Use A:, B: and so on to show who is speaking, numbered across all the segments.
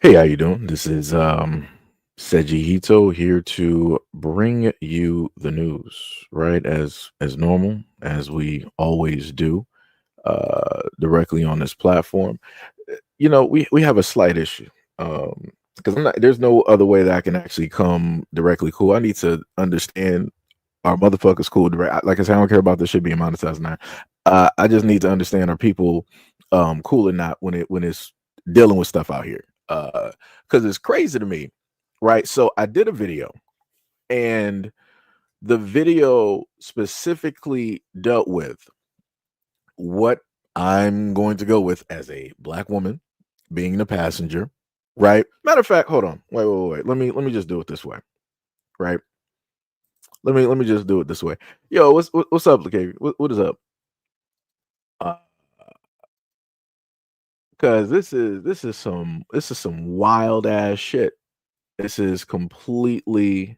A: Hey, how you doing? This is SEIJIHITO here to bring you the news, right? As normal, as we always do, directly on this platform. We have a slight issue. Because there's no other way that I can actually come directly cool. I need to understand our motherfuckers cool direct. Like I said, I don't care about this shit being monetized now. I just need to understand are people cool or not when it's dealing with stuff out here. Because it's crazy to me, right? So I did a video, and the video specifically dealt with what I'm going to go with as a black woman being the passenger, right? Matter of fact, hold on, wait. Let me just do it this way, right? Let me just do it this way. Yo, what's up, Lakavia? What is up? Uh, Cause this is some wild ass shit. This is completely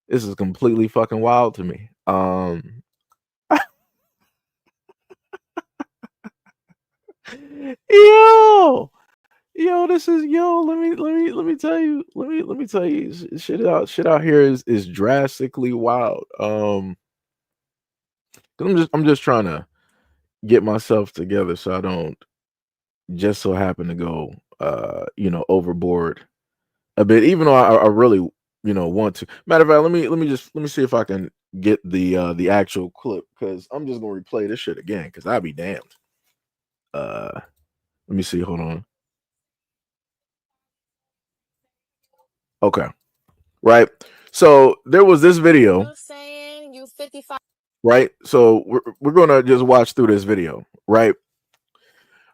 A: this is completely fucking wild to me. Yo, this is yo. Let me tell you, shit out here is drastically wild. 'Cause I'm just trying to get myself together so I don't just so happen to go overboard a bit, even though I really want to. Matter of fact, let me see if I can get the actual clip, because I'm just gonna replay this shit again because I'll be damned. Uh Let me see, hold on. Okay. Right. So there was this video, right? So we're gonna just watch through this video, right?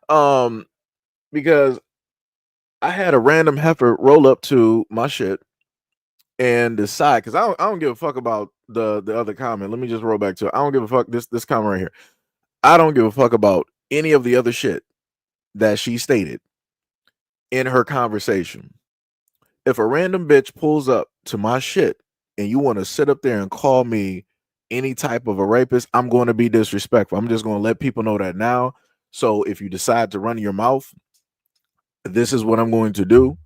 A: Um, because I had a random heifer roll up to my shit and decide, because I don't give a fuck about the other comment. Let me just roll back to it. I don't give a fuck this comment right here. I don't give a fuck about any of the other shit that she stated in her conversation. If a random bitch pulls up to my shit and you want to sit up there and call me any type of a rapist, I'm going to be disrespectful. I'm just going to let people know that now. So if you decide to run your mouth, this is what I'm going to do.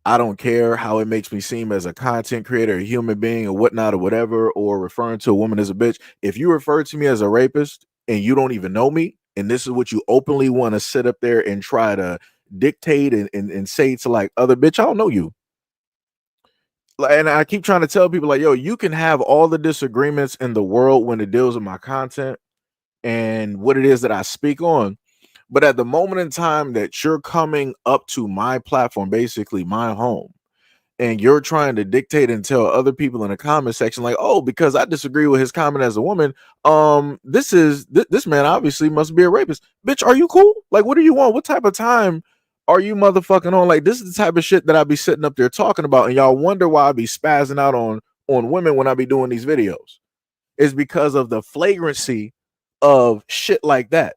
A: I don't care how it makes me seem as a content creator, a human being, or whatnot, or whatever, or referring to a woman as a bitch. If you refer to me as a rapist and you don't even know me, and this is what you openly want to sit up there and try to dictate and say to like other bitch, I don't know you. And I keep trying to tell people like, yo, you can have all the disagreements in the world when it deals with my content and what it is that I speak on. But at the moment in time that you're coming up to my platform, basically my home, and you're trying to dictate and tell other people in the comment section, like, oh, because I disagree with his comment as a woman, this man obviously must be a rapist. Bitch, are you cool? Like, what do you want? What type of time are you motherfucking on? Like, this is the type of shit that I be sitting up there talking about, and y'all wonder why I be spazzing out on women when I be doing these videos. Is because of the flagrancy of shit like that.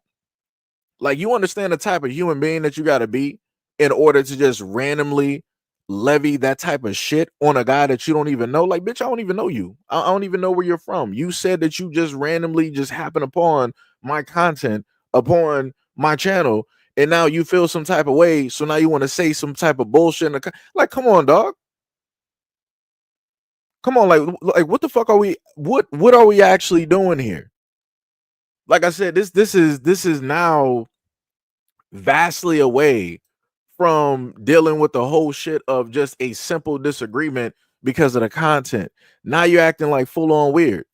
A: Like, you understand the type of human being that you got to be in order to just randomly levy that type of shit on a guy that you don't even know? Like, bitch, I don't even know you. I don't even know where you're from. You said that you just randomly just happened upon my content, upon my channel, and now you feel some type of way. So now you want to say some type of bullshit. Like, come on, dog. Come on, like what the fuck are we? What are we actually doing here? Like I said, this is now vastly away from dealing with the whole shit of just a simple disagreement because of the content. Now you're acting like full on weird.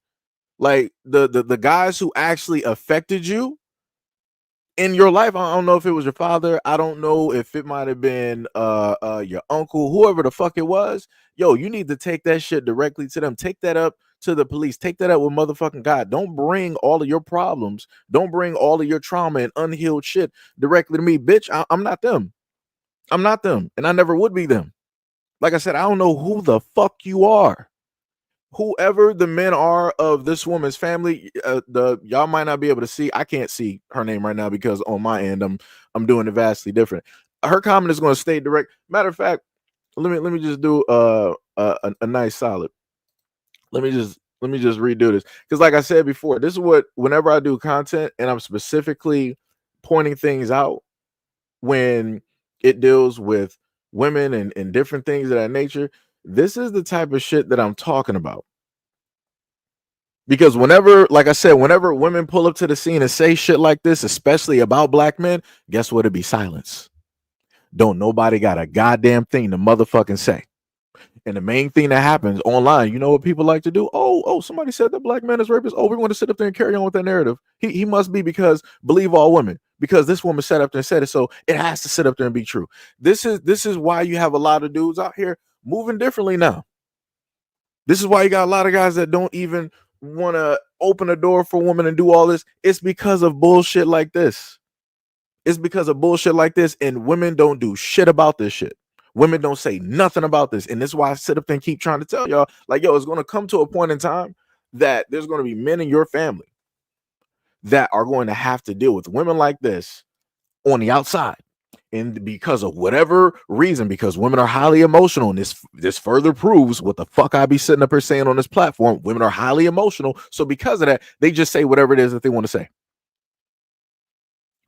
A: Like the guys who actually affected you in your life. I don't know if it was your father. I don't know if it might have been your uncle, whoever the fuck it was. Yo, you need to take that shit directly to them. Take that up to the police. Take that up with motherfucking God. Don't bring all of your problems. Don't bring all of your trauma and unhealed shit directly to me, bitch. I'm not them. I'm not them, and I never would be them. Like I said, I don't know who the fuck you are. Whoever the men are of this woman's family, the y'all might not be able to see. I can't see her name right now because on my end, I'm doing it vastly different. Her comment is going to stay direct. Matter of fact, let me just do a nice solid. Let me just redo this, because like I said before, this is what, whenever I do content and I'm specifically pointing things out when it deals with women and different things of that nature. This is the type of shit that I'm talking about. Because whenever, like I said, whenever women pull up to the scene and say shit like this, especially about black men, guess what? It'd be silence. Don't nobody got a goddamn thing to motherfucking say. And the main thing that happens online, you know what people like to do? Oh, somebody said that black man is rapist. Oh, we want to sit up there and carry on with that narrative. He must be, because believe all women, because this woman sat up there and said it, so it has to sit up there and be true. This is why you have a lot of dudes out here moving differently now. This is why you got a lot of guys that don't even want to open a door for women and do all this. It's because of bullshit like this. It's because of bullshit like this, and women don't do shit about this shit. Women don't say nothing about this. And this is why I sit up there and keep trying to tell y'all, like, yo, it's going to come to a point in time that there's going to be men in your family that are going to have to deal with women like this on the outside. And because of whatever reason, because women are highly emotional, and this further proves what the fuck I be sitting up here saying on this platform. Women are highly emotional. So because of that, they just say whatever it is that they want to say.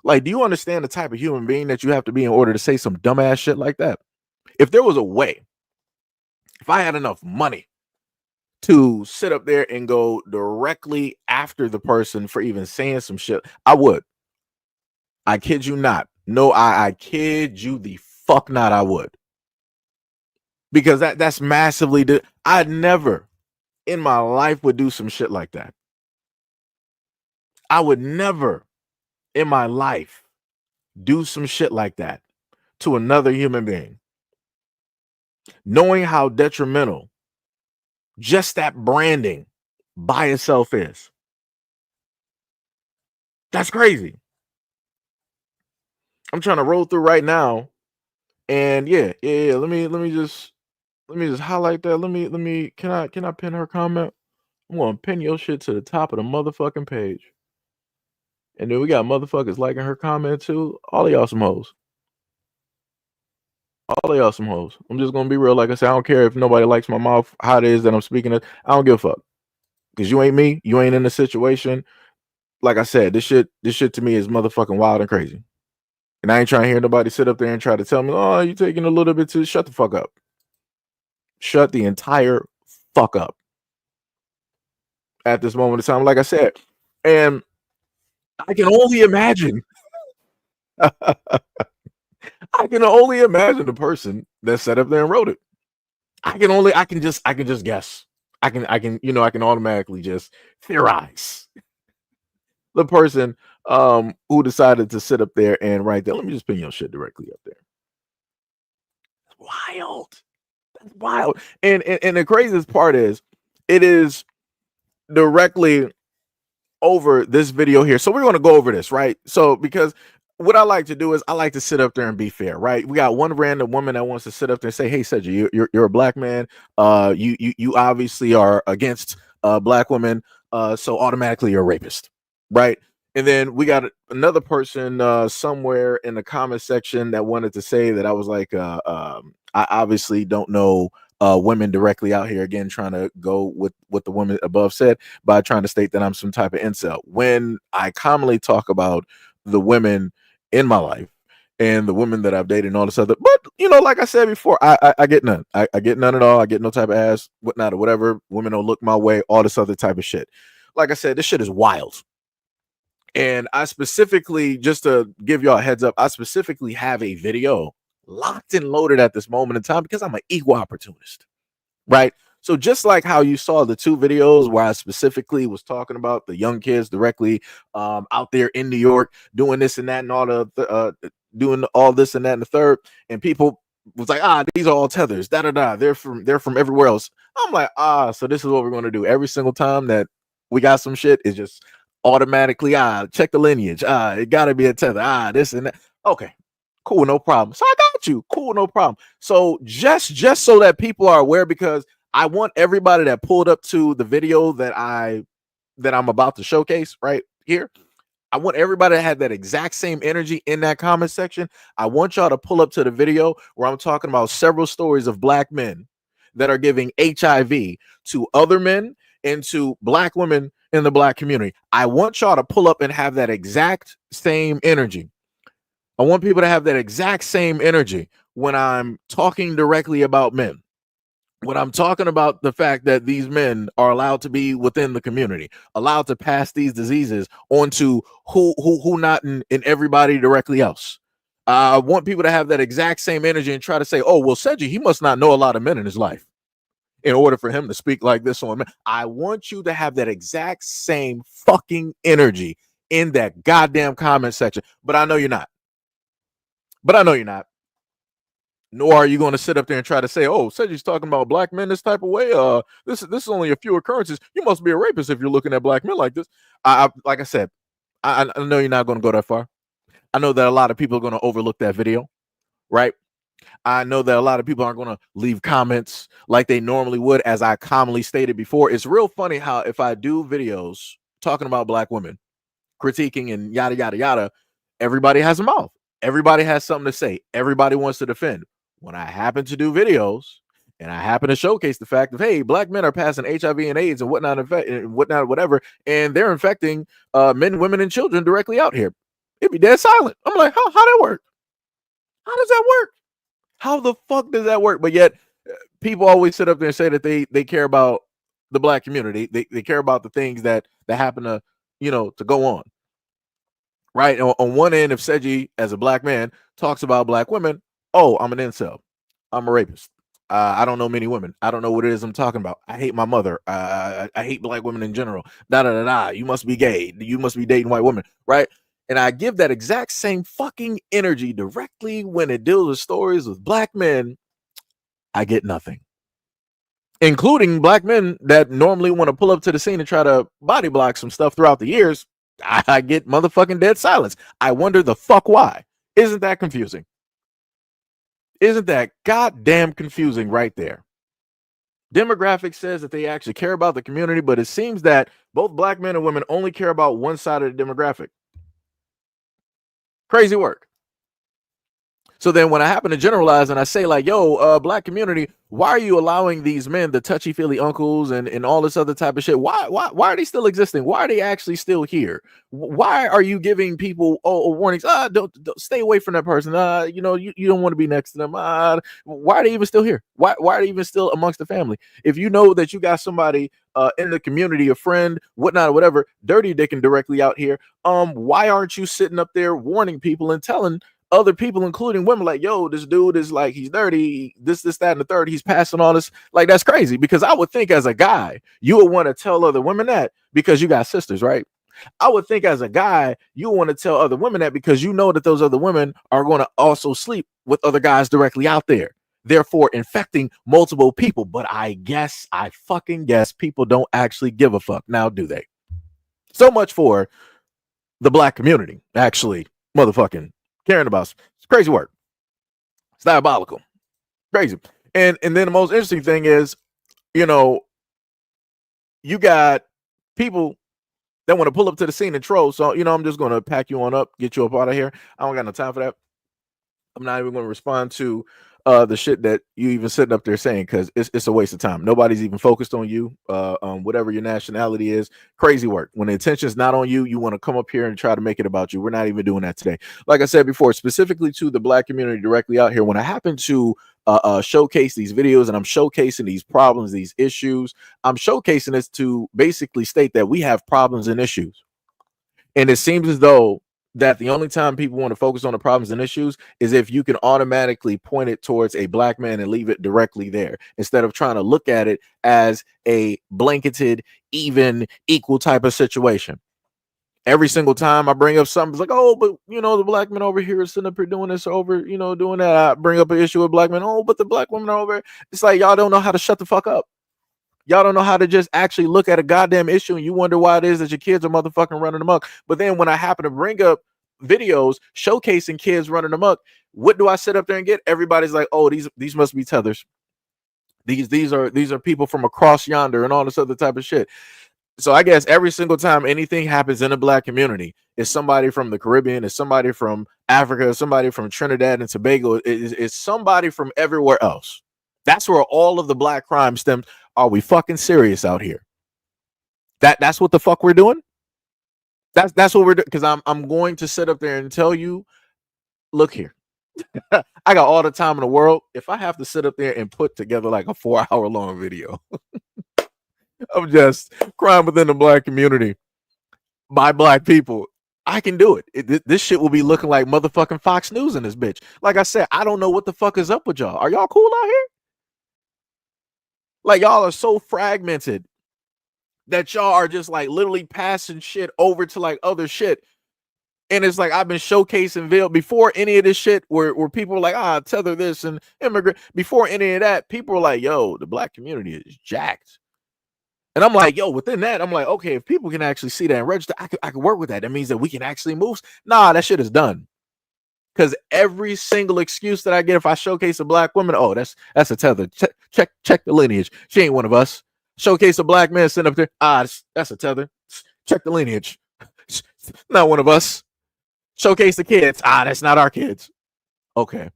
A: Like, do you understand the type of human being that you have to be in order to say some dumbass shit like that? If there was a way, if I had enough money to sit up there and go directly after the person for even saying some shit, I would. I kid you not. No, I kid you the fuck not, I would. Because that's massively, I'd never in my life would do some shit like that. I would never in my life do some shit like that to another human being. Knowing how detrimental just that branding by itself is. That's crazy. I'm trying to roll through right now, and yeah. Let me just highlight that. Let me can I pin her comment? I'm gonna pin your shit to the top of the motherfucking page. And then we got motherfuckers liking her comment too. All of y'all some hoes. All of y'all some hoes. I'm just gonna be real. Like I said, I don't care if nobody likes my mouth, how it is that I'm speaking it. I don't give a fuck. Because you ain't me. You ain't in the situation. Like I said, this shit to me is motherfucking wild and crazy. And I ain't trying to hear nobody sit up there and try to tell me, oh, you taking a little bit too. Shut the fuck up. Shut the entire fuck up. At this moment in time, like I said. And I can only imagine. I can only imagine the person that sat up there and wrote it. I can just guess. I can automatically just theorize. The person who decided to sit up there and write that. Let me just pin your shit directly up there. Wild. That's wild. And the craziest part is it is directly over this video here. So we're going to go over this, right? So because what I like to do is I like to sit up there and be fair, right? We got one random woman that wants to sit up there and say, "Hey, Seiji, you're a black man. You obviously are against black women, so automatically you're a rapist." Right? And then we got another person somewhere in the comment section that wanted to say that I was like, I obviously don't know women directly out here, again trying to go with what the woman above said by trying to state that I'm some type of incel, when I commonly talk about the women in my life and the women that I've dated and all this other. But like I said before, I get none. I get none at all. I get no type of ass, whatnot, or whatever. Women don't look my way, all this other type of shit. Like I said, this shit is wild. And I specifically, just to give y'all a heads up, I specifically have a video locked and loaded at this moment in time because I'm an equal opportunist, right? So just like how you saw the two videos where I specifically was talking about the young kids directly out there in New York doing this and that and all doing all this and that and the third, and people was like, these are all tethers, they're from everywhere else. I'm like, so this is what we're going to do every single time that we got some shit, is just automatically check the lineage, it got to be a tether, this and that. Okay, cool, no problem. So I got you. Cool, no problem. So just so that people are aware, because I want everybody that pulled up to the video that I'm about to showcase right here, I want everybody to have that exact same energy in that comment section. I want y'all to pull up to the video where I'm talking about several stories of black men that are giving HIV to other men and to black women in the black community. I want y'all to pull up and have that exact same energy. I want people to have that exact same energy when I'm talking directly about men. When I'm talking about the fact that these men are allowed to be within the community, allowed to pass these diseases onto who not in everybody directly else. I want people to have that exact same energy and try to say, oh, well, Seji, he must not know a lot of men in his life in order for him to speak like this on men. I want you to have that exact same fucking energy in that goddamn comment section. But I know you're not. Nor are you going to sit up there and try to say, "Oh, Seji's talking about black men this type of way." This is only a few occurrences. You must be a rapist if you're looking at black men like this. Like I said, I know you're not going to go that far. I know that a lot of people are going to overlook that video, right? I know that a lot of people aren't going to leave comments like they normally would, as I commonly stated before. It's real funny how if I do videos talking about black women, critiquing and yada yada yada, everybody has a mouth. Everybody has something to say. Everybody wants to defend. When I happen to do videos and I happen to showcase the fact of, hey, black men are passing HIV and AIDS and whatnot, whatever, and they're infecting men, women, and children directly out here, it'd be dead silent. I'm like, how that work? How does that work? How the fuck does that work? But yet people always sit up there and say that they care about the black community. They care about the things that happen to, to go on. Right. On one end, if Seji, as a black man, talks about black women, oh, I'm an incel. I'm a rapist. I don't know many women. I don't know what it is I'm talking about. I hate my mother. I hate black women in general. Da da da da. You must be gay. You must be dating white women. Right. And I give that exact same fucking energy directly when it deals with stories with black men. I get nothing, including black men that normally want to pull up to the scene and try to body block some stuff throughout the years. I get motherfucking dead silence. I wonder the fuck why. Isn't that confusing? Isn't that goddamn confusing right there? Demographic says that they actually care about the community, but it seems that both black men and women only care about one side of the demographic. Crazy work. So then when I happen to generalize and I say like, yo, black community, why are you allowing these men, the touchy-feely uncles and all this other type of shit? Why are they still existing? Why are they actually still here? Why are you giving people warnings? Don't stay away from that person. You don't want to be next to them. Why are they even still here? Why are they even still amongst the family? If you know that you got somebody in the community, a friend, whatnot, whatever, dirty dicking directly out here, why aren't you sitting up there warning people and telling other people, including women, like, yo, this dude is like, he's dirty, this, that, and the third, he's passing all this. Like, that's crazy, because I would think as a guy, you would want to tell other women that because you got sisters, right? I would think as a guy, you want to tell other women that because you know that those other women are going to also sleep with other guys directly out there, therefore infecting multiple people. But I fucking guess people don't actually give a fuck. Now, do they? So much for the black community actually motherfucking caring about. It's crazy work. It's diabolical. Crazy. And then the most interesting thing is, you got people that want to pull up to the scene and troll. So, I'm just going to pack you on up, get you up out of here. I don't got no time for that. I'm not even going to respond to the shit that you even sitting up there saying, because it's a waste of time. Nobody's even focused on you, whatever your nationality is. Crazy work. When the attention's not on you, you want to come up here and try to make it about you. We're not even doing that today. Like I said before, specifically to the black community directly out here, when I happen to showcase these videos and I'm showcasing these problems, these issues, I'm showcasing this to basically state that we have problems and issues. And it seems as though that the only time people want to focus on the problems and issues is if you can automatically point it towards a black man and leave it directly there, instead of trying to look at it as a blanketed, even, equal type of situation. Every single time I bring up something, it's like, oh, but the black men over here is sitting up here doing this, over, doing that. I bring up an issue with black men. Oh, but the black women are over. It's like, y'all don't know how to shut the fuck up. Y'all don't know how to just actually look at a goddamn issue, and you wonder why it is that your kids are motherfucking running amok. But then when I happen to bring up videos showcasing kids running amok, what do I sit up there and get? Everybody's like, oh, these must be tethers. These are people from across yonder and all this other type of shit. So I guess every single time anything happens in a black community, it's somebody from the Caribbean, it's somebody from Africa, it's somebody from Trinidad and Tobago, it's somebody from everywhere else. That's where all of the black crime stems. Are we fucking serious out here? That's what the fuck we're doing? That's what we're doing. Because I'm going to sit up there and tell you look here. I got all the time in the world. If I have to sit up there and put together like a 4-hour long video of just crime within the black community by black people, I can do it. This shit will be looking like motherfucking Fox News in this bitch. Like I said, I don't know what the fuck is up with y'all. Are y'all cool out here? Like, y'all are so fragmented that y'all are just like literally passing shit over to like other shit. And it's like I've been showcasing Ville before any of this shit where people were like, tether this and immigrant. Before any of that, people were like, yo, the black community is jacked. And I'm like, yo, within that, I'm like, okay, if people can actually see that and register, I could work with that. That means that we can actually move. Nah, that shit is done. Because every single excuse that I get if I showcase a black woman, oh, that's a tether. Check the lineage. She ain't one of us. Showcase a black man sitting up there. That's a tether. Check the lineage. Not one of us. Showcase the kids. That's not our kids. Okay.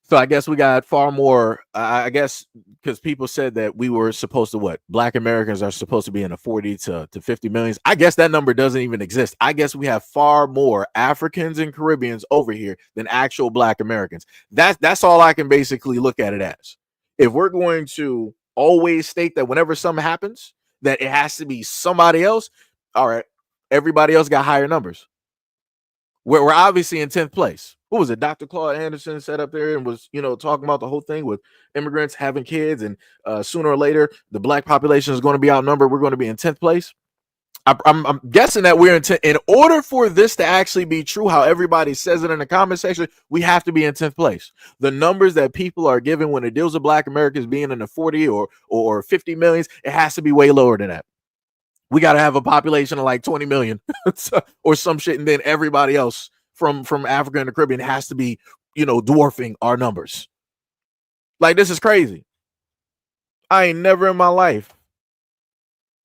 A: So I guess we got far more. I guess because people said that we were supposed to Black Americans are supposed to be in the 40 to 50 millions. I guess that number doesn't even exist. I guess we have far more Africans and Caribbeans over here than actual Black Americans. That's all I can basically look at it as. If we're going to always state that whenever something happens, that it has to be somebody else, all right, everybody else got higher numbers. We're obviously in 10th place. What was it? Dr. Claude Anderson sat up there and was, talking about the whole thing with immigrants having kids, and sooner or later the black population is going to be outnumbered. We're going to be in 10th place. I'm guessing that we're in 10th. In order for this to actually be true, how everybody says it in the comment section, we have to be in 10th place. The numbers that people are giving when it deals with Black Americans being in the 40 or 50 millions, it has to be way lower than that. We got to have a population of like 20 million or some shit, and then everybody else from Africa and the Caribbean has to be, dwarfing our numbers. Like, this is crazy. I ain't never in my life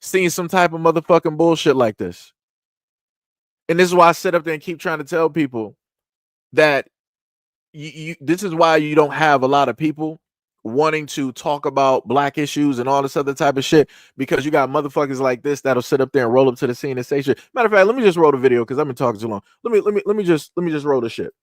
A: seen some type of motherfucking bullshit like this. And this is why I sit up there and keep trying to tell people that this is why you don't have a lot of people wanting to talk about black issues and all this other type of shit, because you got motherfuckers like this that'll sit up there and roll up to the scene and say shit. Matter of fact, let me just roll the video because I've been talking too long. Let me just roll the shit.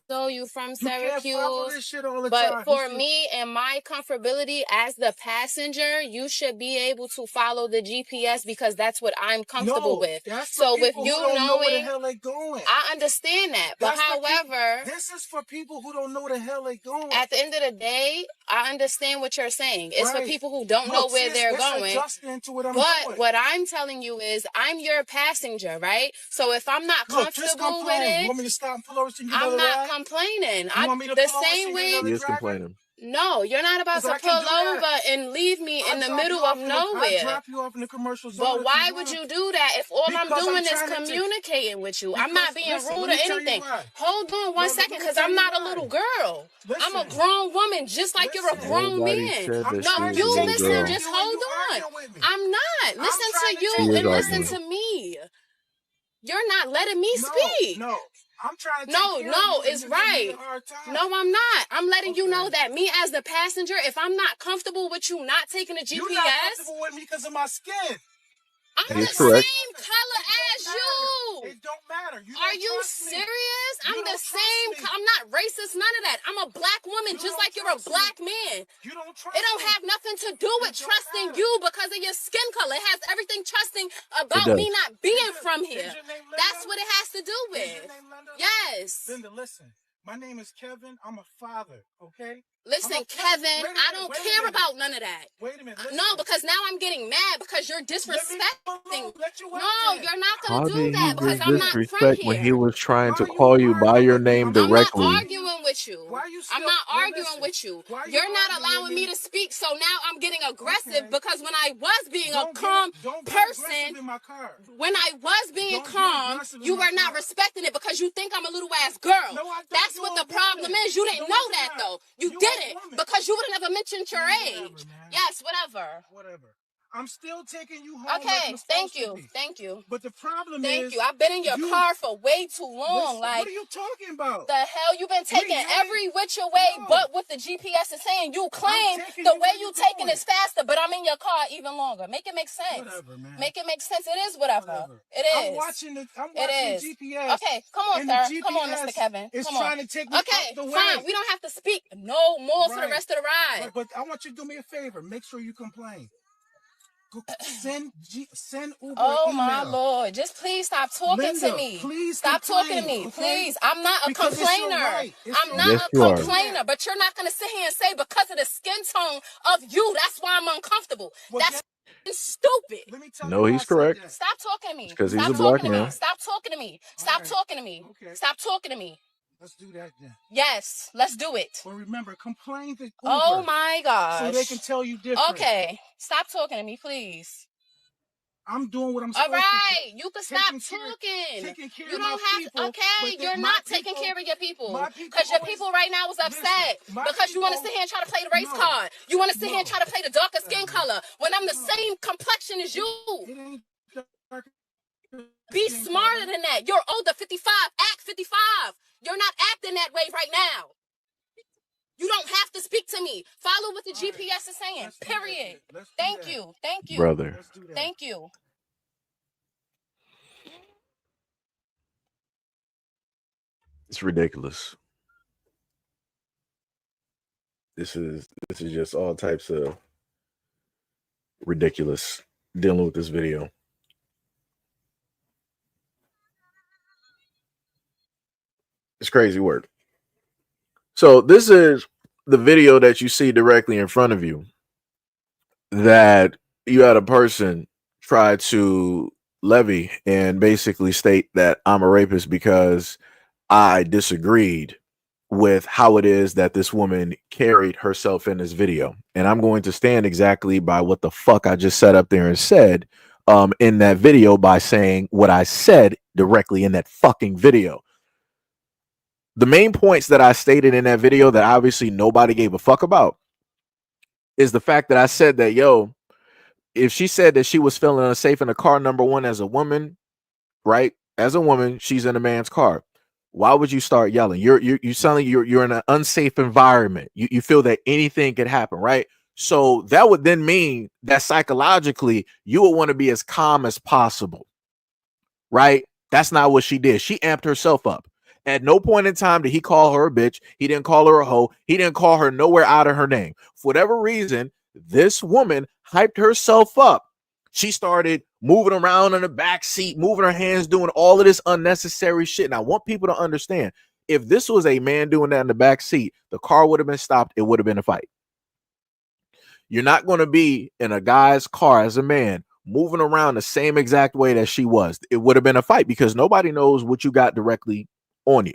B: So you from Syracuse, but for me and my comfortability as the passenger, you should be able to follow the GPS because that's what I'm comfortable with. So with you knowing where the hell they going, I understand that. But however, this is for people who don't know where the hell they going. At the end of the day, I understand what you're saying. It's for people who don't know where they're going. But what I'm telling you is I'm your passenger, right? So if I'm not comfortable with it, you want me to stop and pull over to you? I'm not complaining. The same way
A: he is complaining.
B: No, you're not about to pull over and leave me in the middle of nowhere. Drop you off in the commercial zone. But why would you do that if all I'm doing is communicating with you? I'm not being rude or anything. Hold on one second, because I'm not a little girl. I'm a grown woman, just like you're a grown man. No, you listen. Just hold on. I'm not. Listen to you and listen to me. You're not letting me speak. No. I'm trying to no, it's right. No, I'm not. I'm letting you know that me as the passenger, if I'm not comfortable with you not taking a GPS, you're not comfortable with me because of my skin. I'm the same color as you. It don't matter. Are you serious? I'm the same. I'm not racist, none of that. I'm a black woman, just like you're a black man. You don't trust me. It don't have nothing to do with trusting you because of your skin color. It has everything trusting about me not being from here. That's what it has to do with. Yes. Linda, listen. My name is Kevin. I'm a father, okay? Listen, Kevin, I don't care about none of that. Wait a minute. No, because now I'm getting mad because you're disrespecting. No, you're not going to do that because I'm not from here.
A: When he was trying to call you by your name directly.
B: I'm not arguing with you. I'm not arguing with you. You're not allowing me to speak, so now I'm getting aggressive because when I was being a calm person, when I was being calm, you were not respecting it because you think I'm a little ass girl. That's what the problem is. You didn't know that, though. You didn't, because you would have never mentioned your age. Yes, whatever.
C: I'm still taking you home.
B: Okay, thank you. Thank you.
C: But the problem is,
B: thank you. I've been in your car for way too long.
C: Listen,
B: like,
C: what are you talking about?
B: The hell you've been taking every which your way, but with the GPS is saying you claim the way you taking is faster, but I'm in your car even longer. Make it make sense.
C: Whatever, man.
B: Make it make sense. It is whatever. It is.
C: I'm watching the GPS.
B: Okay, come on, sir. Come on, Mr. Kevin.
C: It's
B: come
C: trying
B: on.
C: to take me
B: okay,
C: out the way.
B: Fine. We don't have to speak no more for the rest of the ride.
C: But I want you to do me a favor. Make sure you complain. Send Uber
B: oh
C: an email.
B: My Lord, just please stop talking
C: Linda,
B: to me.
C: Please
B: stop
C: complain,
B: talking to me.
C: Okay?
B: Please. I'm not a
C: because
B: complainer. I'm not
A: yes,
B: a complainer, but you're not going to sit here and say because of the skin tone of you, that's why I'm uncomfortable. That's stupid.
C: Let me tell
A: no,
C: you
A: he's correct.
B: Stop talking to me.
A: Because he's
B: Stop
A: a black
B: talking
A: man.
B: to me. Stop talking to me. Stop talking to me.
C: Okay.
B: Stop talking to me.
C: Let's do that then.
B: Yes, let's do it.
C: Well, remember, complain to Uber.
B: Oh my gosh.
C: So they can tell you different.
B: Okay, stop talking to me, please.
C: I'm doing what I'm supposed to do.
B: All right, you can stop talking. You don't have okay, you're not taking care of your people. Because your people right now is upset. Because you want to sit here and try to play the race card. You want to sit here and try to play the darker skin color when I'm the same complexion as you. Be smarter than that. You're older, 55. Act 55. You're not acting that way right now. You don't have to speak to me. Follow what the GPS is saying. Period. Thank you. Thank you.
A: Brother.
B: Thank you.
A: It's ridiculous. This is just all types of ridiculous dealing with this video. It's crazy work. So this is the video that you see directly in front of you, that you had a person try to levy and basically state that I'm a rapist because I disagreed with how it is that this woman carried herself in this video. And I'm going to stand exactly by what the fuck I just sat up there and said in that video by saying what I said directly in that fucking video. The main points that I stated in that video that obviously nobody gave a fuck about is the fact that I said that, yo, if she said that she was feeling unsafe in the car, number one, as a woman, right? As a woman, she's in a man's car. Why would you start yelling? You sound like you're in an unsafe environment. You feel that anything could happen, right? So that would then mean that psychologically you would want to be as calm as possible, right? That's not what she did. She amped herself up. At no point in time did he call her a bitch. He didn't call her a hoe. He didn't call her nowhere out of her name. For whatever reason, this woman hyped herself up. She started moving around in the back seat, moving her hands, doing all of this unnecessary shit. And I want people to understand, if this was a man doing that in the back seat, the car would have been stopped. It would have been a fight. You're not going to be in a guy's car as a man moving around the same exact way that she was. It would have been a fight because nobody knows what you got directly on you.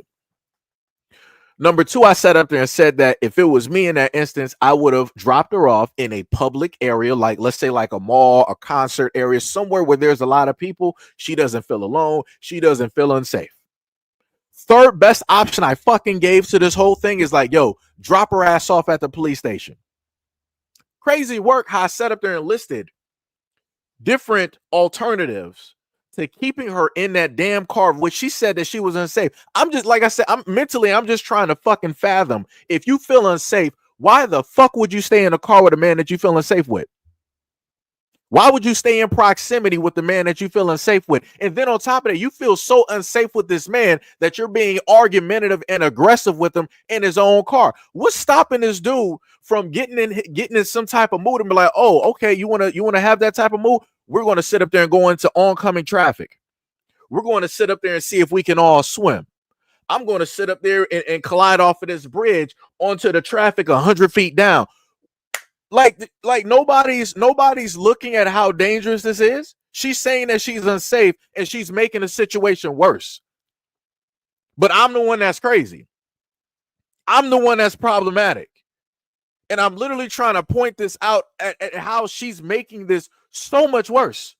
A: Number two, I sat up there and said that if it was me in that instance, I would have dropped her off in a public area, like let's say like a mall, a concert area, somewhere where there's a lot of people. She doesn't feel alone. She doesn't feel unsafe. Third best option I fucking gave to this whole thing is like, yo, drop her ass off at the police station. Crazy work how I sat up there and listed different alternatives to keeping her in that damn car, which she said that she was unsafe. I'm just, like I said, I'm just trying to fucking fathom, if you feel unsafe, why the fuck would you stay in a car with a man that you feel unsafe with? Why would you stay in proximity with the man that you feel unsafe with? And then on top of that, you feel so unsafe with this man that you're being argumentative and aggressive with him in his own car. What's stopping this dude from getting in some type of mood and be like, oh, okay, you want to have that type of mood? We're going to sit up there and go into oncoming traffic. We're going to sit up there and see if we can all swim. I'm going to sit up there and collide off of this bridge onto the traffic 100 feet down. Like nobody's looking at how dangerous this is. She's saying that she's unsafe and she's making the situation worse. But I'm the one that's crazy. I'm the one that's problematic. And I'm literally trying to point this out at how she's making this so much worse.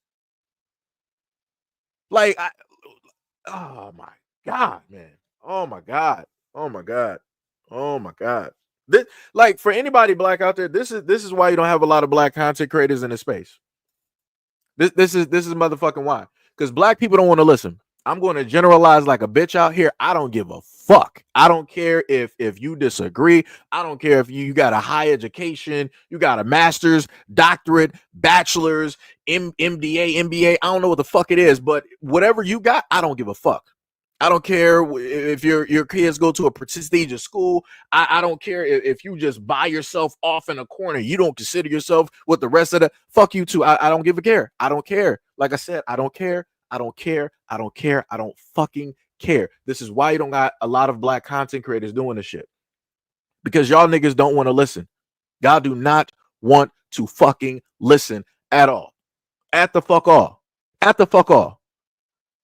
A: Like, oh my God, man. Oh my God. Oh my God. Oh my God. This, like, for anybody black out there, this is why you don't have a lot of black content creators in this space. This is motherfucking why. Because black people don't want to listen. I'm going to generalize like a bitch out here. I don't give a fuck. I don't care if you disagree. I don't care if you got a high education, you got a master's, doctorate, bachelor's, MDA, MBA. I don't know what the fuck it is, but whatever you got, I don't give a fuck. I don't care if your kids go to a prestigious school. I don't care if you just buy yourself off in a corner. You don't consider yourself with the rest of the fuck you too. I don't give a care. I don't care. Like I said, I don't care. I don't care. I don't care. I don't fucking care. This is why you don't got a lot of black content creators doing this shit. Because y'all niggas don't want to listen. Y'all do not want to fucking listen at all. At the fuck all. At the fuck all.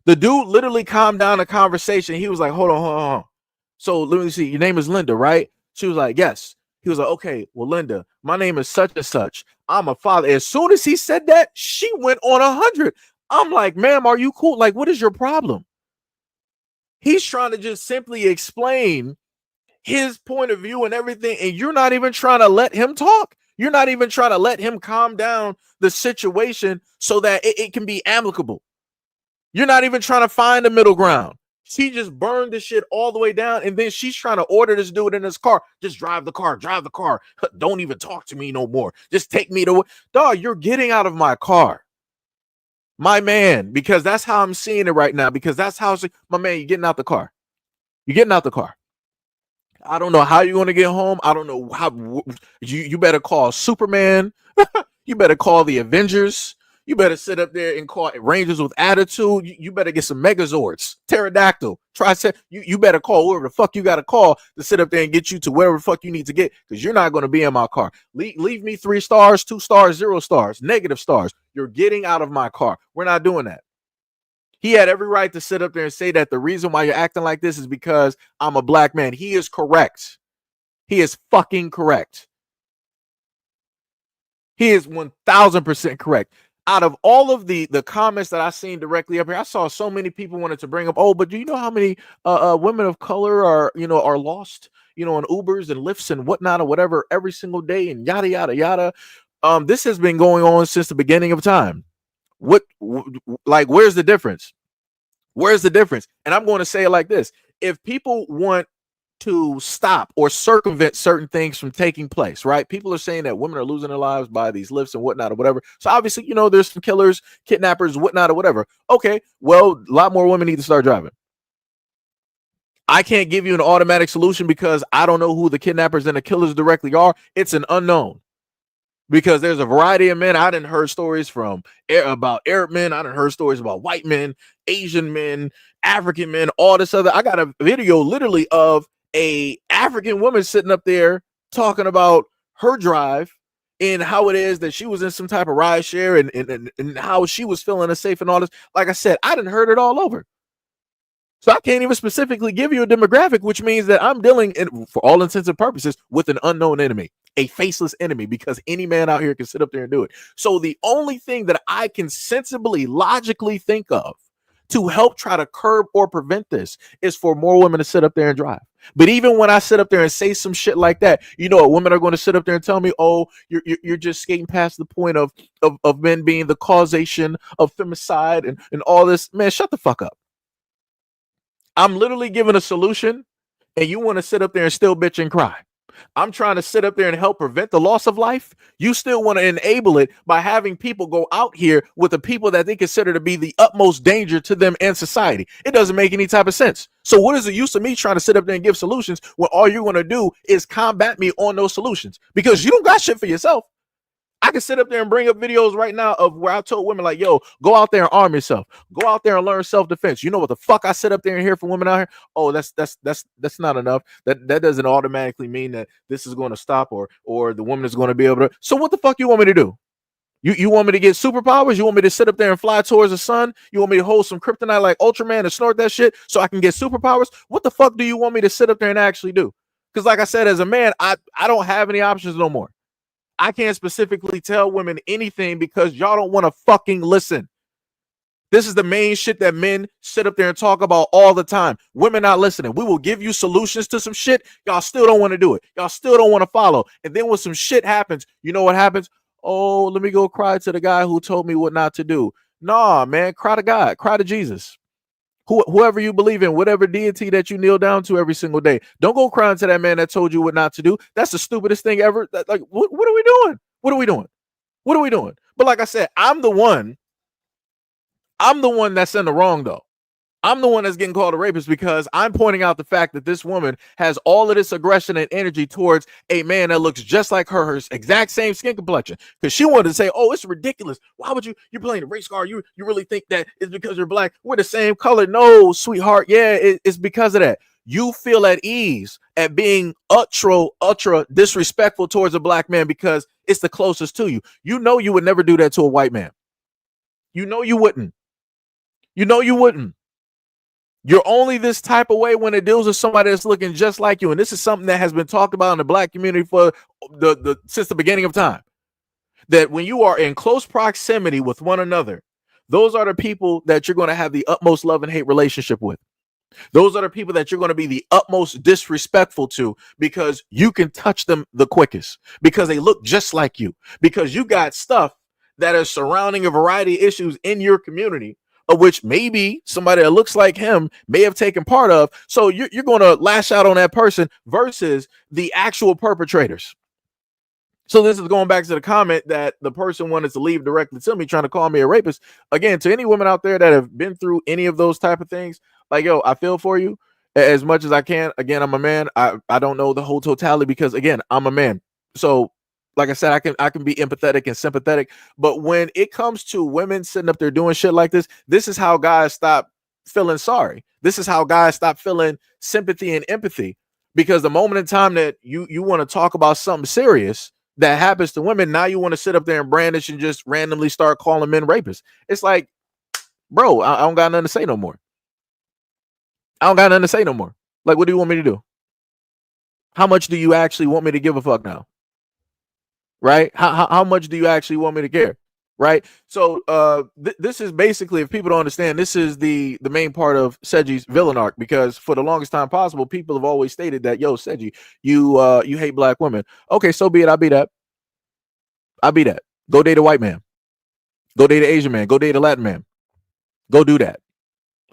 A: The dude literally calmed down the conversation. He was like, hold on. So let me see. Your name is Linda, right? She was like, yes. He was like, okay, well, Linda, my name is such and such. I'm a father. As soon as he said that, she went on 100. I'm like, ma'am, are you cool? Like, what is your problem? He's trying to just simply explain his point of view and everything, and you're not even trying to let him talk. You're not even trying to let him calm down the situation so that it can be amicable. You're not even trying to find a middle ground. She just burned the shit all the way down, and then she's trying to order this dude in his car. Just drive the car. Don't even talk to me no more. Just take me to... Dog, you're getting out of my car. My man, because that's how I'm seeing it right now, because that's how... My man, you're getting out the car. You're getting out the car. I don't know how you're going to get home. I don't know how... You better call Superman. You better call the Avengers. You better sit up there and call Rangers with attitude. You better get some Megazords, Pterodactyl, Tricep. You better call whoever the fuck you got to call to sit up there and get you to wherever the fuck you need to get, because you're not going to be in my car. Leave me 3 stars, 2 stars, 0 stars, negative stars. You're getting out of my car. We're not doing that. He had every right to sit up there and say that the reason why you're acting like this is because I'm a black man. He is correct. He is fucking correct. He is 1000% correct. Out of all of the comments that I seen directly up here, I saw so many people wanted to bring up, oh, but do you know how many women of color are lost, in Ubers and Lyfts and whatnot or whatever every single day and yada, yada, yada. This has been going on since the beginning of time. Where's the difference? Where's the difference? And I'm going to say it like this. If people want to stop or circumvent certain things from taking place, right? People are saying that women are losing their lives by these Lyfts and whatnot or whatever. So obviously, there's some killers, kidnappers, whatnot or whatever. Okay, well, a lot more women need to start driving. I can't give you an automatic solution because I don't know who the kidnappers and the killers directly are. It's an unknown. Because there's a variety of men. I didn't heard stories about Arab men. I didn't heard stories about white men, Asian men, African men, all this other. I got a video literally of a African woman sitting up there talking about her drive and how it is that she was in some type of ride share and how she was feeling unsafe and all this. Like I said, I didn't heard it all over. So I can't even specifically give you a demographic, which means that I'm dealing, for all intents and purposes, with an unknown enemy, a faceless enemy, because any man out here can sit up there and do it. So the only thing that I can sensibly, logically think of to help try to curb or prevent this is for more women to sit up there and drive. But even when I sit up there and say some shit like that, women are going to sit up there and tell me, oh, you're just skating past the point of men being the causation of femicide and all this. Man, shut the fuck up. I'm literally giving a solution, and you want to sit up there and still bitch and cry. I'm trying to sit up there and help prevent the loss of life. You still want to enable it by having people go out here with the people that they consider to be the utmost danger to them and society. It doesn't make any type of sense. So what is the use of me trying to sit up there and give solutions when all you're going to do is combat me on those solutions? Because you don't got shit for yourself. I can sit up there and bring up videos right now of where I told women like, yo, go out there and arm yourself. Go out there and learn self-defense. You know what the fuck I sit up there and hear from women out here? Oh, that's not enough. That doesn't automatically mean that this is going to stop or the woman is going to be able to. So what the fuck you want me to do? You want me to get superpowers? You want me to sit up there and fly towards the sun? You want me to hold some kryptonite like Ultraman and snort that shit so I can get superpowers? What the fuck do you want me to sit up there and actually do? Because like I said, as a man, I don't have any options no more. I can't specifically tell women anything because y'all don't want to fucking listen. This is the main shit that men sit up there and talk about all the time. Women not listening. We will give you solutions to some shit. Y'all still don't want to do it. Y'all still don't want to follow. And then when some shit happens, you know what happens? oh, let me go cry to the guy who told me what not to do. Nah, man, cry to God, cry to Jesus. Whoever you believe in, whatever deity that you kneel down to every single day. Don't go crying to that man that told you what not to do. That's the stupidest thing ever. Like, what are we doing? What are we doing? What are we doing? But like I said, I'm the one that's in the wrong though. I'm the one that's getting called a rapist because I'm pointing out the fact that this woman has all of this aggression and energy towards a man that looks just like her exact same skin complexion. Because she wanted to say, oh, it's ridiculous. Why would you're playing a race card? You really think that it's because you're black? We're the same color. No, sweetheart. Yeah, it's because of that. You feel at ease at being ultra disrespectful towards a black man because it's the closest to you. You know you would never do that to a white man. You know you wouldn't. You know you wouldn't. You're only this type of way when it deals with somebody that's looking just like you. And this is something that has been talked about in the black community for since the beginning of time. That when you are in close proximity with one another, those are the people that you're going to have the utmost love and hate relationship with. Those are the people that you're going to be the utmost disrespectful to because you can touch them the quickest, because they look just like you, because you got stuff that is surrounding a variety of issues in your community of which maybe somebody that looks like him may have taken part of. So you're going to lash out on that person versus the actual perpetrators. So this is going back to the comment that the person wanted to leave directly to me, trying to call me a rapist. Again, to any women out there that have been through any of those type of things, like, yo, I feel for you as much as I can. Again, I'm a man. I don't know the whole totality because, again, I'm a man. So like I said, I can be empathetic and sympathetic. But when it comes to women sitting up there doing shit like this is how guys stop feeling sorry. This is how guys stop feeling sympathy and empathy. Because the moment in time that you want to talk about something serious that happens to women, now you want to sit up there and brandish and just randomly start calling men rapists. It's like, bro, I don't got nothing to say no more. I don't got nothing to say no more. Like, what do you want me to do? How much do you actually want me to give a fuck now? Right? How much do you actually want me to care? Right? So this is basically, if people don't understand, this is the main part of Seji's villain arc, because for the longest time possible, people have always stated that, yo, Seji, you hate black women. Okay, so be it. I'll be that. I'll be that. Go date a white man. Go date an Asian man. Go date a Latin man. Go do that.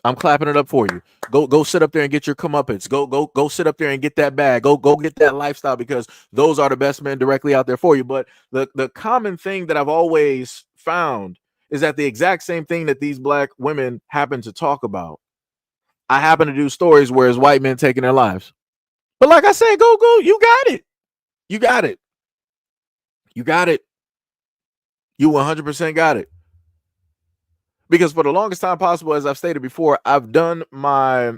A: I'm clapping it up for you. Go sit up there and get your comeuppance. Go sit up there and get that bag. Go get that lifestyle, because those are the best men directly out there for you. But the common thing that I've always found is that the exact same thing that these black women happen to talk about, I happen to do stories where it's white men taking their lives. But like I said, go. You got it. You got it. You got it. You 100% got it. Because for the longest time possible, as I've stated before, I've done my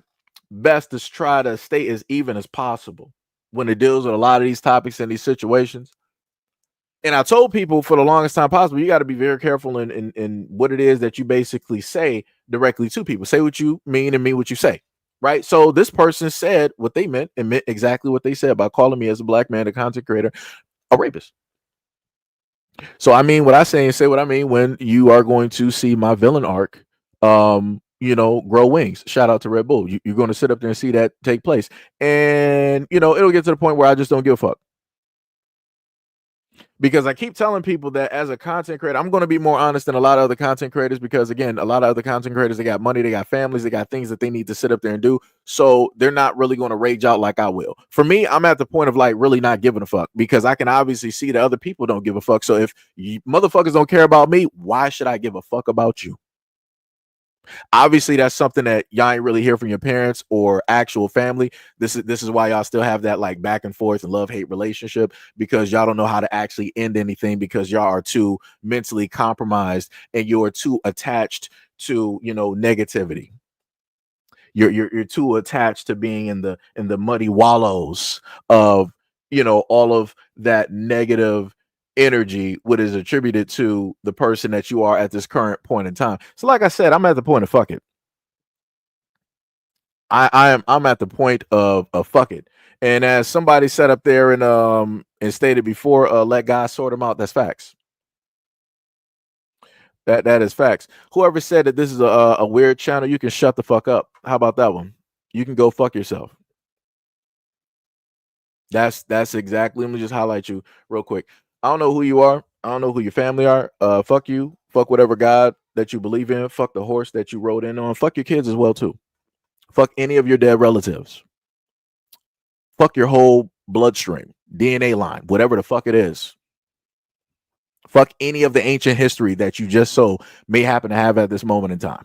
A: best to try to stay as even as possible when it deals with a lot of these topics and these situations. And I told people for the longest time possible, you got to be very careful in what it is that you basically say directly to people. Say what you mean and mean what you say. Right. So this person said what they meant and meant exactly what they said by calling me, as a black man, a content creator, a rapist. So I mean what I say and say what I mean when you are going to see my villain arc, grow wings. Shout out to Red Bull. You're going to sit up there and see that take place. And, it'll get to the point where I just don't give a fuck. Because I keep telling people that as a content creator, I'm going to be more honest than a lot of other content creators, because, again, a lot of other content creators, they got money, they got families, they got things that they need to sit up there and do. So they're not really going to rage out like I will. For me, I'm at the point of like really not giving a fuck, because I can obviously see that other people don't give a fuck. So if you motherfuckers don't care about me, why should I give a fuck about you? Obviously, that's something that y'all ain't really hear from your parents or actual family. This is why y'all still have that like back and forth and love-hate relationship, because y'all don't know how to actually end anything, because y'all are too mentally compromised and you're too attached to, negativity. You're too attached to being in the muddy wallows of, all of that negative energy, what is attributed to the person that you are at this current point in time. So like I said, I'm at the point of fuck it. I'm at the point of fuck it. And as somebody said up there and stated before, let God sort them out. That's facts. That is facts. Whoever said that this is a weird channel, you can shut the fuck up. How about that one? You can go fuck yourself. That's exactly. Let me just highlight you real quick. I don't know who you are. I don't know who your family are. Fuck you. Fuck whatever God that you believe in. Fuck the horse that you rode in on. Fuck your kids as well too. Fuck any of your dead relatives. Fuck your whole bloodstream, DNA line, whatever the fuck it is. Fuck any of the ancient history that you just so may happen to have at this moment in time.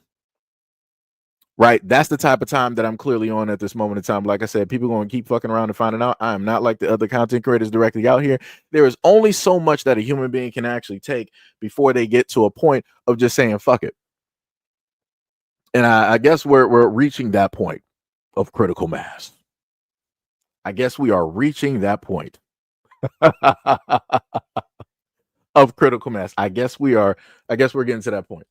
A: Right? That's the type of time that I'm clearly on at this moment in time. Like I said, people are going to keep fucking around and finding out. I am not like the other content creators directly out here. There is only so much that a human being can actually take before they get to a point of just saying fuck it. And I guess we're reaching that point of critical mass. I guess we are reaching that point of critical mass. I guess we're getting to that point.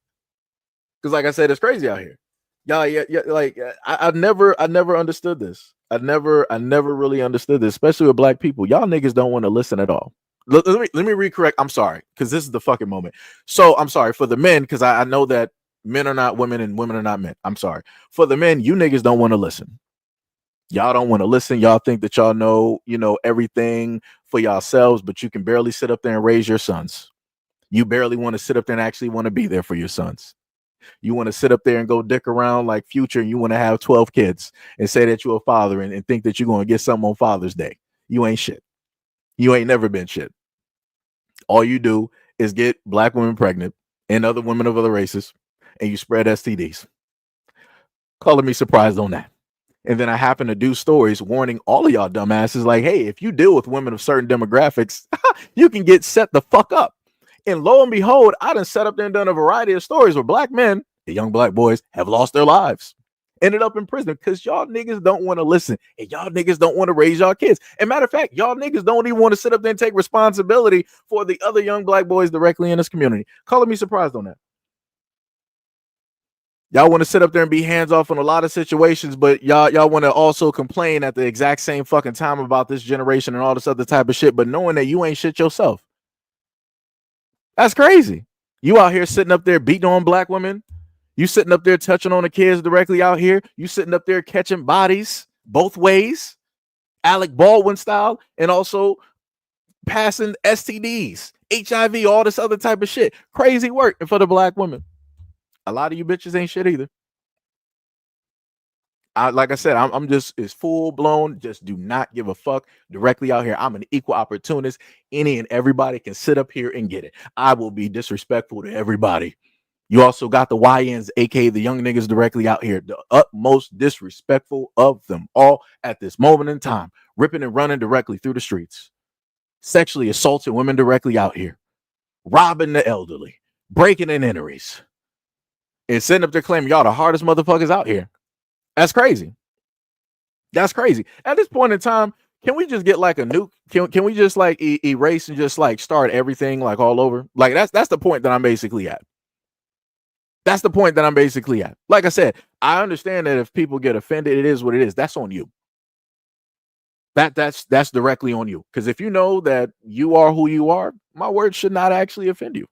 A: Because like I said, it's crazy out here. Yeah, like I never understood this. I never really understood this, especially with black people. Y'all niggas don't want to listen at all. Let me recorrect. I'm sorry, because this is the fucking moment. So I'm sorry for the men, because I know that men are not women and women are not men. I'm sorry. For the men, you niggas don't want to listen. Y'all don't want to listen. Y'all think that y'all know, everything for yourselves, but you can barely sit up there and raise your sons. You barely want to sit up there and actually want to be there for your sons. You want to sit up there and go dick around like Future, and you want to have 12 kids and say that you're a father and think that you're going to get something on Father's Day. You ain't shit. You ain't never been shit. All you do is get black women pregnant and other women of other races, and you spread STDs. Color me surprised on that. And then I happen to do stories warning all of y'all dumbasses like, hey, if you deal with women of certain demographics, you can get set the fuck up. And lo and behold, I done set up there and done a variety of stories where black men, the young black boys, have lost their lives, ended up in prison because y'all niggas don't want to listen and y'all niggas don't want to raise y'all kids. And matter of fact, y'all niggas don't even want to sit up there and take responsibility for the other young black boys directly in this community. Color me surprised on that. Y'all want to sit up there and be hands off on a lot of situations, but y'all want to also complain at the exact same fucking time about this generation and all this other type of shit, but knowing that you ain't shit yourself. That's crazy. You out here sitting up there beating on black women. You sitting up there touching on the kids directly out here. You sitting up there catching bodies both ways, Alec Baldwin style, and also passing STDs, HIV, all this other type of shit. Crazy work for the black women. A lot of you bitches ain't shit either. Like I said, I'm just as full blown. Just do not give a fuck directly out here. I'm an equal opportunist. Any and everybody can sit up here and get it. I will be disrespectful to everybody. You also got the YNs, aka the young niggas directly out here, the utmost disrespectful of them all at this moment in time, ripping and running directly through the streets, sexually assaulting women directly out here, robbing the elderly, breaking in entries, and sitting up there claiming y'all the hardest motherfuckers out here. That's crazy. That's crazy. At this point in time, can we just get like a nuke? Can we just like erase and just like start everything like all over? Like that's the point that I'm basically at. That's the point that I'm basically at. Like I said, I understand that if people get offended, it is what it is. That's on you. That's directly on you. Because if you know that you are who you are, my words should not actually offend you.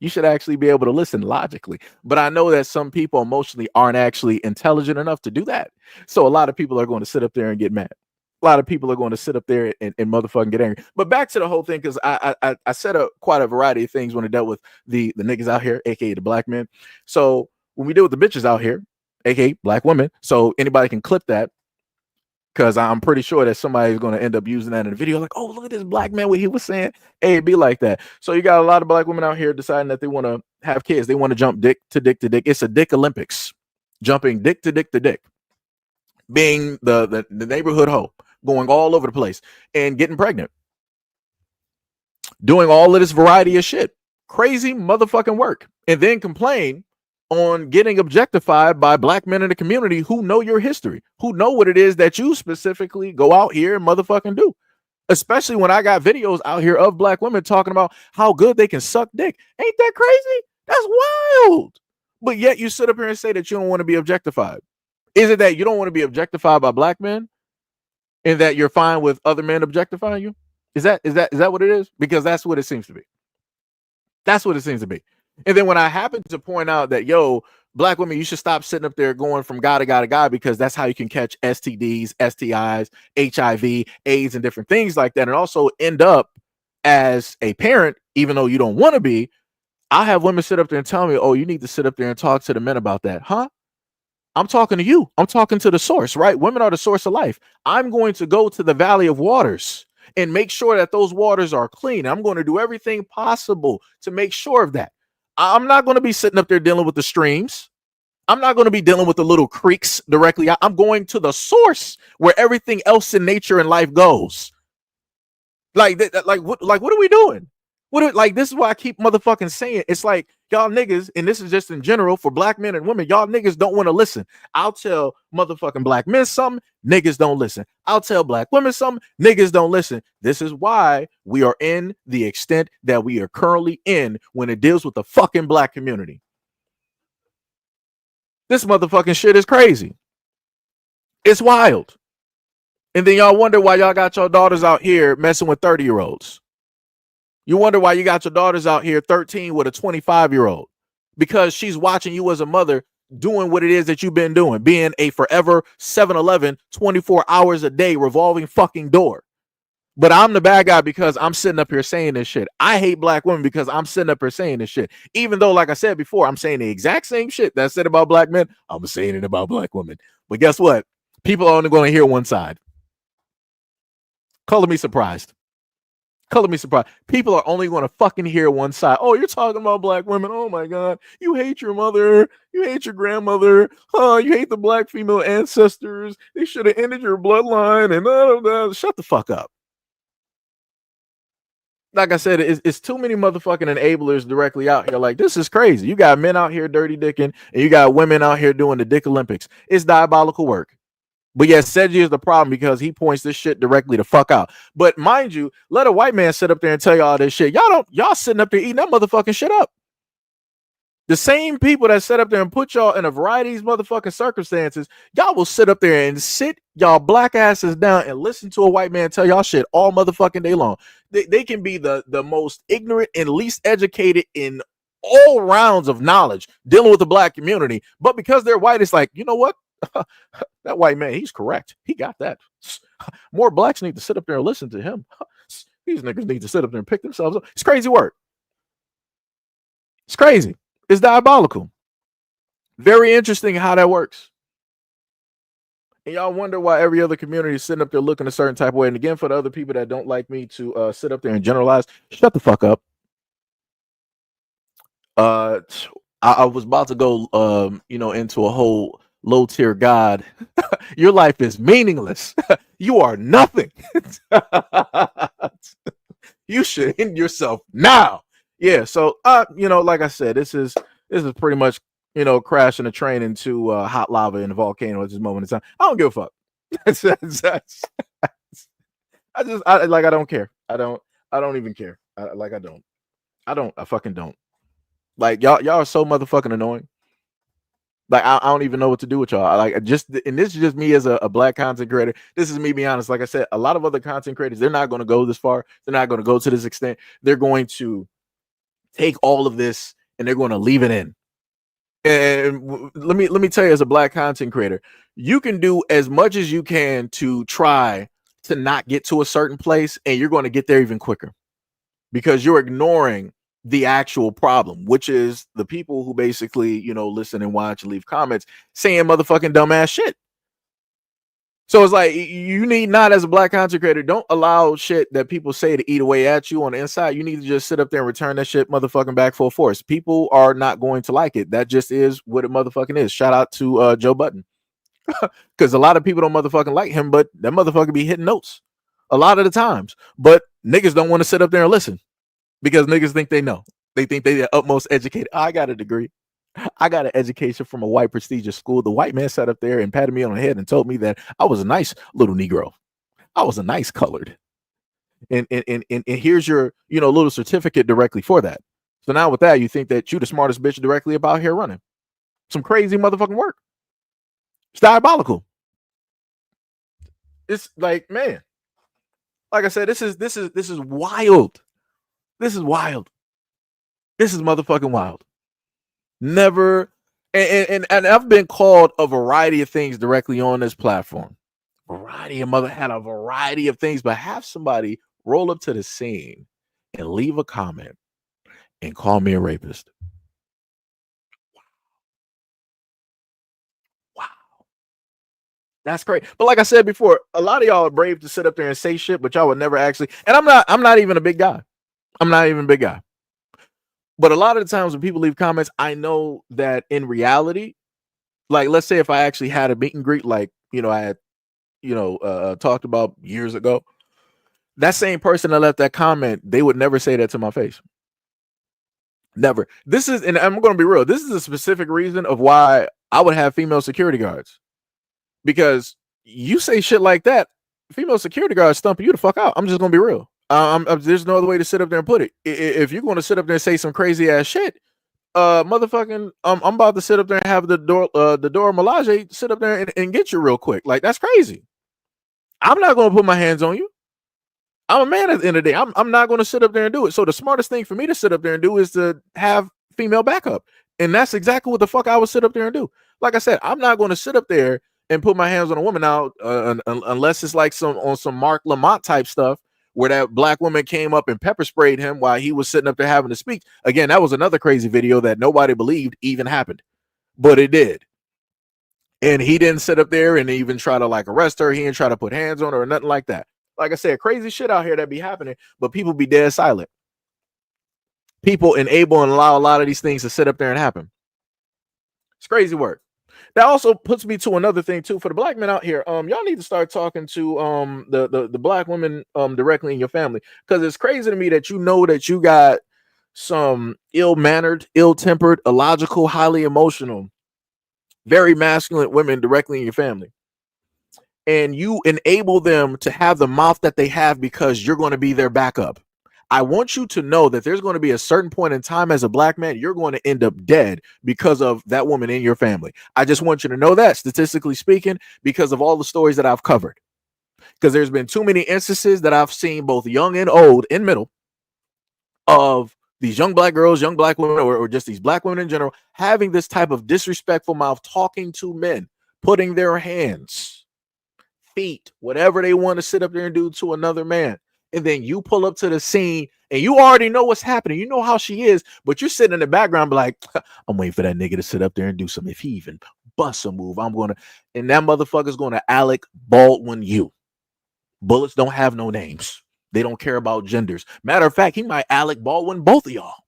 A: You should actually be able to listen logically. But I know that some people emotionally aren't actually intelligent enough to do that. So a lot of people are going to sit up there and get mad. A lot of people are going to sit up there and motherfucking get angry. But back to the whole thing, because I said quite a variety of things when I dealt with the niggas out here, aka the black men. So when we deal with the bitches out here, aka black women, so anybody can clip that, because I'm pretty sure that somebody's going to end up using that in a video like, oh, look at this black man, what he was saying. Hey, it'd be like that. So you got a lot of black women out here deciding that they want to have kids. They want to jump dick to dick to dick. It's a dick Olympics. Jumping dick to dick to dick. Being the neighborhood hoe. Going all over the place. And getting pregnant. Doing all of this variety of shit. Crazy motherfucking work. And then complain on getting objectified by black men in the community who know your history, who know what it is that you specifically go out here and motherfucking do. Especially when I got videos out here of black women talking about how good they can suck dick. Ain't that crazy? That's wild. But yet you sit up here and say that you don't want to be objectified. Is it that you don't want to be objectified by black men and that you're fine with other men objectifying you? Is that what it is? Because that's what it seems to be. That's what it seems to be. And then when I happen to point out that, yo, black women, you should stop sitting up there going from guy to guy to guy, because that's how you can catch STDs, STIs, HIV, AIDS, and different things like that. And also end up as a parent, even though you don't want to be, I have women sit up there and tell me, oh, you need to sit up there and talk to the men about that. Huh? I'm talking to you. I'm talking to the source, right? Women are the source of life. I'm going to go to the valley of waters and make sure that those waters are clean. I'm going to do everything possible to make sure of that. I'm not going to be sitting up there dealing with the streams. I'm not going to be dealing with the little creeks directly. I'm going to the source where everything else in nature and life goes. Like what are we doing? Like, this is why I keep motherfucking saying, it's like, y'all niggas, and this is just in general for black men and women, y'all niggas don't want to listen. I'll tell motherfucking black men something, niggas don't listen. I'll tell black women something, niggas don't listen. This is why we are in the extent that we are currently in when it deals with the fucking black community. This motherfucking shit is crazy. It's wild. And then y'all wonder why y'all got your daughters out here messing with 30-year-olds. You wonder why you got your daughters out here 13 with a 25-year-old, because she's watching you as a mother doing what it is that you've been doing, being a forever 7-Eleven 24 hours a day revolving fucking door. But I'm the bad guy because I'm sitting up here saying this shit. I hate black women because I'm sitting up here saying this shit. Even though, like I said before, I'm saying the exact same shit that I said about black men, I'm saying it about black women. But guess what? People are only going to hear one side. Color me surprised. Color me surprised. People are only going to fucking hear one side. Oh, you're talking about black women. Oh my God. You hate your mother. You hate your grandmother. Oh, you hate the black female ancestors. They should have ended your bloodline and shut the fuck up. Like I said, it's too many motherfucking enablers directly out here. Like, this is crazy. You got men out here dirty dicking, and you got women out here doing the Dick Olympics. It's diabolical work. But yes, Seiji is the problem because he points this shit directly to fuck out. But mind you, let a white man sit up there and tell y'all this shit. Y'all sitting up there eating that motherfucking shit up. The same people that sit up there and put y'all in a variety of motherfucking circumstances, y'all will sit up there and sit y'all black asses down and listen to a white man tell y'all shit all motherfucking day long. They can be the most ignorant and least educated in all rounds of knowledge dealing with the black community. But because they're white, it's like, you know what? That white man, he's correct. He got that. More blacks need to sit up there and listen to him. These niggas need to sit up there and pick themselves up. It's crazy work. It's crazy. It's diabolical. Very interesting how that works. And y'all wonder why every other community is sitting up there looking a certain type of way. And again, for the other people that don't like me to sit up there and generalize, shut the fuck up. I was about to go, into a whole low tier God. Your life is meaningless. You are nothing. You should end yourself now. Yeah. So, like I said, this is pretty much, crashing a train into hot lava in a volcano at this moment in time. I don't give a fuck. I don't care. I don't even care. I fucking don't. Like, y'all are so motherfucking annoying. Like, I don't even know what to do with y'all. And this is just me as a black content creator. This is me being honest. Like I said, a lot of other content creators, they're not going to go this far. They're not going to go to this extent. They're going to take all of this and they're going to leave it in. And let me tell you, as a black content creator, you can do as much as you can to try to not get to a certain place, and you're going to get there even quicker because you're ignoring the actual problem, which is the people who basically, listen and watch and leave comments saying motherfucking dumbass shit. So it's like, you need not, as a black content creator, don't allow shit that people say to eat away at you on the inside. You need to just sit up there and return that shit motherfucking back full force. People are not going to like it. That just is what it motherfucking is. Shout out to Joe Budden. Because a lot of people don't motherfucking like him, but that motherfucker be hitting notes a lot of the times. But niggas don't want to sit up there and listen because niggas think they know. They think they the utmost educated. I got a degree. I got an education from a white prestigious school. The white man sat up there and patted me on the head and told me that I was a nice little Negro. I was a nice colored. And here's your, little certificate directly for that. So now with that, you think that you the smartest bitch directly about here running. Some crazy motherfucking work. It's diabolical. It's like, man. Like I said, this is wild. This is wild. This is motherfucking wild. Never, and I've been called a variety of things directly on this platform. Had a variety of things, but have somebody roll up to the scene and leave a comment and call me a rapist. Wow. That's great. But like I said before, a lot of y'all are brave to sit up there and say shit, but y'all would never actually. And I'm not even a big guy. I'm not even a big guy. But a lot of the times when people leave comments, I know that in reality, like let's say if I actually had a meet and greet, like I had, talked about years ago, that same person that left that comment, they would never say that to my face. Never. This is, and I'm going to be real. This is a specific reason of why I would have female security guards, because you say shit like that, female security guards stump you the fuck out. I'm just going to be real. There's no other way to sit up there and put it. If you're going to sit up there and say some crazy ass shit, motherfucking, I'm about to sit up there and have the door Melage sit up there and get you real quick. Like, that's crazy. I'm not going to put my hands on you. I'm a man at the end of the day. I'm not going to sit up there and do it. So the smartest thing for me to sit up there and do is to have female backup. And that's exactly what the fuck I would sit up there and do. Like I said, I'm not going to sit up there and put my hands on a woman now, unless it's like some Mark Lamont type stuff where that black woman came up and pepper sprayed him while he was sitting up there having to speak. Again, that was another crazy video that nobody believed even happened, but it did. And he didn't sit up there and even try to like arrest her. He didn't try to put hands on her or nothing like that. Like I said, crazy shit out here that be happening, but people be dead silent. People enable and allow a lot of these things to sit up there and happen. It's crazy work. That also puts me to another thing too for the black men out here. Y'all need to start talking to the black women directly in your family, because it's crazy to me that that you got some ill-mannered, ill-tempered, illogical, highly emotional, very masculine women directly in your family, and you enable them to have the mouth that they have because you're going to be their backup. I want you to know that there's going to be a certain point in time as a black man, you're going to end up dead because of that woman in your family. I just want you to know that, statistically speaking, because of all the stories that I've covered. Because there's been too many instances that I've seen, both young and old and middle, of these young black girls, young black women, or just these black women in general, having this type of disrespectful mouth, talking to men, putting their hands, feet, whatever they want to sit up there and do to another man. And then you pull up to the scene and you already know what's happening. You know how she is, but you're sitting in the background be like, I'm waiting for that nigga to sit up there and do something. If he even busts a move, I'm going to, and that motherfucker's going to Alec Baldwin you. Bullets don't have no names. They don't care about genders. Matter of fact, he might Alec Baldwin both of y'all.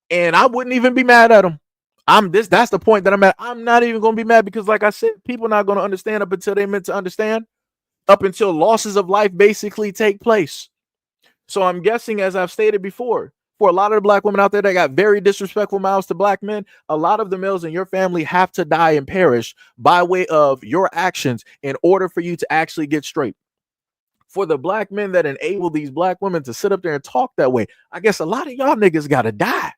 A: And I wouldn't even be mad at him. That's the point that I'm at. I'm not even going to be mad, because like I said, people not going to understand up until they meant to understand, up until losses of life basically take place. So I'm guessing, as I've stated before, for a lot of the black women out there that got very disrespectful mouths to black men, a lot of the males in your family have to die and perish by way of your actions in order for you to actually get straight. For the black men that enable these black women to sit up there and talk that way, I guess a lot of y'all niggas got to die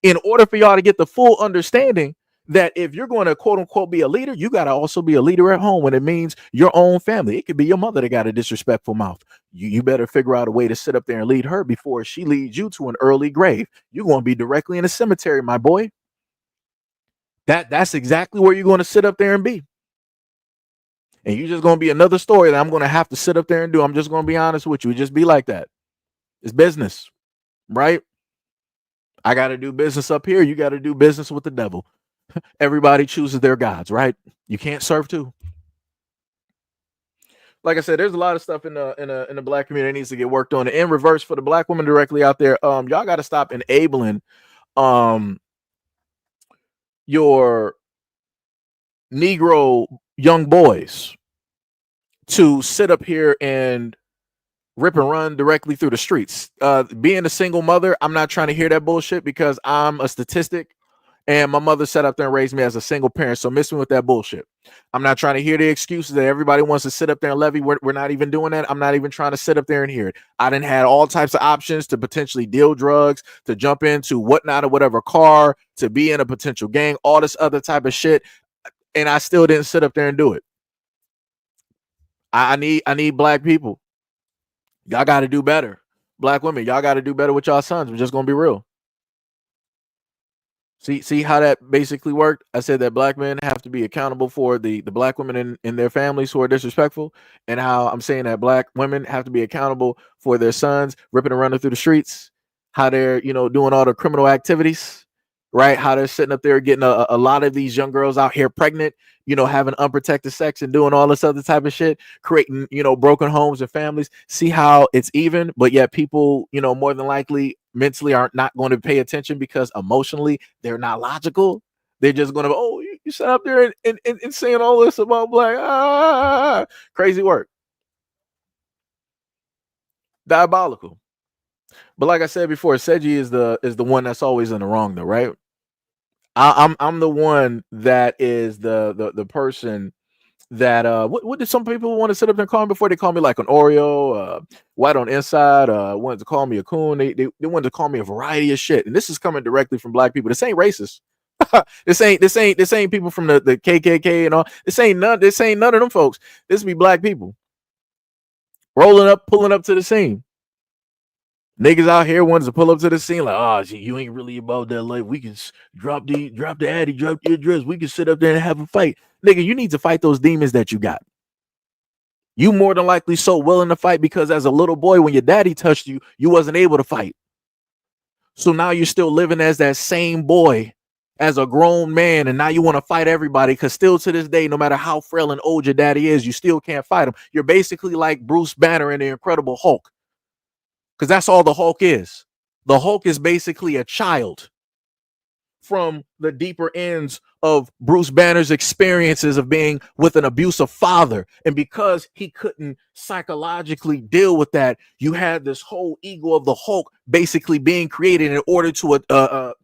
A: in order for y'all to get the full understanding that if you're going to quote unquote be a leader, you got to also be a leader at home, when it means your own family. It could be your mother that got a disrespectful mouth. You better figure out a way to sit up there and lead her before she leads you to an early grave. You're going to be directly in a cemetery, my boy. That's exactly where you're going to sit up there and be. And you're just going to be another story that I'm going to have to sit up there and do. I'm just going to be honest with you. It just be like that. It's business, right? I got to do business up here. You got to do business with the devil. Everybody chooses their gods, right? You can't serve two. Like I said, there's a lot of stuff in the black community that needs to get worked on. And in reverse, for the black women directly out there, y'all got to stop enabling your Negro young boys to sit up here and rip and run directly through the streets. Being a single mother, I'm not trying to hear that bullshit, because I'm a statistic. And my mother sat up there and raised me as a single parent. So miss me with that bullshit. I'm not trying to hear the excuses that everybody wants to sit up there and levy. We're not even doing that. I'm not even trying to sit up there and hear it. I done had all types of options to potentially deal drugs, to jump into whatnot or whatever car, to be in a potential gang, all this other type of shit. And I still didn't sit up there and do it. I need black people. Y'all got to do better. Black women, y'all got to do better with y'all sons. We're just going to be real. See how that basically worked? I said that black men have to be accountable for the black women in their families who are disrespectful, and how I'm saying that black women have to be accountable for their sons ripping and running through the streets, how they're doing all the criminal activities, right? How they're sitting up there getting a lot of these young girls out here pregnant, having unprotected sex and doing all this other type of shit, creating broken homes and families. See how it's even, but yet people more than likely mentally are not going to pay attention because emotionally they're not logical. They're just going to, oh, you sat up there and saying all this about black, crazy work, diabolical. But like I said before, Seji is the one that's always in the wrong, though, right? I'm the one that is the person that what did some people want to sit up and call me before? They call me like an Oreo, white on inside, wanted to call me a coon. They wanted to call me a variety of shit. And this is coming directly from black people. This ain't racist. this ain't people from the KKK and all. This ain't none of them folks. This be black people rolling up, pulling up to the scene. Niggas out here wanted to pull up to the scene like, oh, gee, you ain't really about that life. We can drop the addy, drop the address. We can sit up there and have a fight. Nigga, you need to fight those demons that you got. You more than likely so willing to fight because as a little boy, when your daddy touched you, you wasn't able to fight. So now you're still living as that same boy as a grown man, and now you want to fight everybody because still to this day, no matter how frail and old your daddy is, you still can't fight him. You're basically like Bruce Banner in the Incredible Hulk, because that's all the Hulk is. The Hulk is basically a child from the deeper ends of Bruce Banner's experiences of being with an abusive father. And because he couldn't psychologically deal with that, you had this whole ego of the Hulk basically being created in order to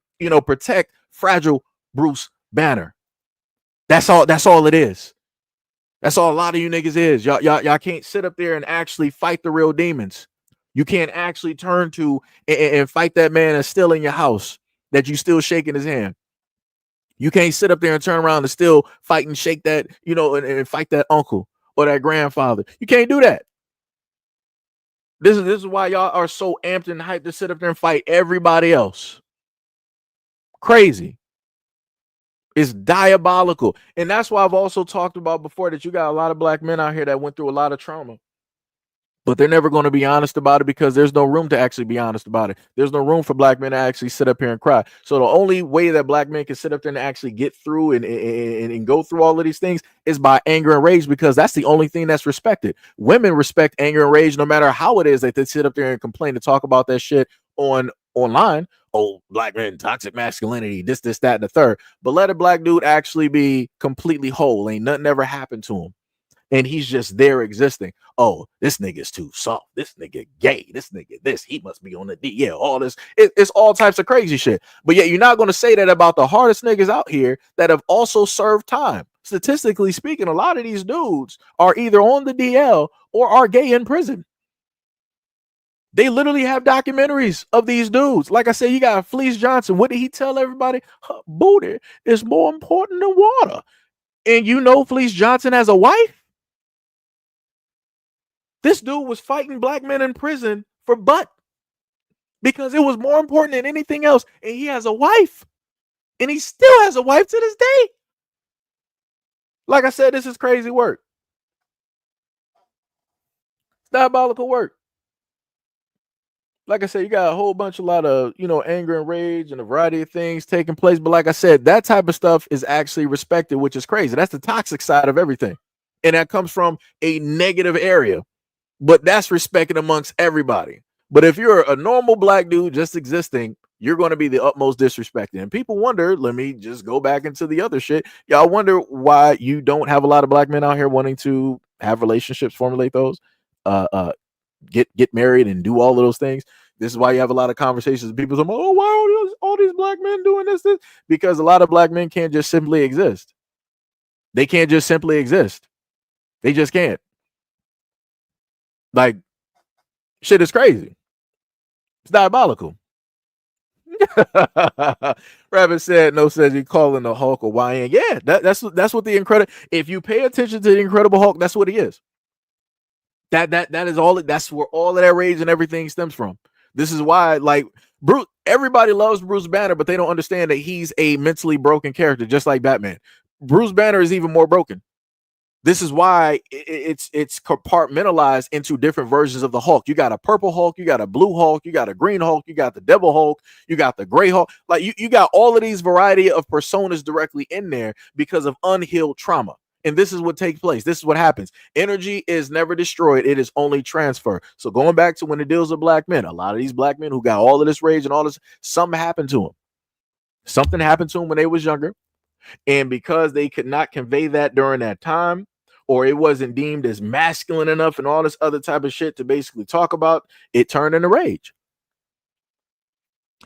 A: protect fragile Bruce Banner. That's all it is. That's all a lot of you niggas is. Y'all can't sit up there and actually fight the real demons. You can't actually turn to and fight that man that's still in your house, that you still shaking his hand. You can't sit up there and turn around and still fight and shake that, and fight that uncle or that grandfather. You can't do that. This is why y'all are so amped and hyped to sit up there and fight everybody else. Crazy. It's diabolical. And that's why I've also talked about before that you got a lot of black men out here that went through a lot of trauma. But they're never going to be honest about it because there's no room to actually be honest about it. There's no room for black men to actually sit up here and cry. So the only way that black men can sit up there and actually get through and go through all of these things is by anger and rage, because that's the only thing that's respected. Women respect anger and rage no matter how it is that they sit up there and complain and talk about that shit online. Oh, black men, toxic masculinity, this, that, and the third. But let a black dude actually be completely whole. Ain't nothing ever happened to him. And he's just there existing. Oh, this nigga's too soft. This nigga gay. This nigga this. He must be on the D. Yeah, all this. It's all types of crazy shit. But yet you're not going to say that about the hardest niggas out here that have also served time. Statistically speaking, a lot of these dudes are either on the DL or are gay in prison. They literally have documentaries of these dudes. Like I said, you got Fleece Johnson. What did he tell everybody? Her booty is more important than water. And Fleece Johnson has a wife? This dude was fighting black men in prison for butt because it was more important than anything else. And he has a wife. And he still has a wife to this day. Like I said, this is crazy work. It's diabolical work. Like I said, you got a lot of, anger and rage and a variety of things taking place. But like I said, that type of stuff is actually respected, which is crazy. That's the toxic side of everything. And that comes from a negative area. But that's respected amongst everybody. But if you're a normal black dude just existing, you're going to be the utmost disrespected. And people wonder, let me just go back into the other shit. Y'all wonder why you don't have a lot of black men out here wanting to have relationships, formulate those, get married and do all of those things. This is why you have a lot of conversations. People say, oh, why are all these black men doing this? Because a lot of black men can't just simply exist. They can't just simply exist. They just can't. Like, shit is crazy. It's diabolical. Rabbit said, no, says you calling the Hulk a YN. Yeah, that's what the Incredible. If you pay attention to the Incredible Hulk, that's what he is. That is all. That's where all of that rage and everything stems from. This is why, like, Everybody loves Bruce Banner, but they don't understand that he's a mentally broken character, just like Batman. Bruce Banner is even more broken. This is why it's compartmentalized into different versions of the Hulk. You got a purple Hulk, you got a blue Hulk, you got a green Hulk, you got the Devil Hulk, you got the gray Hulk. Like you got all of these variety of personas directly in there because of unhealed trauma. And this is what takes place. This is what happens. Energy is never destroyed. It is only transferred. So going back to when it deals with black men, a lot of these black men who got all of this rage and all this, something happened to them. Something happened to them when they was younger. And because they could not convey that during that time, or it wasn't deemed as masculine enough and all this other type of shit to basically talk about, it turned into rage.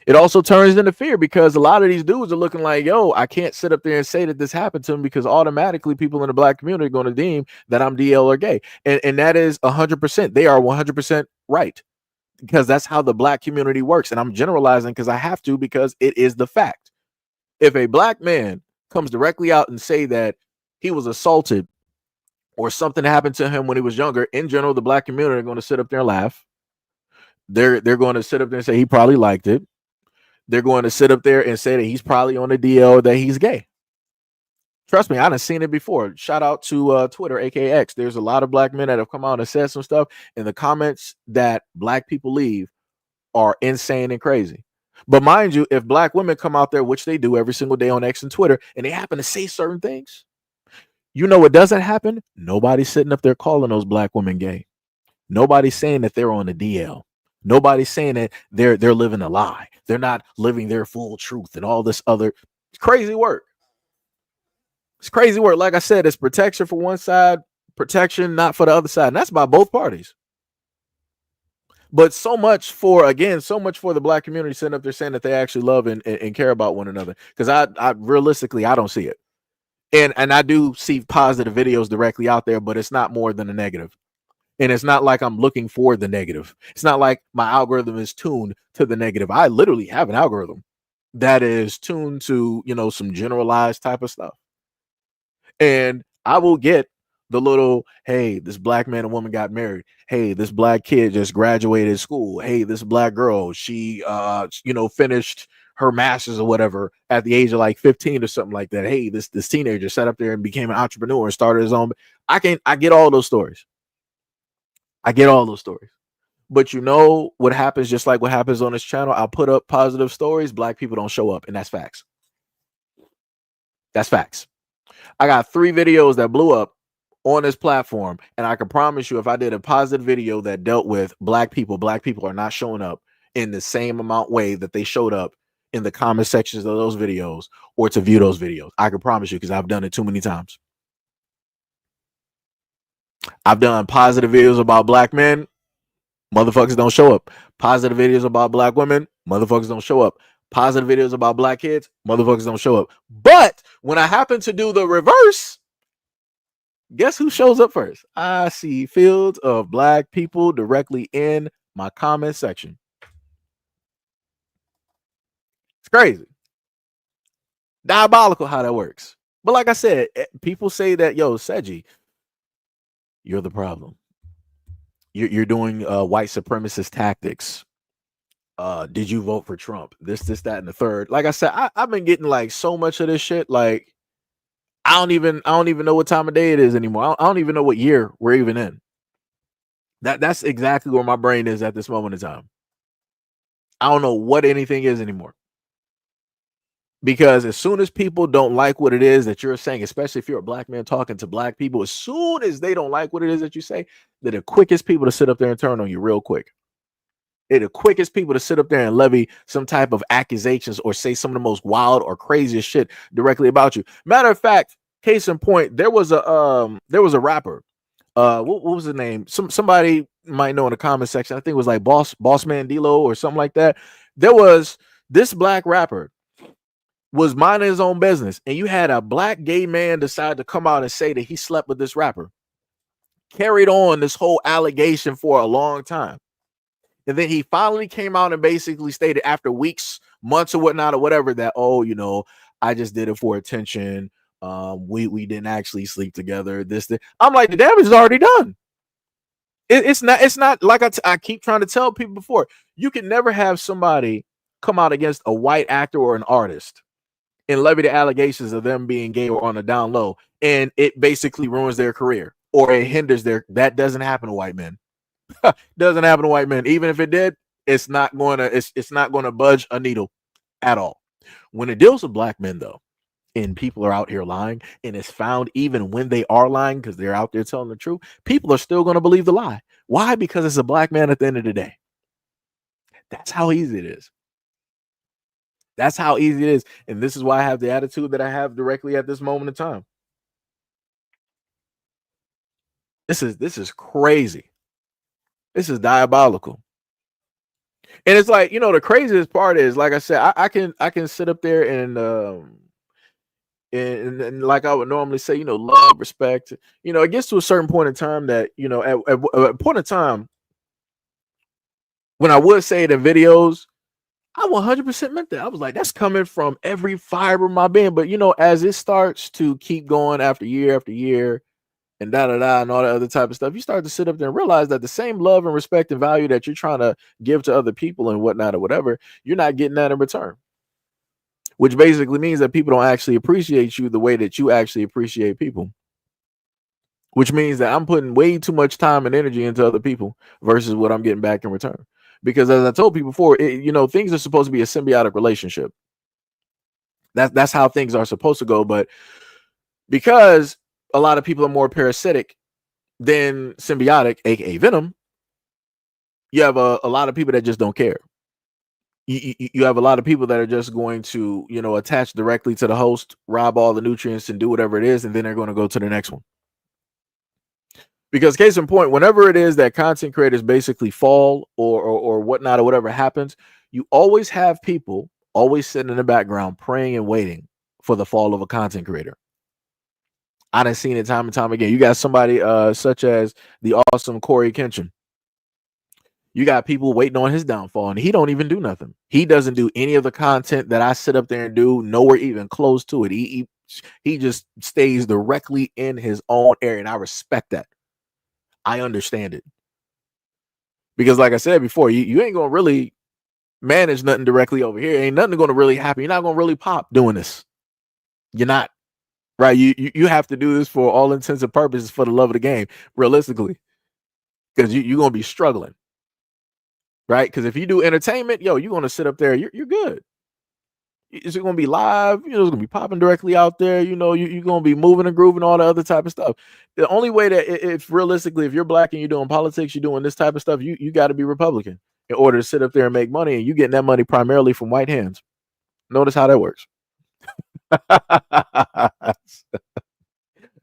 A: It also turns into fear because a lot of these dudes are looking like, yo, I can't sit up there and say that this happened to him because automatically people in the black community are going to deem that I'm DL or gay. And that is 100%. They are 100% right because that's how the black community works. And I'm generalizing because I have to, because it is the fact. If a black man comes directly out and say that he was assaulted or something happened to him when he was younger, in general, the black community are going to sit up there and laugh. They're going to sit up there and say he probably liked it. They're going to sit up there and say that he's probably on the DL, that he's gay. Trust me, I done seen it before. Shout out to Twitter, aka X. There's a lot of black men that have come out and said some stuff, and the comments that black people leave are insane and crazy. But mind you, if black women come out there, which they do every single day on X and Twitter, and they happen to say certain things, you know what doesn't happen? Nobody's sitting up there calling those black women gay. Nobody's saying that they're on the DL. Nobody's saying that they're living a lie. They're not living their full truth and all this other crazy work. It's crazy work. Like I said, it's protection for one side, protection not for the other side. And that's by both parties. But so much for the black community sitting up there saying that they actually love and care about one another. Because I realistically, I don't see it. And I do see positive videos directly out there, but it's not more than a negative. And it's not like I'm looking for the negative. It's not like my algorithm is tuned to the negative. I literally have an algorithm that is tuned to, some generalized type of stuff. And I will get the little, hey, this black man and woman got married. Hey, this black kid just graduated school. Hey, this black girl, she finished her master's or whatever at the age of like 15 or something like that. Hey, this teenager sat up there and became an entrepreneur and started his own. I get all those stories. I get all those stories. But you know what happens, just like what happens on this channel, I'll put up positive stories. Black people don't show up, and that's facts. That's facts. I got 3 videos that blew up on this platform, and I can promise you, if I did a positive video that dealt with black people are not showing up in the same amount way that they showed up in the comment sections of those videos or to view those videos. I can promise you, because I've done it too many times. I've done positive videos about black men. Motherfuckers don't show up. Positive videos about black women. Motherfuckers don't show up. Positive videos about black kids. Motherfuckers don't show up. But when I happen to do the reverse, guess who shows up first? I see fields of black people directly in my comment section. It's crazy. Diabolical how that works. But like I said, people say that, yo, Seji, you're the problem. You're doing white supremacist tactics. Did you vote for Trump? This, that, and the third. Like I said, I've been getting like so much of this shit. Like, I don't even know what time of day it is anymore. I don't even know what year we're even in. That's exactly where my brain is at this moment in time. I don't know what anything is anymore. Because as soon as people don't like what it is that you're saying, especially if you're a black man talking to black people, as soon as they don't like what it is that you say, they're the quickest people to sit up there and turn on you real quick. They're the quickest people to sit up there and levy some type of accusations or say some of the most wild or craziest shit directly about you. Matter of fact, case in point, there was a rapper. What was his name? Somebody might know in the comment section. I think it was like Boss Man D-Lo or something like that. There was this black rapper was minding his own business, and you had a black gay man decide to come out and say that he slept with this rapper. Carried on this whole allegation for a long time. And then he finally came out and basically stated after weeks, months or whatnot or whatever that, I just did it for attention. We didn't actually sleep together. I'm like, the damage is already done. It's not like I keep trying to tell people before. You can never have somebody come out against a white actor or an artist and levy the allegations of them being gay or on a down low, and it basically ruins their career or it hinders that doesn't happen to white men. Doesn't happen to white men. Even if it did, it's not going to budge a needle at all. When it deals with black men, though, and people are out here lying, and it's found even when they are lying because they're out there telling the truth, people are still going to believe the lie. Why? Because it's a black man at the end of the day. That's how easy it is. That's how easy it is. And this is why I have the attitude that I have directly at this moment in time. This is crazy. This is diabolical. And it's like, the craziest part is, like I said, I can sit up there and like I would normally say, love, respect. It gets to a certain point in time that, at a point in time when I would say it in videos, I 100% meant that. I was like, that's coming from every fiber of my being. But, as it starts to keep going after year and da-da-da and all that other type of stuff, you start to sit up there and realize that the same love and respect and value that you're trying to give to other people and whatnot or whatever, you're not getting that in return. Which basically means that people don't actually appreciate you the way that you actually appreciate people. Which means that I'm putting way too much time and energy into other people versus what I'm getting back in return. Because as I told people before, things are supposed to be a symbiotic relationship. That's how things are supposed to go. But because a lot of people are more parasitic than symbiotic, aka venom, you have a lot of people that just don't care. You have a lot of people that are just going to, attach directly to the host, rob all the nutrients and do whatever it is, and then they're going to go to the next one. Because case in point, whenever it is that content creators basically fall or whatnot or whatever happens, you always have people always sitting in the background praying and waiting for the fall of a content creator. I done seen it time and time again. You got somebody such as the awesome Corey Kenshin. You got people waiting on his downfall, and he don't even do nothing. He doesn't do any of the content that I sit up there and do, nowhere even close to it. He just stays directly in his own area, and I respect that. I understand it. Because like I said before, you ain't going to really manage nothing directly over here. Ain't nothing going to really happen. You're not going to really pop doing this. You're not. Right? You have to do this for all intents and purposes for the love of the game, realistically. Because you're going to be struggling. Right? Because if you do entertainment, you're going to sit up there. You're good. It's going to be live. It's going to be popping directly out there. You're going to be moving and grooving, all the other type of stuff. The only way that if realistically, if you're black and you're doing politics, you're doing this type of stuff, you got to be Republican in order to sit up there and make money. And you getting that money primarily from white hands. Notice how that works.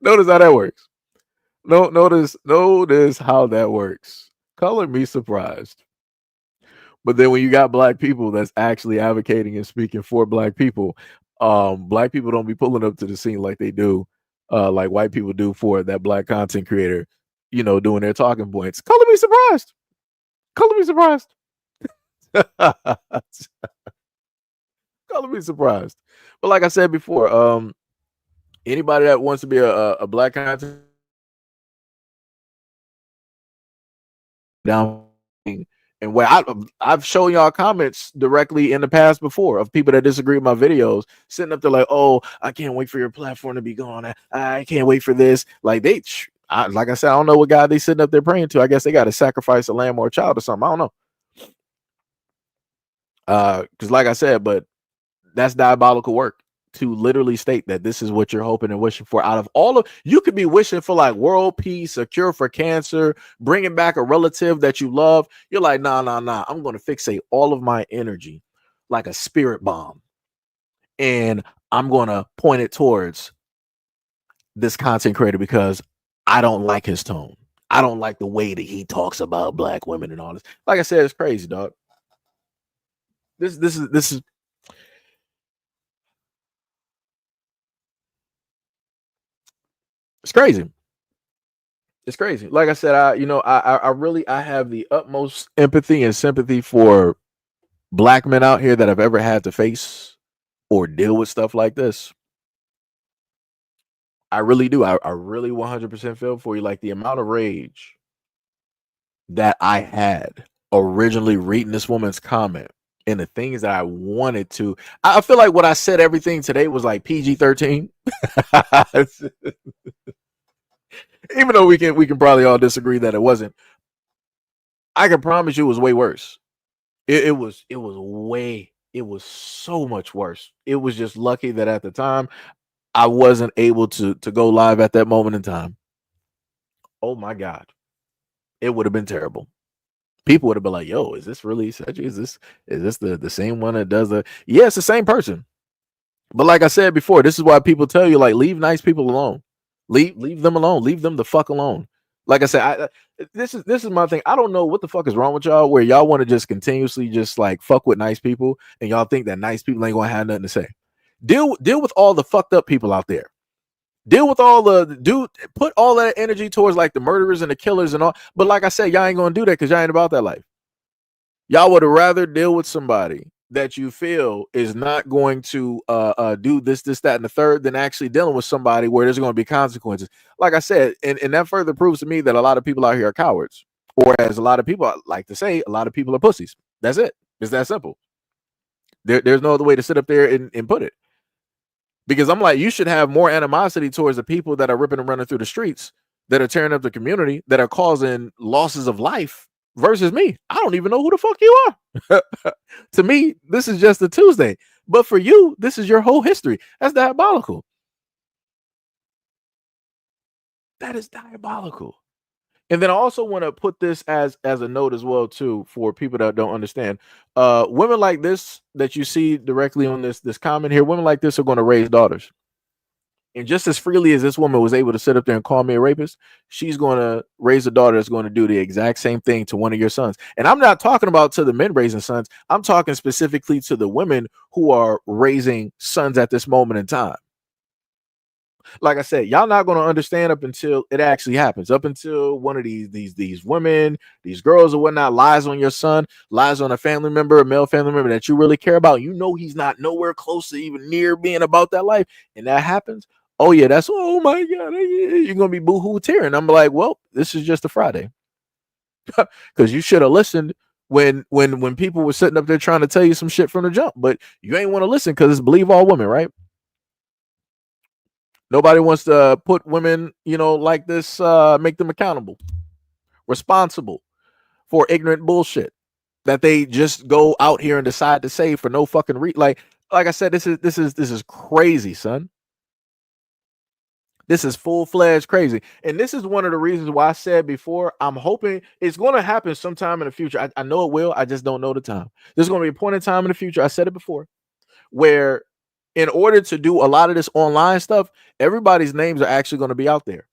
A: Notice how that works. Notice how that works. Color me surprised. But then when you got black people that's actually advocating and speaking for black people don't be pulling up to the scene like they do, like white people do for that black content creator, doing their talking points. Color me surprised. Color me surprised. Color me surprised. But like I said before, anybody that wants to be a black content down. And where I've shown y'all comments directly in the past before of people that disagree with my videos, sitting up there like, "Oh, I can't wait for your platform to be gone. I can't wait for this." Like like I said, I don't know what God they sitting up there praying to. I guess they got to sacrifice a lamb or a child or something. I don't know. Because like I said, but that's diabolical work to literally state that this is what you're hoping and wishing for. Out of all of you could be wishing for like world peace, a cure for cancer, bringing back a relative that you love. You're like, nah. I'm going to fixate all of my energy like a spirit bomb. And I'm going to point it towards this content creator because I don't like his tone. I don't like the way that he talks about black women and all this. Like I said, it's crazy, dog. This is it's crazy. It's crazy. Like I said, I really have the utmost empathy and sympathy for black men out here that have ever had to face or deal with stuff like this. I really do. I really 100% feel for you. Like the amount of rage that I had originally reading this woman's comment and the things that I wanted to. I feel like what I said everything today was like PG-13. Even though we can probably all disagree that it wasn't. I can promise you it was way worse. It was so much worse. It was just lucky that at the time I wasn't able to go live at that moment in time. Oh my God. It would have been terrible. People would have been like, yo, is this really Cedric? Is this the same one that does the yeah, it's the same person. But like I said before, this is why people tell you, like, leave nice people alone. Leave them alone. Leave them the fuck alone. Like I said, this is my thing. I don't know what the fuck is wrong with y'all, where y'all want to just continuously just like fuck with nice people, and y'all think that nice people ain't gonna have nothing to say. Deal with all the fucked up people out there. Deal with all put all that energy towards like the murderers and the killers and all. But like I said, y'all ain't gonna do that because y'all ain't about that life. Y'all would rather deal with somebody that you feel is not going to do this, that, and the third than actually dealing with somebody where there's going to be consequences. Like I said, and that further proves to me that a lot of people out here are cowards. Or as a lot of people like to say, a lot of people are pussies. That's it. It's that simple. There's no other way to sit up there and put it. Because I'm like, you should have more animosity towards the people that are ripping and running through the streets, that are tearing up the community, that are causing losses of life versus me. I don't even know who the fuck you are. To me, this is just a Tuesday. But for you, this is your whole history. That's diabolical. That is diabolical. And then I also want to put this as a note as well too, for people that don't understand. Women like this that you see directly on this comment here, women like this are going to raise daughters. And just as freely as this woman was able to sit up there and call me a rapist, she's going to raise a daughter that's going to do the exact same thing to one of your sons. And I'm not talking about to the men raising sons. I'm talking specifically to the women who are raising sons at this moment in time. Like I said, y'all not going to understand up until it actually happens. Up until one of these women, these girls or whatnot lies on your son, lies on a family member, a male family member that you really care about. You know he's not nowhere close to even near being about that life, and that happens. Oh yeah, that's oh my God, you're gonna be boohoo tearing. I'm like, well, this is just a Friday, because you should have listened when people were sitting up there trying to tell you some shit from the jump, but you ain't want to listen because it's believe all women, right? Nobody wants to put women, like this, make them accountable, responsible for ignorant bullshit that they just go out here and decide to say for no fucking like I said, this is crazy, son. This is full-fledged crazy. And this is one of the reasons why I said before, I'm hoping it's going to happen sometime in the future. I know it will. I just don't know the time. There's going to be a point in time in the future, I said it before, where in order to do a lot of this online stuff, everybody's names are actually going to be out there.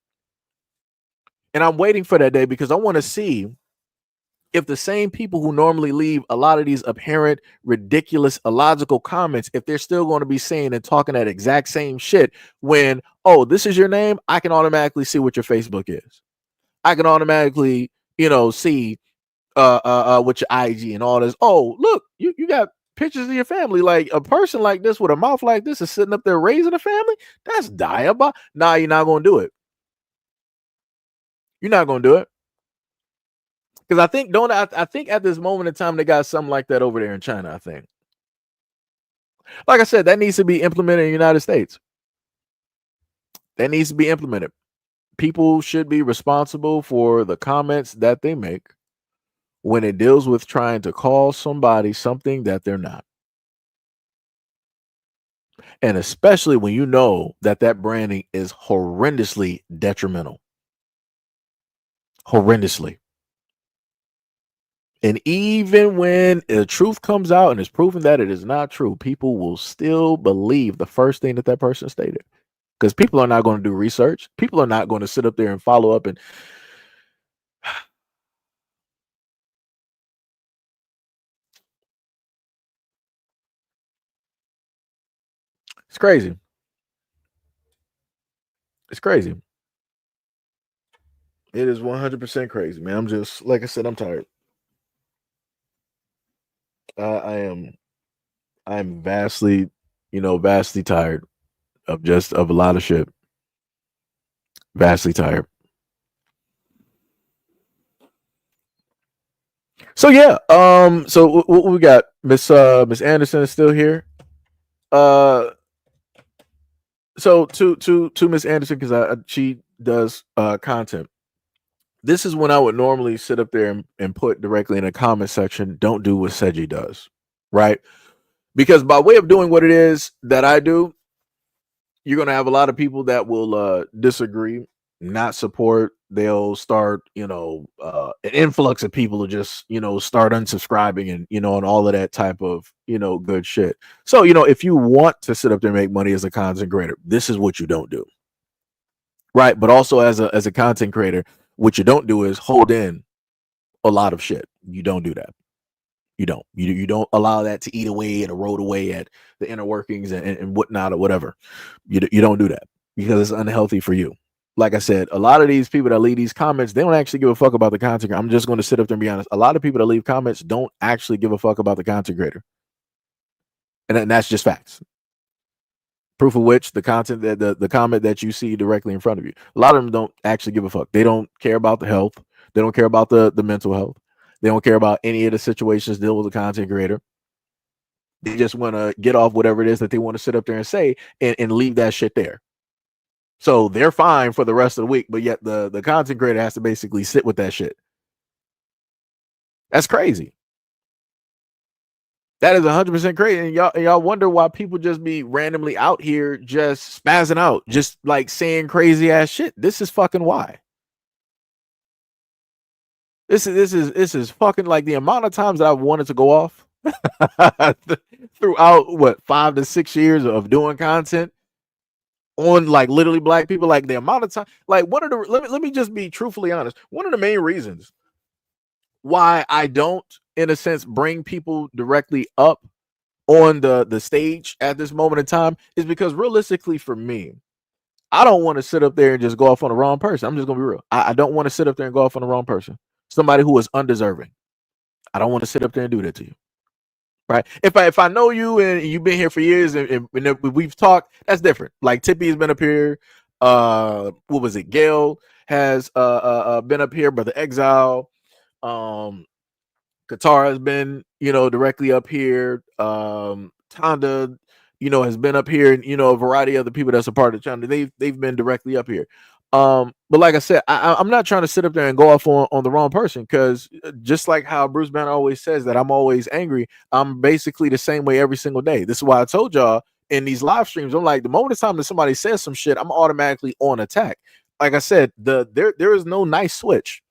A: And I'm waiting for that day because I want to see if the same people who normally leave a lot of these apparent, ridiculous, illogical comments, if they're still going to be saying and talking that exact same shit when, oh, this is your name, I can automatically see what your Facebook is. I can automatically, see what your IG and all this. Oh, look, you got pictures of your family. Like a person like this with a mouth like this is sitting up there raising a family. That's diabolical. Nah, you're not going to do it. You're not going to do it. Because I think at this moment in time, they got something like that over there in China, I think. Like I said, that needs to be implemented in the United States. That needs to be implemented. People should be responsible for the comments that they make when it deals with trying to call somebody something that they're not. And especially when you know that branding is horrendously detrimental. Horrendously. And even when the truth comes out and it's proven that it is not true, people will still believe the first thing that person stated. Because people are not going to do research. People are not going to sit up there and follow up. And it's crazy. It's crazy. It is 100% crazy, man. I'm just, like I said, I'm tired. I'm vastly tired of a lot of shit. Vastly tired. So yeah, so what we got? Miss Anderson is still here. Uh, so to Miss Anderson, because she does content. This is when I would normally sit up there and put directly in the comment section, don't do what Seji does, right? Because by way of doing what it is that I do, you're going to have a lot of people that will disagree, not support. They'll start, an influx of people to just, start unsubscribing and, and all of that type of, good shit. So, if you want to sit up there and make money as a content creator, this is what you don't do. Right. But also as a content creator, what you don't do is hold in a lot of shit. You don't do that. You don't. You don't allow that to eat away and erode away at the inner workings and whatnot or whatever. You don't do that because it's unhealthy for you. Like I said, a lot of these people that leave these comments, they don't actually give a fuck about the content. I'm just going to sit up there and be honest. A lot of people that leave comments don't actually give a fuck about the content creator, and that's just facts. Proof of which the content that the comment that you see directly in front of you. A lot of them don't actually give a fuck. They don't care about the health. They don't care about the mental health. They don't care about any of the situations deal with the content creator. They just want to get off whatever it is that they want to sit up there and say and leave that shit there. So they're fine for the rest of the week, but yet the content creator has to basically sit with that shit. That's crazy. That is 100% crazy. And y'all wonder why people just be randomly out here just spazzing out, just like saying crazy ass shit. This is fucking why. This is fucking like the amount of times that I've wanted to go off throughout what 5 to 6 years of doing content on like literally black people. Like the amount of time, like one of the let me just be truthfully honest. One of the main reasons why I don't, in a sense, bring people directly up on the stage at this moment in time is because realistically for me, I don't want to sit up there and just go off on the wrong person. I'm just gonna be real. I don't want to sit up there and go off on the wrong person. Somebody who is undeserving. I don't want to sit up there and do that to you. Right. If I know you and you've been here for years and we've talked, that's different. Like Tippy has been up here. What was it? Gail has been up here, Brother Exile. Qatar has been, directly up here. Tonda, has been up here, and a variety of other people that's a part of the channel. They've been directly up here. But like I said, I'm not trying to sit up there and go off on the wrong person, because just like how Bruce Banner always says that I'm always angry, I'm basically the same way every single day. This is why I told y'all in these live streams, I'm like, the moment of time that somebody says some shit, I'm automatically on attack. Like I said, there is no nice switch.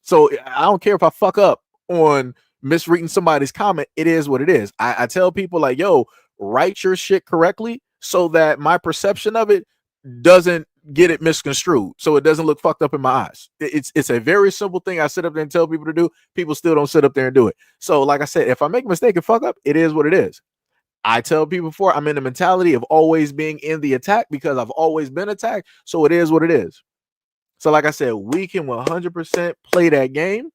A: So I don't care if I fuck up on misreading somebody's comment. It is what it is. I tell people like, yo, write your shit correctly so that my perception of it doesn't get it misconstrued, so it doesn't look fucked up in my eyes. It's a very simple thing I sit up there and tell people to do. People still don't sit up there and do it. So like I said, if I make a mistake and fuck up, it is what it is. I tell people before, I'm in the mentality of always being in the attack because I've always been attacked. So it is what it is. So like I said, we can 100% play that game.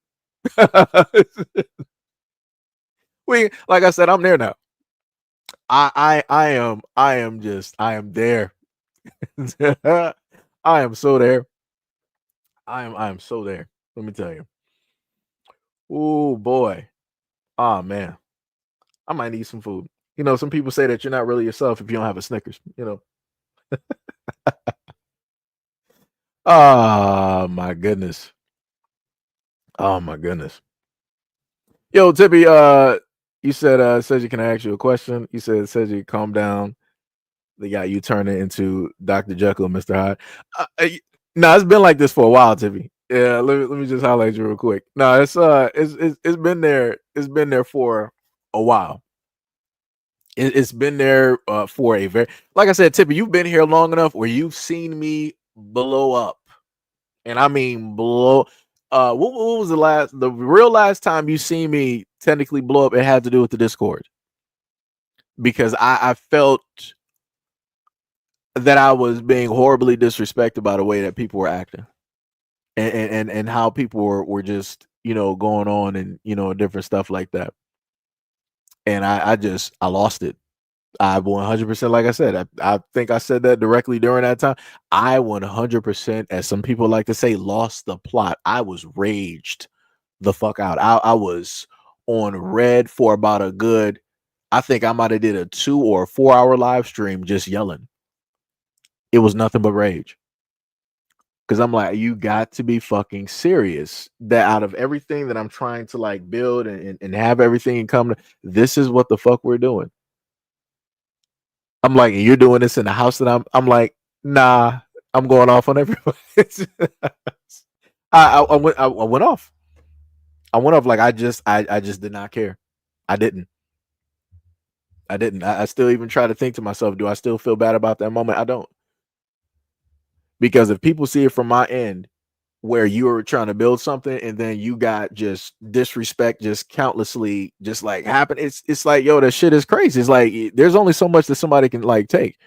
A: Like I said, I'm there now. I am there. I am so there. I am so there. Let me tell you. Oh boy. Oh man. I might need some food. Some people say that you're not really yourself if you don't have a Snickers, Oh my goodness. Oh my goodness. Yo, Tippy, you said says you can ask you a question. You says you calm down. They got you turning into Dr. Jekyll and Mr. Hyde. No, it's been like this for a while, Tippy. Yeah, let me just highlight you real quick. No, it's been there. It's been there for a while. It's been there for a very, like I said, Tippy, you've been here long enough where you've seen me blow up, and I mean blow. What was the real last time you seen me technically blow up? It had to do with the Discord, because I felt that I was being horribly disrespected by the way that people were acting, and how people were just going on and different stuff like that. And I lost it. I 100%, like I said, I think I said that directly during that time. I 100%, as some people like to say, lost the plot. I was raged the fuck out. I was on red for about a good, I think I might have did a 2 or 4 hour live stream just yelling. It was nothing but rage. Cause I'm like, you got to be fucking serious. That out of everything that I'm trying to like build and have everything come to, this is what the fuck we're doing. I'm like, you're doing this in the house that I'm like, nah, I'm going off on everybody. I went off. I went off like I just did not care. I didn't. I still even try to think to myself, do I still feel bad about that moment? I don't. Because if people see it from my end, where you were trying to build something and then you got just disrespect just countlessly just like happen, it's like, yo, that shit is crazy. It's like there's only so much that somebody can like take.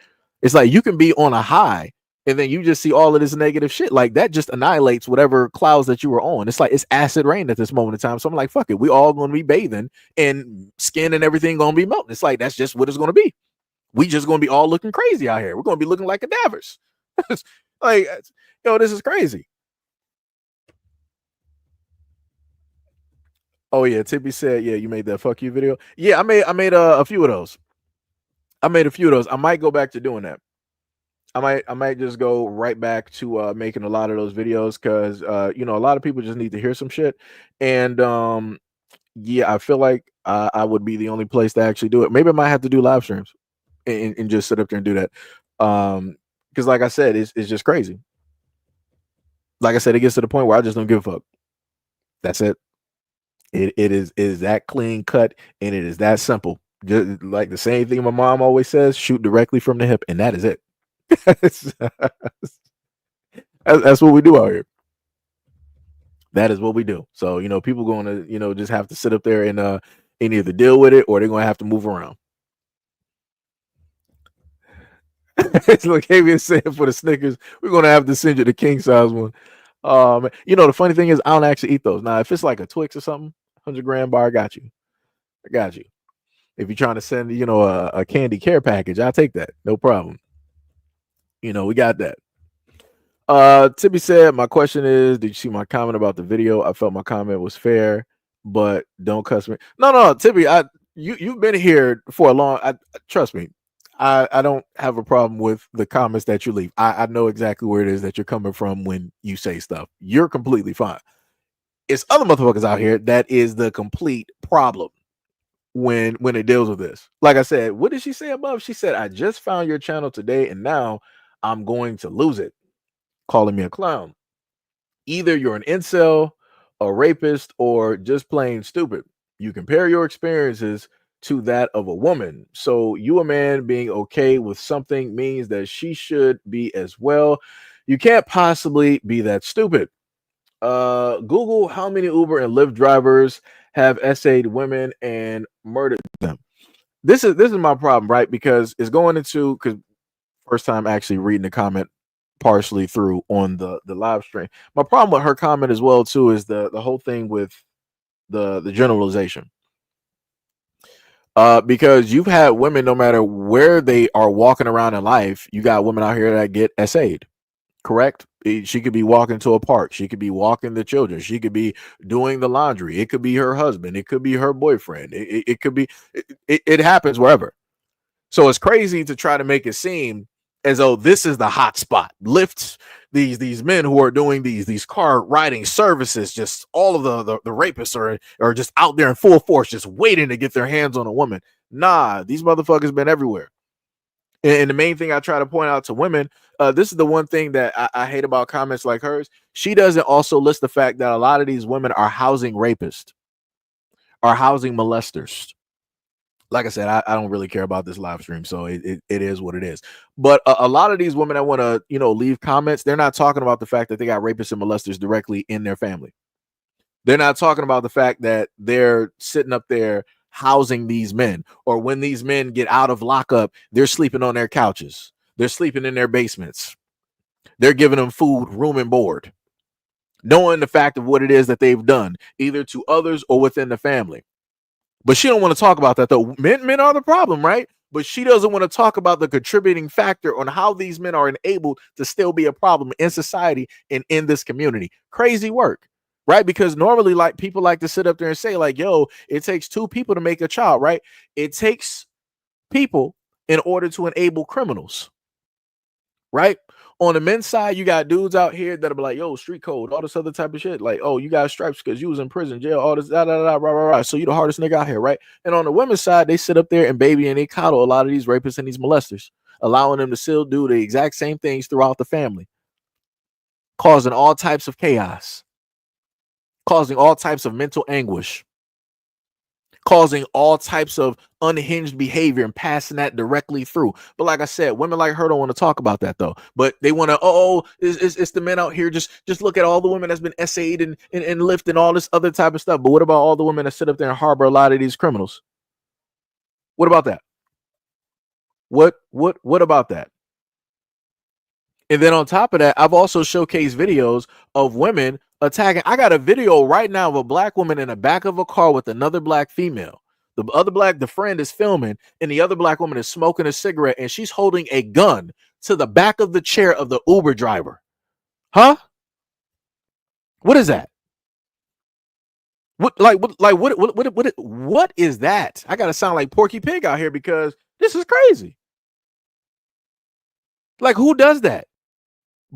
A: It's like you can be on a high and then you just see all of this negative shit like that just annihilates whatever clouds that you were on. It's like it's acid rain at this moment in time. So I'm like, fuck it, we all gonna be bathing and skin and everything gonna be melting. It's like that's just what it's gonna be. We just gonna be all looking crazy out here. We're gonna be looking like cadavers. Like, yo, this is crazy. Oh yeah, Tippy said, yeah, you made that fuck you video. Yeah, I made a few of those. I made a few of those. I might go back to doing that. I might just go right back to making a lot of those videos because you know, a lot of people just need to hear some shit. And yeah, I feel like I would be the only place to actually do it. Maybe I might have to do live streams and just sit up there and do that. Because like I said, it's just crazy. Like I said, it gets to the point where I just don't give a fuck. That's it. It is that clean cut and it is that simple. Just like the same thing my mom always says: shoot directly from the hip, and that is it. That's what we do out here. That is what we do. So you know, people going to just have to sit up there and either deal with it or they're going to have to move around. It's like Avian said for the Snickers, we're going to have to send you the king size one. You know, the funny thing is, I don't actually eat those. Now, if it's like a Twix or something, 100-gram bar, I got you. I got you. If you're trying to send, a candy care package, I'll take that. No problem. We got that. Tibby said, my question is, did you see my comment about the video? I felt my comment was fair, but don't cuss me. No, Tibby, you've been here for a long. Trust me, I don't have a problem with the comments that you leave. I know exactly where it is that you're coming from when you say stuff. You're completely fine. It's other motherfuckers out here that is the complete problem when it deals with this. Like I said, what did she say above? She said, I just found your channel today and now I'm going to lose it. Calling me a clown. Either you're an incel, a rapist, or just plain stupid. You compare your experiences to that of a woman. So you, a man, being okay with something means that she should be as well. You can't possibly be that stupid. Google how many Uber and Lyft drivers have essayed women and murdered them. This is my problem, right? Because it's going into, because first time actually reading the comment partially through on the live stream. My problem with her comment as well too is the whole thing with the generalization. Because you've had women, no matter where they are walking around in life, you got women out here that get essayed. Correct? She could be walking to a park. She could be walking the children. She could be doing the laundry. It could be her husband. It could be her boyfriend. It could be. It happens wherever. So it's crazy to try to make it seem as though this is the hot spot. Lifts, these men who are doing these car riding services, just all of the rapists are just out there in full force, just waiting to get their hands on a woman. Nah, these motherfuckers been everywhere. And the main thing I try to point out to women, this is the one thing that I hate about comments like hers. She doesn't also list the fact that a lot of these women are housing rapists, are housing molesters. Like I said, I don't really care about this live stream, so it is what it is. But a lot of these women that want to, leave comments, they're not talking about the fact that they got rapists and molesters directly in their family. They're not talking about the fact that they're sitting up there housing these men, or when these men get out of lockup, they're sleeping on their couches. They're sleeping in their basements. They're giving them food, room, and board, knowing the fact of what it is that they've done, either to others or within the family. But she don't want to talk about that, though. Men are the problem, right? But she doesn't want to talk about the contributing factor on how these men are enabled to still be a problem in society and in this community. Crazy work. right? Because normally, like, people like to sit up there and say, like, yo, it takes two people to make a child, right? It takes people in order to enable criminals, right? On the men's side, you got dudes out here that'll be like, yo, street code, all this other type of shit. Like, oh, you got stripes because you was in prison, jail, all this, da, da, da, rah, rah, rah. So you the hardest nigga out here, right? And on the women's side, they sit up there and baby and they coddle a lot of these rapists and these molesters, allowing them to still do the exact same things throughout the family, causing all types of chaos, causing all types of mental anguish, causing all types of unhinged behavior and passing that directly through. But like I said, women like her don't want to talk about that though. But they want to, it's the men out here. Just look at all the women that's been essayed and lifting all this other type of stuff. But what about all the women that sit up there and harbor a lot of these criminals? What about that? What about that? And then on top of that, I've also showcased videos of women attacking. I got a video right now of a black woman in the back of a car with another black female. The friend is filming, and the other black woman is smoking a cigarette, and she's holding a gun to the back of the chair of the Uber driver. Huh? What is that? What is that? I gotta sound like Porky Pig out here because this is crazy. Like, who does that?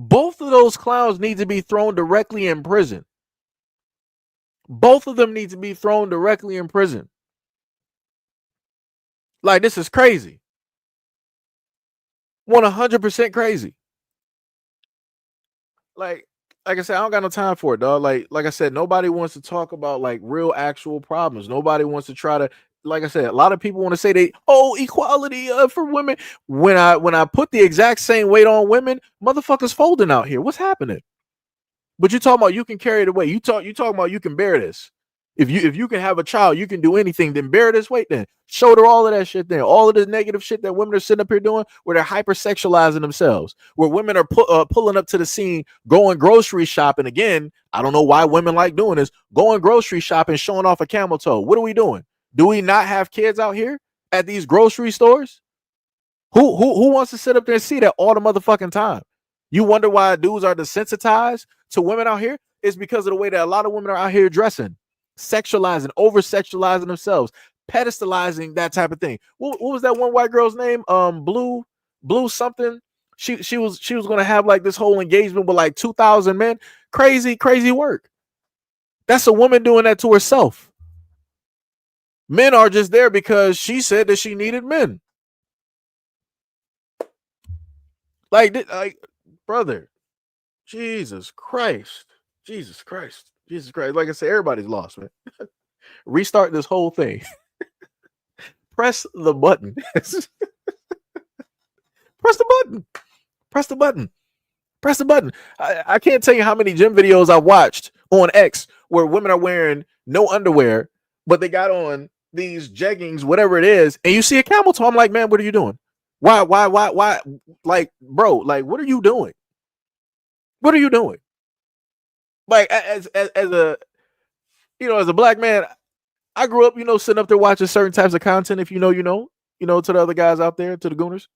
A: Both of those clowns need to be thrown directly in prison. Both of them need to be thrown directly in prison. Like, this is crazy. 100% crazy. Like I said, I don't got no time for it, dog. Like I said, nobody wants to talk about like real actual problems. Nobody wants to try to, like I said, a lot of people want to say equality for women. When I put the exact same weight on women, motherfuckers folding out here. What's happening? But you talking about you can carry the weight. You talking about you can bear this. If you can have a child, you can do anything, then bear this weight then. Shoulder all of that shit then. All of this negative shit that women are sitting up here doing where they're hypersexualizing themselves, where women are pulling up to the scene, going grocery shopping. Again, I don't know why women like doing this, going grocery shopping, showing off a camel toe. What are we doing? Do we not have kids out here at these grocery stores? Who wants to sit up there and see that all the motherfucking time? You wonder why dudes are desensitized to women out here? It's because of the way that a lot of women are out here dressing, sexualizing, over-sexualizing themselves, pedestalizing that type of thing. What was that one white girl's name? Blue something. She was gonna have like this whole engagement with like 2,000 men. Crazy work. That's a woman doing that to herself. Men are just there because she said that she needed men. Like brother, Jesus Christ. Like I said, everybody's lost, man. Restart this whole thing. Press the button. Press the button. I can't tell you how many gym videos I've watched on X where women are wearing no underwear, but they got on these jeggings, whatever it is, and you see a camel toe. I'm like, man, what are you doing? Why? Like, bro, like, what are you doing? What are you doing? Like, as a as a black man, I grew up, sitting up there watching certain types of content. If to the other guys out there, to the gooners,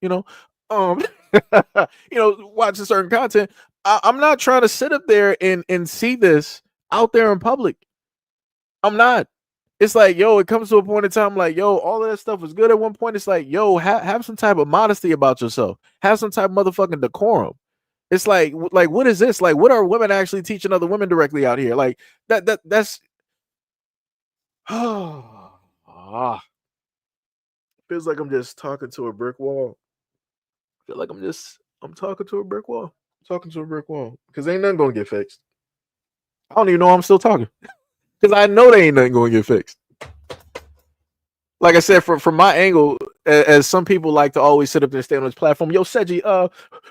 A: watching certain content. I'm not trying to sit up there and see this out there in public. I'm not. It's like, it comes to a point in time like, all of that stuff was good at one point. It's like, have some type of modesty about yourself. Have some type of motherfucking decorum. It's like, what is this? Like, what are women actually teaching other women directly out here? Like, that's feels like I'm just talking to a brick wall. I feel like I'm talking to a brick wall. Because ain't nothing gonna get fixed. I don't even know I'm still talking. Because I know they ain't nothing gonna get fixed. Like I said, from my angle, as some people like to always sit up there and stay on this platform, Seji,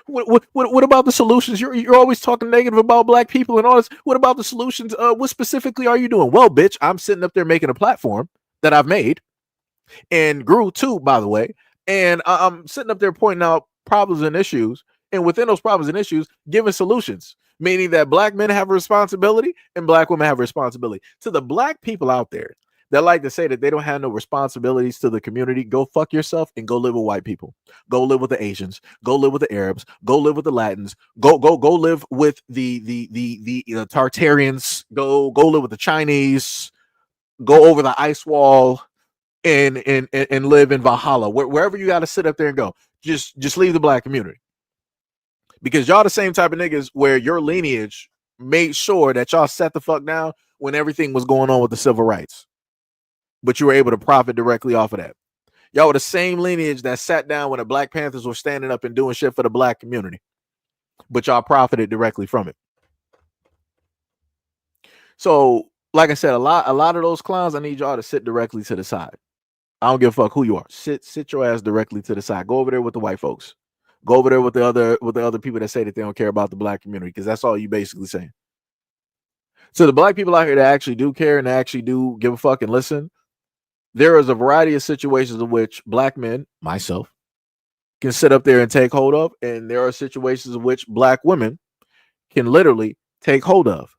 A: what about the solutions? You're always talking negative about black people and all this. What about the solutions? What specifically are you doing? Well, bitch, I'm sitting up there making a platform that I've made and grew too, by the way. And I'm sitting up there pointing out problems and issues. And within those problems and issues, giving solutions, meaning that black men have a responsibility and black women have a responsibility. To the black people out there that like to say that they don't have no responsibilities to the community, go fuck yourself and go live with white people. Go live with the Asians. Go live with the Arabs. Go live with the Latins. Go live with the Tartarians. Go live with the Chinese. Go over the ice wall and live in Valhalla. Wherever you got to sit up there and go. Just leave the black community. Because y'all the same type of niggas where your lineage made sure that y'all set the fuck down when everything was going on with the civil rights. But you were able to profit directly off of that. Y'all were the same lineage that sat down when the Black Panthers were standing up and doing shit for the black community. But y'all profited directly from it. So, like I said, a lot of those clowns, I need y'all to sit directly to the side. I don't give a fuck who you are. Sit your ass directly to the side. Go over there with the white folks. Go over there with the other people that say that they don't care about the black community, because that's all you basically saying. So the black people out here that actually do care and actually do give a fuck and listen, there is a variety of situations in which black men, myself, can sit up there and take hold of, and there are situations in which black women can literally take hold of.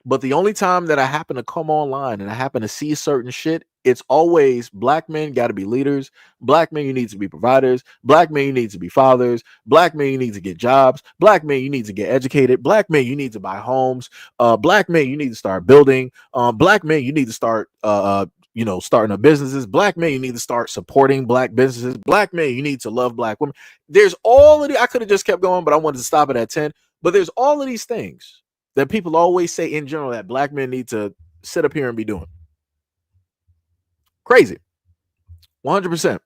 A: But the only time that I happen to come online and I happen to see certain shit, it's always black men got to be leaders. Black men, you need to be providers. Black men, you need to be fathers. Black men, you need to get jobs. Black men, you need to get educated. Black men, you need to buy homes. Black men, you need to start building. Black men, you need to start starting up businesses. Black men, you need to start supporting black businesses. Black men, you need to love black women. There's all of the, I could have just kept going, but I wanted to stop it at 10. But there's all of these things that people always say in general that black men need to sit up here and be doing. Crazy. 100%.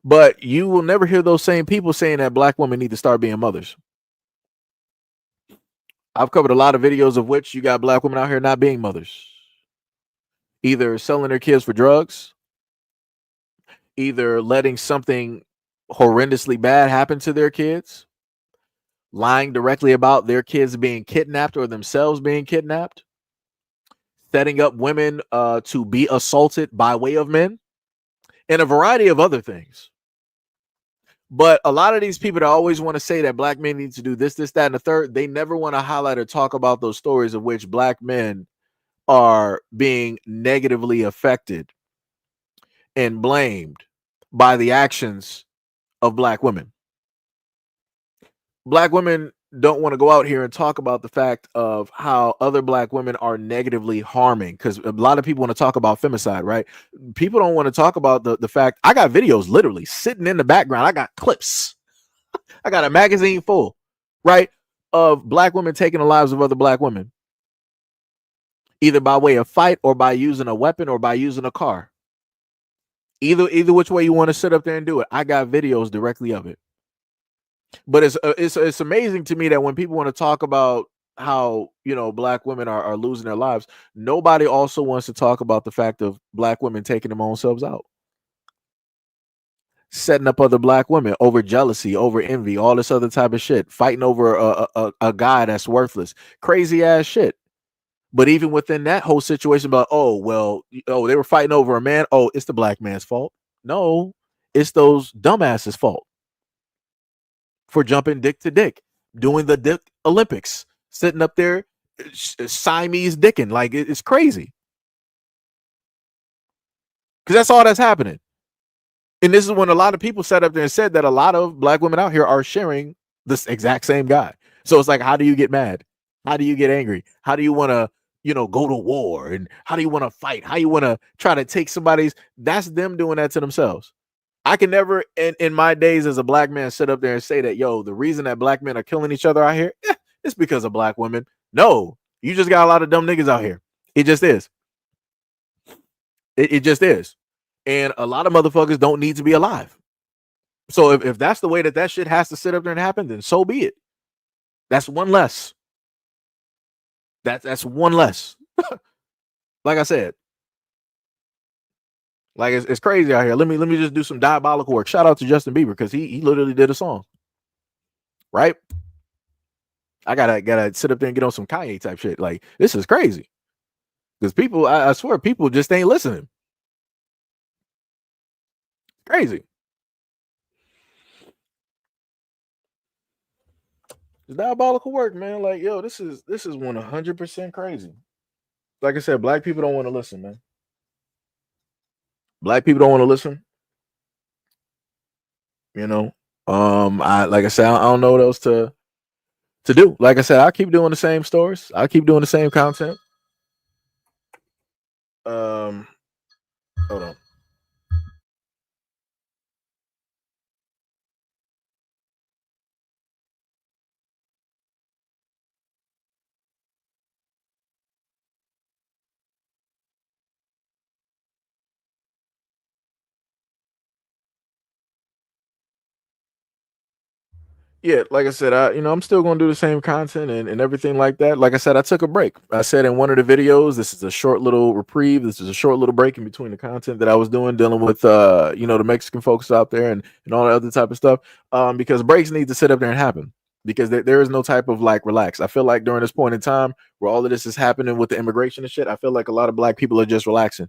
A: But you will never hear those same people saying that black women need to start being mothers. I've covered a lot of videos of which you got black women out here not being mothers. Either selling their kids for drugs, either letting something horrendously bad happen to their kids, lying directly about their kids being kidnapped or themselves being kidnapped, setting up women to be assaulted by way of men, and a variety of other things. But a lot of these people that always want to say that black men need to do this, that, and the third, they never want to highlight or talk about those stories of which black men are being negatively affected and blamed by the actions of black women. Black women don't want to go out here and talk about the fact of how other black women are negatively harming, because a lot of people want to talk about femicide, right? People don't want to talk about the fact, I got videos literally sitting in the background. I got clips. I got a magazine full, right, of black women taking the lives of other black women, either by way of fight or by using a weapon or by using a car. Either which way you want to sit up there and do it. I got videos directly of it. But it's amazing to me that when people want to talk about how, black women are losing their lives, nobody also wants to talk about the fact of black women taking their own selves out, setting up other black women over jealousy, over envy, all this other type of shit, fighting over a guy that's worthless, crazy ass shit. But even within that whole situation, about they were fighting over a man. Oh, it's the black man's fault. No, it's those dumbasses' fault for jumping dick to dick, doing the dick Olympics, sitting up there, Siamese dicking. Like, it's crazy. Because that's all that's happening. And this is when a lot of people sat up there and said that a lot of black women out here are sharing this exact same guy. So it's like, how do you get mad? How do you get angry? How do you want to, go to war? And how do you want to fight? How you want to try to take somebody's, that's them doing that to themselves. I can never, in my days as a black man, sit up there and say that, the reason that black men are killing each other out here, it's because of black women. No, you just got a lot of dumb niggas out here. It just is. It just is. And a lot of motherfuckers don't need to be alive. So if that's the way that shit has to sit up there and happen, then so be it. That's one less. That's one less. Like I said, like it's crazy out here. Let me just do some diabolical work. Shout out to Justin Bieber, because he literally did a song. Right? I gotta sit up there and get on some Kanye type shit. Like, this is crazy. Because people, I swear, people just ain't listening. Crazy. It's diabolical work, man. Like, this is 100% crazy. like I said, black people don't want to listen, man. Black people don't want to listen. You know, I like I said, I don't know what else to do. Like I said, I keep doing the same stories. I keep doing the same content. Um, hold on. Yeah, like I said, I'm still gonna do the same content and everything like that. Like I said, I took a break. I said in one of the videos, this is a short little reprieve. This is a short little break in between the content that I was doing, dealing with the Mexican folks out there and all that other type of stuff. Because breaks need to sit up there and happen. Because there is no type of like relax. I feel like during this point in time where all of this is happening with the immigration and shit, I feel like a lot of black people are just relaxing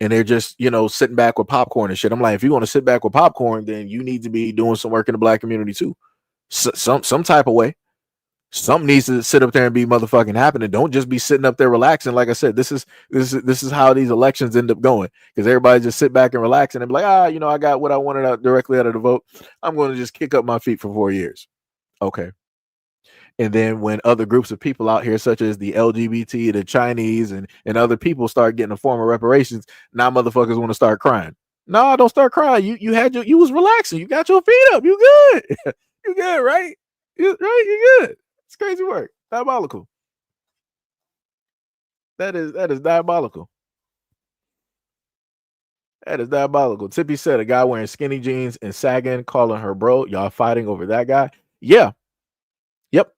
A: and they're just sitting back with popcorn and shit. I'm like, if you want to sit back with popcorn, then you need to be doing some work in the black community too, some type of way. Something needs to sit up there and be motherfucking happening. Don't just be sitting up there relaxing. Like I said, this is how these elections end up going, because everybody just sit back and relax and be like, I got what I wanted out directly out of the vote. I'm going to just kick up my feet for 4 years. Okay. And then when other groups of people out here, such as the LGBT, the Chinese, and other people start getting a form of reparations, now motherfuckers want to start crying. No, don't start crying. You was relaxing. You got your feet up. You good. You good, right? You good. It's crazy work. Diabolical. That is diabolical. That is diabolical. Tippy said a guy wearing skinny jeans and sagging, calling her bro. Y'all fighting over that guy? Yeah. Yep.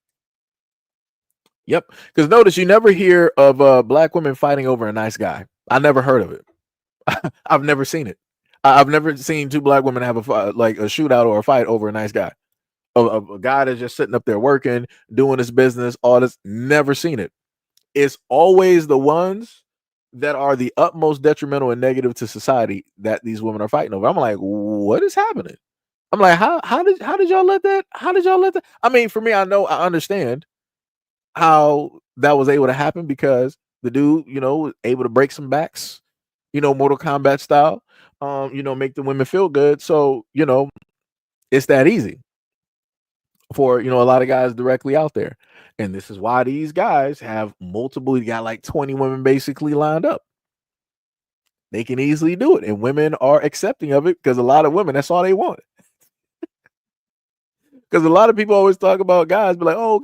A: Yep. Because notice you never hear of black women fighting over a nice guy. I never heard of it. I've never seen it. I've never seen two black women have a fight, like a shootout or a fight over a nice guy. A guy that's just sitting up there working, doing his business, all this. Never seen it. It's always the ones that are the utmost detrimental and negative to society that these women are fighting over. I'm like, what is happening? I'm like, how did y'all let that? How did y'all let that? I mean, for me, I understand how that was able to happen, because the dude, was able to break some backs, Mortal Kombat style, make the women feel good. So, it's that easy for, a lot of guys directly out there. And this is why these guys have multiple, you got like 20 women basically lined up. They can easily do it. And women are accepting of it, because a lot of women, that's all they want. Because a lot of people always talk about guys, be like, "Oh,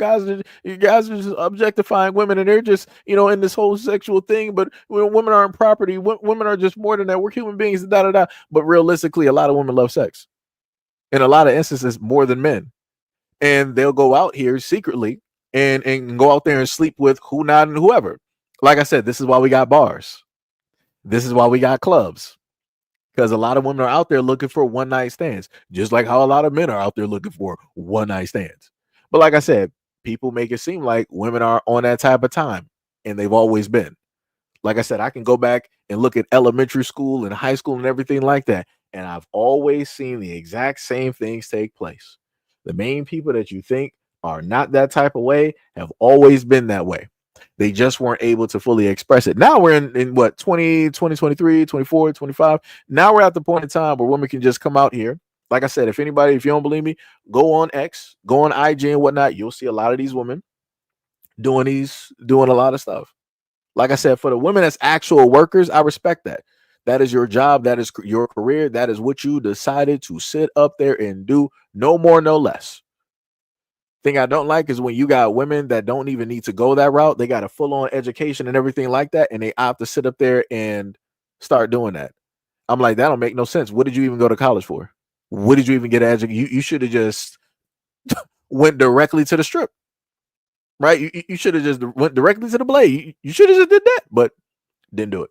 A: you guys are just objectifying women, and they're just, in this whole sexual thing." But women aren't property. Women are just more than that. We're human beings. Da da da. But realistically, a lot of women love sex, in a lot of instances, more than men. And they'll go out here secretly and go out there and sleep with who not and whoever. Like I said, this is why we got bars. This is why we got clubs. Because a lot of women are out there looking for one night stands, just like how a lot of men are out there looking for one night stands. But like I said, people make it seem like women are on that type of time, and they've always been. Like I said, I can go back and look at elementary school and high school and everything like that, and I've always seen the exact same things take place. The main people that you think are not that type of way have always been that way. They just weren't able to fully express it. Now we're in what, 2023, 24, 25. Now we're at the point in time where women can just come out here. Like I said, if you don't believe me, go on X, go on IG and whatnot. You'll see a lot of these women doing a lot of stuff. Like I said, for the women as actual workers, I respect that. That is your job. That is your career. That is what you decided to sit up there and do. No more, no less. Thing I don't like is when you got women that don't even need to go that route. They got a full-on education and everything like that, and they opt to sit up there and start doing that. I'm like, that don't make no sense. What did you even go to college for? What did you even get educated? You should have just went directly to the strip, right? You should have just went directly to the blade. You should have just did that, but didn't do it.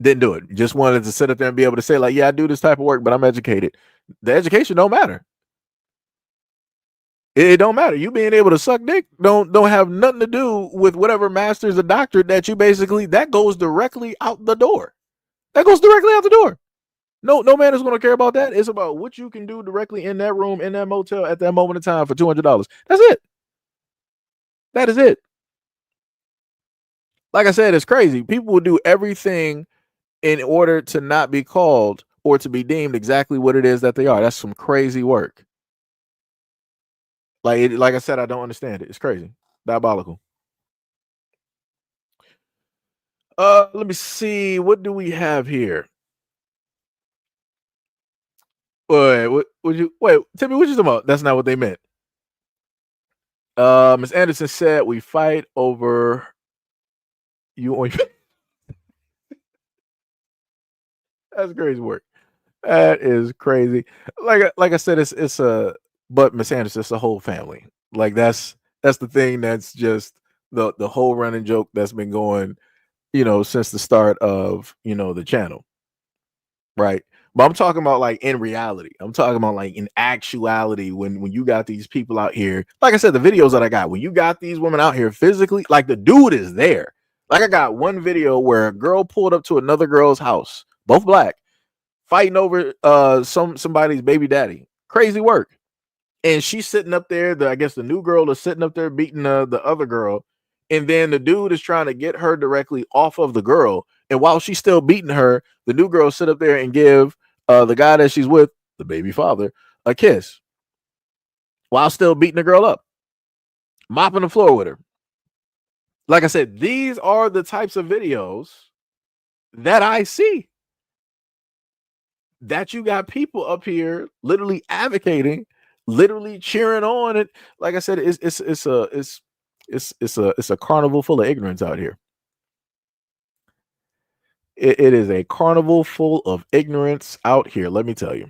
A: Didn't do it. Just wanted to sit up there and be able to say, like, yeah, I do this type of work, but I'm educated. The education don't matter. It don't matter. You being able to suck dick don't have nothing to do with whatever master's or doctorate that you basically, that goes directly out the door. That goes directly out the door. No man is going to care about that. It's about what you can do directly in that room, in that motel at that moment in time for $200. That's it. That is it. Like I said, it's crazy. People will do everything in order to not be called or to be deemed exactly what it is that they are. That's some crazy work. Like I said, I don't understand it. It's crazy, diabolical. Let me see. What do we have here? Wait, what would you wait? Tell me what you talking about? That's not what they meant. Miss Anderson said we fight over you on your. That's crazy work. That is crazy. Like I said, it's a but Miss Anderson, it's a whole family. Like that's the thing that's just the whole running joke that's been going, since the start of the channel, right? But I'm talking about like in reality. I'm talking about like in actuality when you got these people out here. Like I said, the videos that I got, when you got these women out here physically, like the dude is there. Like I got one video where a girl pulled up to another girl's house, both black, fighting over somebody's baby daddy. Crazy work. And she's sitting up there. I guess the new girl is sitting up there beating the other girl, and then the dude is trying to get her directly off of the girl. And while she's still beating her, the new girl sit up there and give the guy that she's with, the baby father, a kiss while still beating the girl up, mopping the floor with her. Like I said, these are the types of videos that I see. That you got people up here literally advocating, literally cheering on it. Like I said, it's a carnival full of ignorance out here. It is a carnival full of ignorance out here. Let me tell you.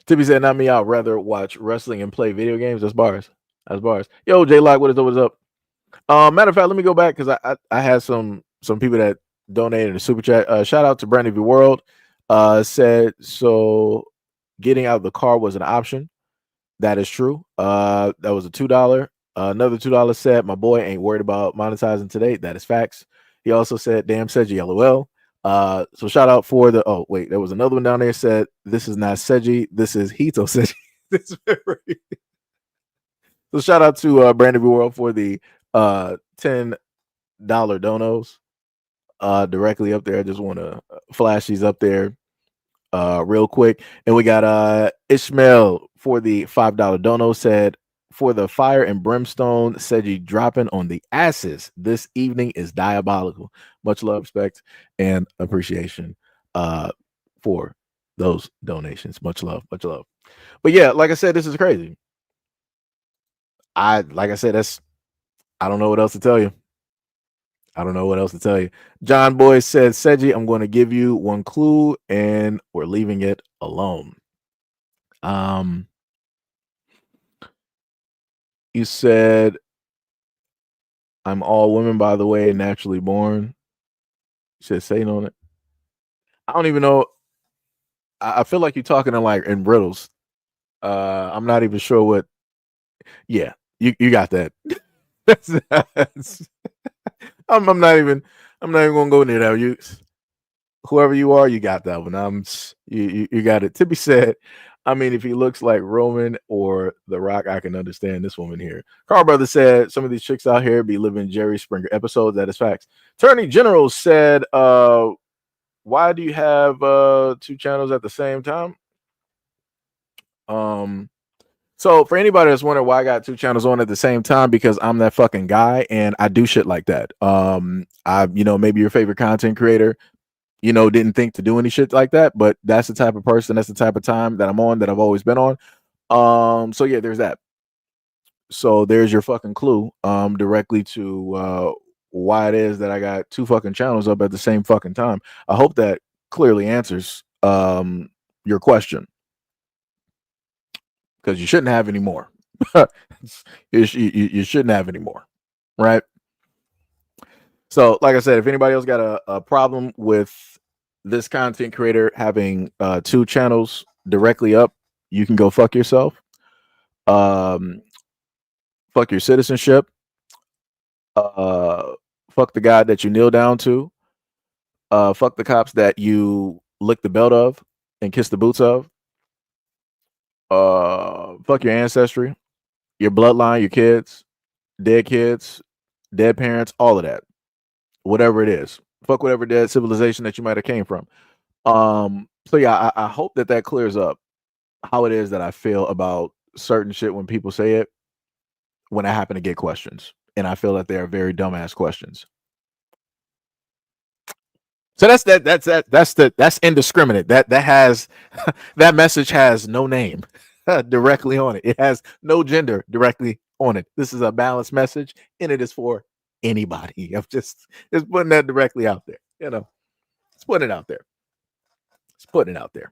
A: Tippy said, "Not me. I'd rather watch wrestling and play video games." That's bars. That's bars. Yo, J Lock, what is up? What's up? Matter of fact, let me go back because I had some people that donated in the super chat. Shout out to Brandon V World. Said so. Getting out of the car was an option. That is true. That was a $2. Another $2 said, "My boy ain't worried about monetizing today." That is facts. He also said, "Damn, Seji, LOL." So shout out for the. Oh wait, there was another one down there said, "This is not Seji. This is Hito Seji." This very. So shout out to Brandon B World for the $10 donos directly up there. I just want to flash these up there real quick. And we got Ishmael for the $5 dono said, "For the fire and brimstone, Seji dropping on the asses this evening is diabolical. Much love, respect, and appreciation for those donations. Much love, much love." But yeah, like I said, this is crazy. Like I said, I don't know what else to tell you. I don't know what else to tell you. John Boy said, "Seji, I'm going to give you one clue, and we're leaving it alone." You said, "I'm all women, by the way, naturally born." You said, "Saying on it." I don't even know. I feel like you're talking in riddles. I'm not even sure what. Yeah, you got that. that's, I'm not even. I'm not even gonna go near that. Whoever you are, you got that one. You got it. To be said, I mean, if he looks like Roman or The Rock, I can understand this woman here. Carl Brother said some of these chicks out here be living Jerry Springer episodes. That is facts. Attorney General said, "Why do you have two channels at the same time?" So for anybody that's wondering why I got two channels on at the same time, because I'm that fucking guy and I do shit like that. Maybe your favorite content creator didn't think to do any shit like that, but that's the type of person, that's the type of time that I'm on, that I've always been on. So yeah, there's that. So there's your fucking clue, directly to why it is that I got two fucking channels up at the same fucking time. I hope that clearly answers your question, because you shouldn't have any more. you shouldn't have any more, right? So, like I said, if anybody else got a problem with this content creator having two channels directly up, you can go fuck yourself. Fuck your citizenship. Fuck the guy that you kneel down to. Fuck the cops that you lick the belt of and kiss the boots of. Fuck your ancestry, your bloodline, your kids, dead kids, dead parents, all of that, whatever it is. Fuck whatever dead civilization that you might have came from. So yeah, I hope that clears up how it is that I feel about certain shit when people say it when I happen to get questions, and I feel that they are very dumbass questions. So that's indiscriminate. That has that message has no name directly on it. It has no gender directly on it. This is a balanced message, and it is for anybody. I'm just putting that directly out there. It's putting it out there. It's putting it out there.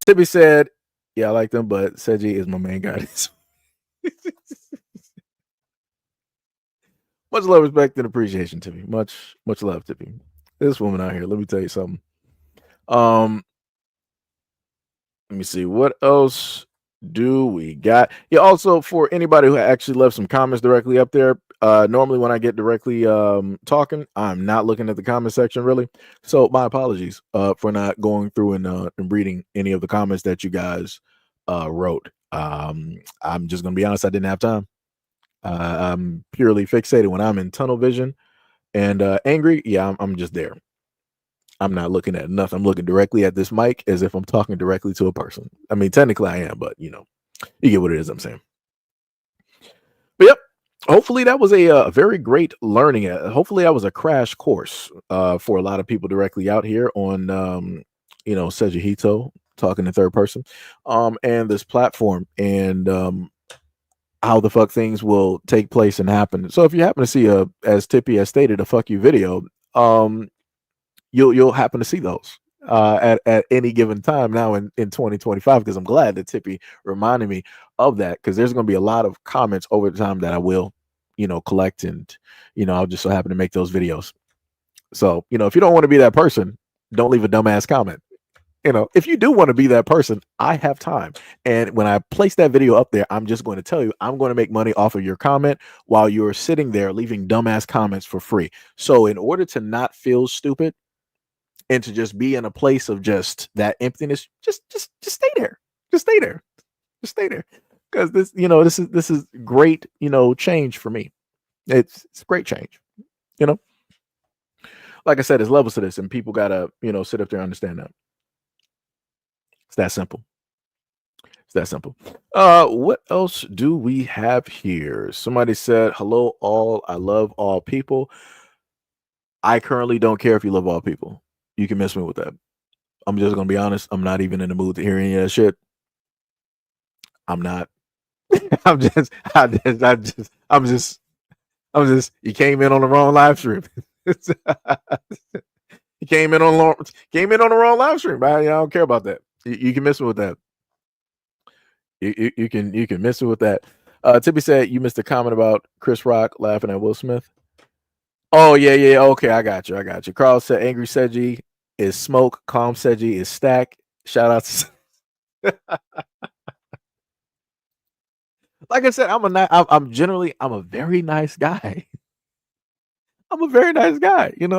A: Tibby said, "Yeah, I like them, but Seiji is my main guy." Much love, respect, and appreciation, Tippy. Much love, Tippy. This woman out here, let me tell you something. Let me see what else do we got. Yeah, also for anybody who actually left some comments directly up there. Normally when I get directly talking, I'm not looking at the comment section really. So my apologies for not going through and reading any of the comments that you guys wrote. I'm just gonna be honest, I didn't have time. I'm purely fixated when I'm in tunnel vision and angry. Yeah, I'm just there. I'm not looking at nothing. I'm looking directly at this mic as if I'm talking directly to a person. I mean, technically I am, but you get what it is I'm saying. But yep, hopefully that was a very great learning. Hopefully that was a crash course for a lot of people directly out here on, SEIJIHITO, talking in third person, and this platform, and how the fuck things will take place and happen. So if you happen to see as Tippy has stated, a fuck you video, you'll happen to see those at any given time now in 2025, because I'm glad that Tippy reminded me of that, because there's going to be a lot of comments over the time that I will collect, and I'll just so happen to make those videos. So if you don't want to be that person, don't leave a dumbass comment. If you do want to be that person, I have time. And when I place that video up there, I'm just going to tell you, I'm going to make money off of your comment while you're sitting there leaving dumbass comments for free. So in order to not feel stupid and to just be in a place of just that emptiness, just stay there. Just stay there. Just stay there. Because this is great, change for me. It's great change. Like I said, there's levels to this, and people gotta, sit up there and understand that. It's that simple. It's that simple. What else do we have here? Somebody said, "Hello, all. I love all people." I currently don't care if you love all people. You can miss me with that. I'm just gonna be honest. I'm not even in the mood to hear any of that shit. I'm not. I'm just. You came in on the wrong live stream. You came in on the wrong live stream. I don't care about that. You can miss me with that. You can miss me with that. Tippy said you missed a comment about Chris Rock laughing at Will Smith. Oh yeah. Okay, I got you. Carl said angry Seiji is smoke, calm Seiji is stack. Shout out to like I said, I'm a very nice guy. I'm a very nice guy. I'm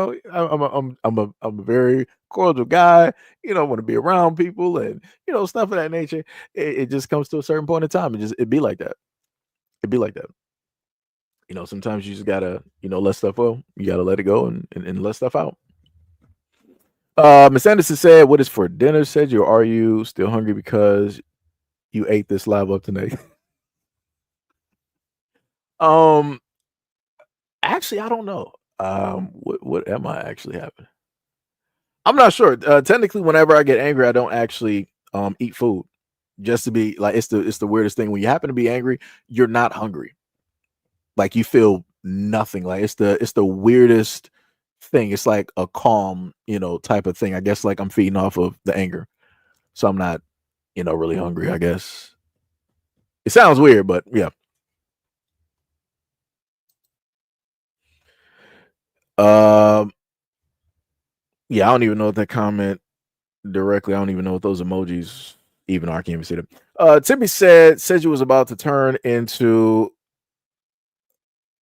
A: a very cordial guy. Want to be around people and stuff of that nature. It just comes to a certain point in time. It'd be like that. It'd be like that. Sometimes you just gotta let stuff go. You gotta let it go and let stuff out. Miss Anderson said, "What is for dinner?" Said you. Are you still hungry because you ate this live up tonight? Actually, I don't know. What am I actually having? I'm not sure. Technically, whenever I get angry, I don't actually eat food. Just to be like, it's the weirdest thing. When you happen to be angry, you're not hungry. Like you feel nothing. Like it's the weirdest thing. It's like a calm, type of thing. I guess like I'm feeding off of the anger, so I'm not, really hungry. I guess it sounds weird, but yeah. Yeah, I don't even know what that comment directly. I don't even know what those emojis even are. I can't even see them. Timmy said you was about to turn into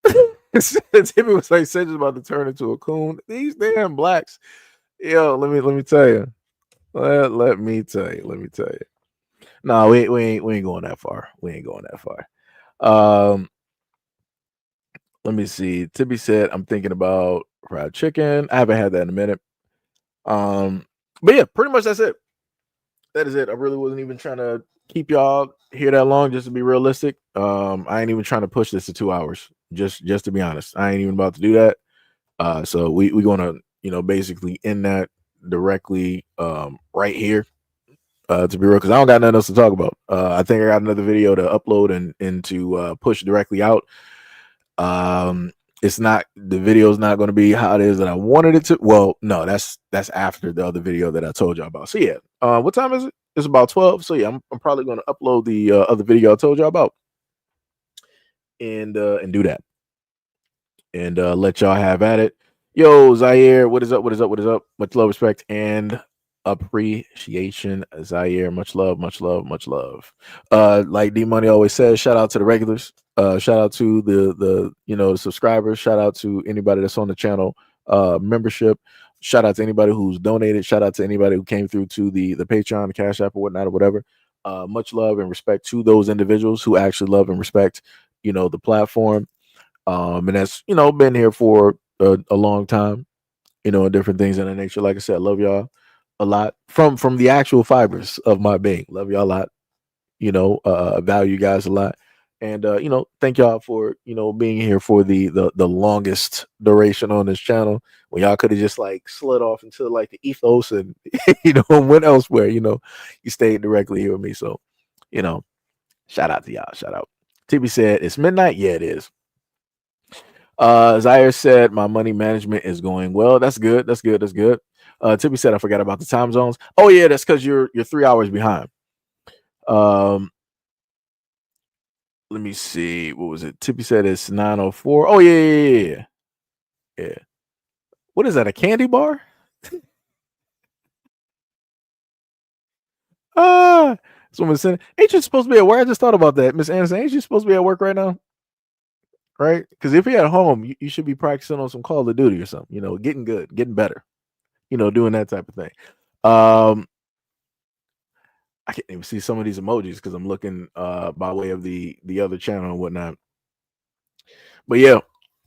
A: Timmy was like said you was about to turn into a coon. These damn blacks. Yo, let me tell you. Let me tell you. No, we ain't going that far. We ain't going that far. Let me see. Tibby said, "I'm thinking about fried chicken." I haven't had that in a minute. Um, but yeah, pretty much that's it. That is it. I really wasn't even trying to keep y'all here that long. Just to be realistic, I ain't even trying to push this to 2 hours. Just to be honest, I ain't even about to do that. So we gonna basically end that directly right here. To be real, because I don't got nothing else to talk about. I think I got another video to upload and to push directly out. Um, it's not the video's not going to be how it is that I wanted it to. Well, no, that's after the other video that I told y'all about. So yeah, what time is it? It's about 12. So yeah, I'm probably going to upload the other video I told y'all about and do that and let y'all have at it. Yo, Zaire, what is up? What is up? What is up? Much love, respect, and appreciation, Zaire. Much love, much love, much love. Like D Money always says, shout out to the regulars. Shout out to the subscribers. Shout out to anybody that's on the channel membership. Shout out to anybody who's donated. Shout out to anybody who came through to the Patreon, the Cash App, or whatnot, or whatever. Much love and respect to those individuals who actually love and respect, the platform. And that's been here for a long time, and different things in that nature. Like I said, I love y'all a lot from the actual fibers of my being. Love y'all a lot. Value you guys a lot, and thank y'all for being here for the longest duration on this channel. When y'all could have just like slid off into like the ethos and went elsewhere. You stayed directly here with me. So, shout out to y'all. Shout out. TB said it's midnight. Yeah, it is. Zaire said my money management is going well. That's good. That's good. That's good. Tippy said I forgot about the time zones. Oh yeah, that's because you're 3 hours behind. Um, let me see. What was it? Tippy said it's 9:04. Oh yeah. What is that? A candy bar? Someone said, ain't you supposed to be at work? I just thought about that, Miss Anderson. Ain't you supposed to be at work right now? Right? Because if you're at home, you should be practicing on some Call of Duty or something. Getting good, getting better. Doing that type of thing. I can't even see some of these emojis because I'm looking by way of the other channel and whatnot. But yeah,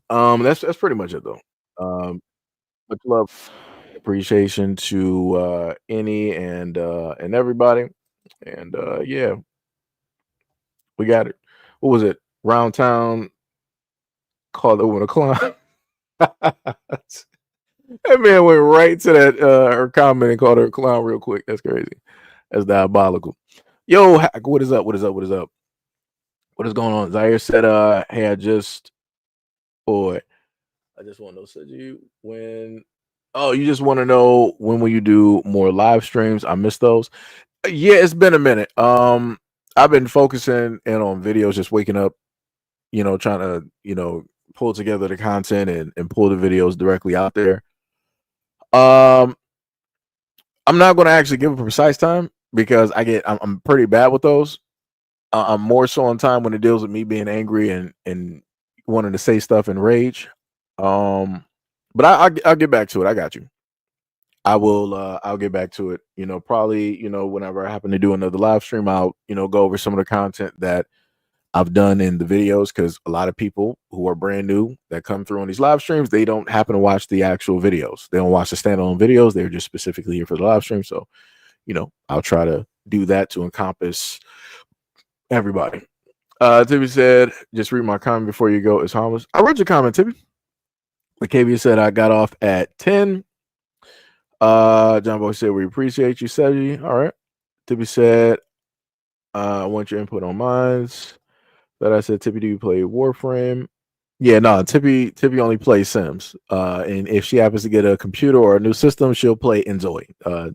A: that's pretty much it though. Much love, appreciation to any and everybody, and yeah, we got it. What was it? Round Town called it with a clown. That man went right to that her comment and called her a clown real quick. That's crazy. That's diabolical. Yo, Hack, what is up? What is up? What is up? What is going on? Zaire said, hey, I just want to know, said you when you just want to know when will you do more live streams? I missed those. Yeah, it's been a minute. I've been focusing in on videos, just waking up, trying to, pull together the content and pull the videos directly out there. I'm not going to actually give a precise time because I'm pretty bad with those. I'm more so on time when it deals with me being angry and wanting to say stuff in rage. But I'll get back to it. I got you. I will. I'll get back to it. Probably. Whenever I happen to do another live stream, I'll go over some of the content that I've done in the videos because a lot of people who are brand new that come through on these live streams, they don't happen to watch the actual videos. They don't watch the standalone videos. They're just specifically here for the live stream. So, I'll try to do that to encompass everybody. Tibby said, just read my comment before you go. It's harmless. I read your comment, Tibby. Lacavia said I got off at 10. John Boy said we appreciate you, Seji. All right. Tibby said, I want your input on mines. But I said, Tippy, do you play Warframe? Yeah, no, Tippy only plays Sims. And if she happens to get a computer or a new system, she'll play Enzoy.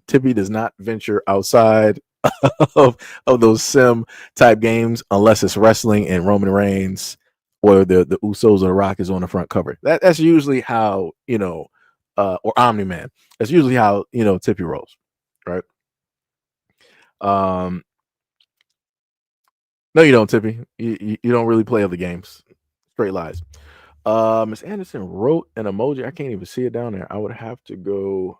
A: Tippy does not venture outside of those sim type games unless it's wrestling and Roman Reigns or the Usos or the Rock is on the front cover. That's usually how or Omni Man. That's usually how Tippy rolls, right? No, you don't, Tippy. You don't really play other games. Straight lies. Miss Anderson wrote an emoji. I can't even see it down there. I would have to go,